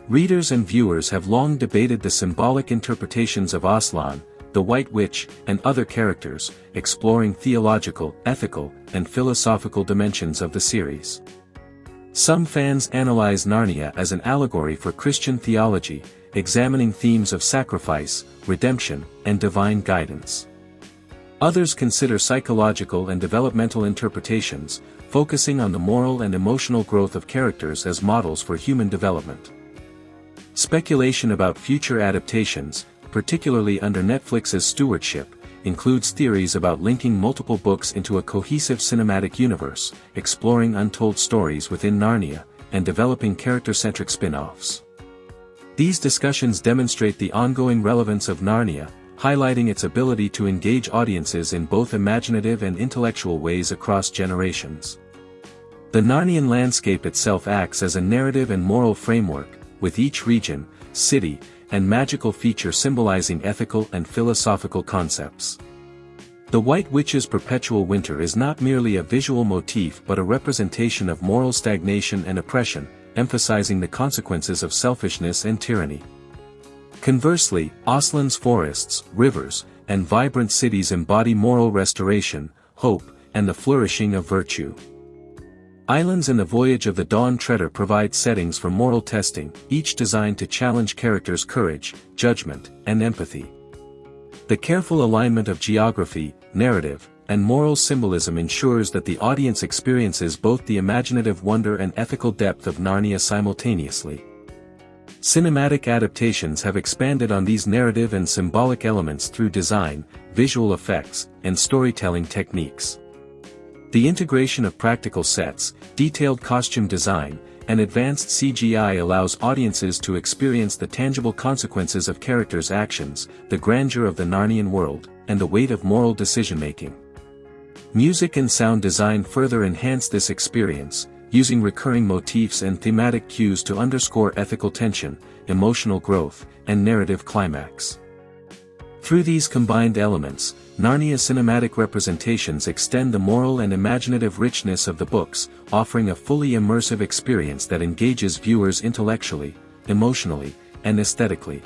Readers and viewers have long debated the symbolic interpretations of Aslan, the White Witch, and other characters, exploring theological, ethical, and philosophical dimensions of the series. Some fans analyze Narnia as an allegory for Christian theology, examining themes of sacrifice, redemption, and divine guidance. Others consider psychological and developmental interpretations, focusing on the moral and emotional growth of characters as models for human development. Speculation about future adaptations, particularly under Netflix's stewardship, includes theories about linking multiple books into a cohesive cinematic universe, exploring untold stories within Narnia, and developing character-centric spin-offs. These discussions demonstrate the ongoing relevance of Narnia, highlighting its ability to engage audiences in both imaginative and intellectual ways across generations. The Narnian landscape itself acts as a narrative and moral framework, with each region, city, and magical feature symbolizing ethical and philosophical concepts. The White Witch's perpetual winter is not merely a visual motif but a representation of moral stagnation and oppression, emphasizing the consequences of selfishness and tyranny. Conversely, Aslan's forests, rivers, and vibrant cities embody moral restoration, hope, and the flourishing of virtue. Islands and the Voyage of the Dawn Treader provide settings for moral testing, each designed to challenge characters' courage, judgment, and empathy. The careful alignment of geography, narrative, and moral symbolism ensures that the audience experiences both the imaginative wonder and ethical depth of Narnia simultaneously. Cinematic adaptations have expanded on these narrative and symbolic elements through design, visual effects, and storytelling techniques. The integration of practical sets, detailed costume design, and advanced CGI allows audiences to experience the tangible consequences of characters' actions, the grandeur of the Narnian world, and the weight of moral decision-making. Music and sound design further enhance this experience, using recurring motifs and thematic cues to underscore ethical tension, emotional growth, and narrative climax. Through these combined elements, Narnia's cinematic representations extend the moral and imaginative richness of the books, offering a fully immersive experience that engages viewers intellectually, emotionally, and aesthetically.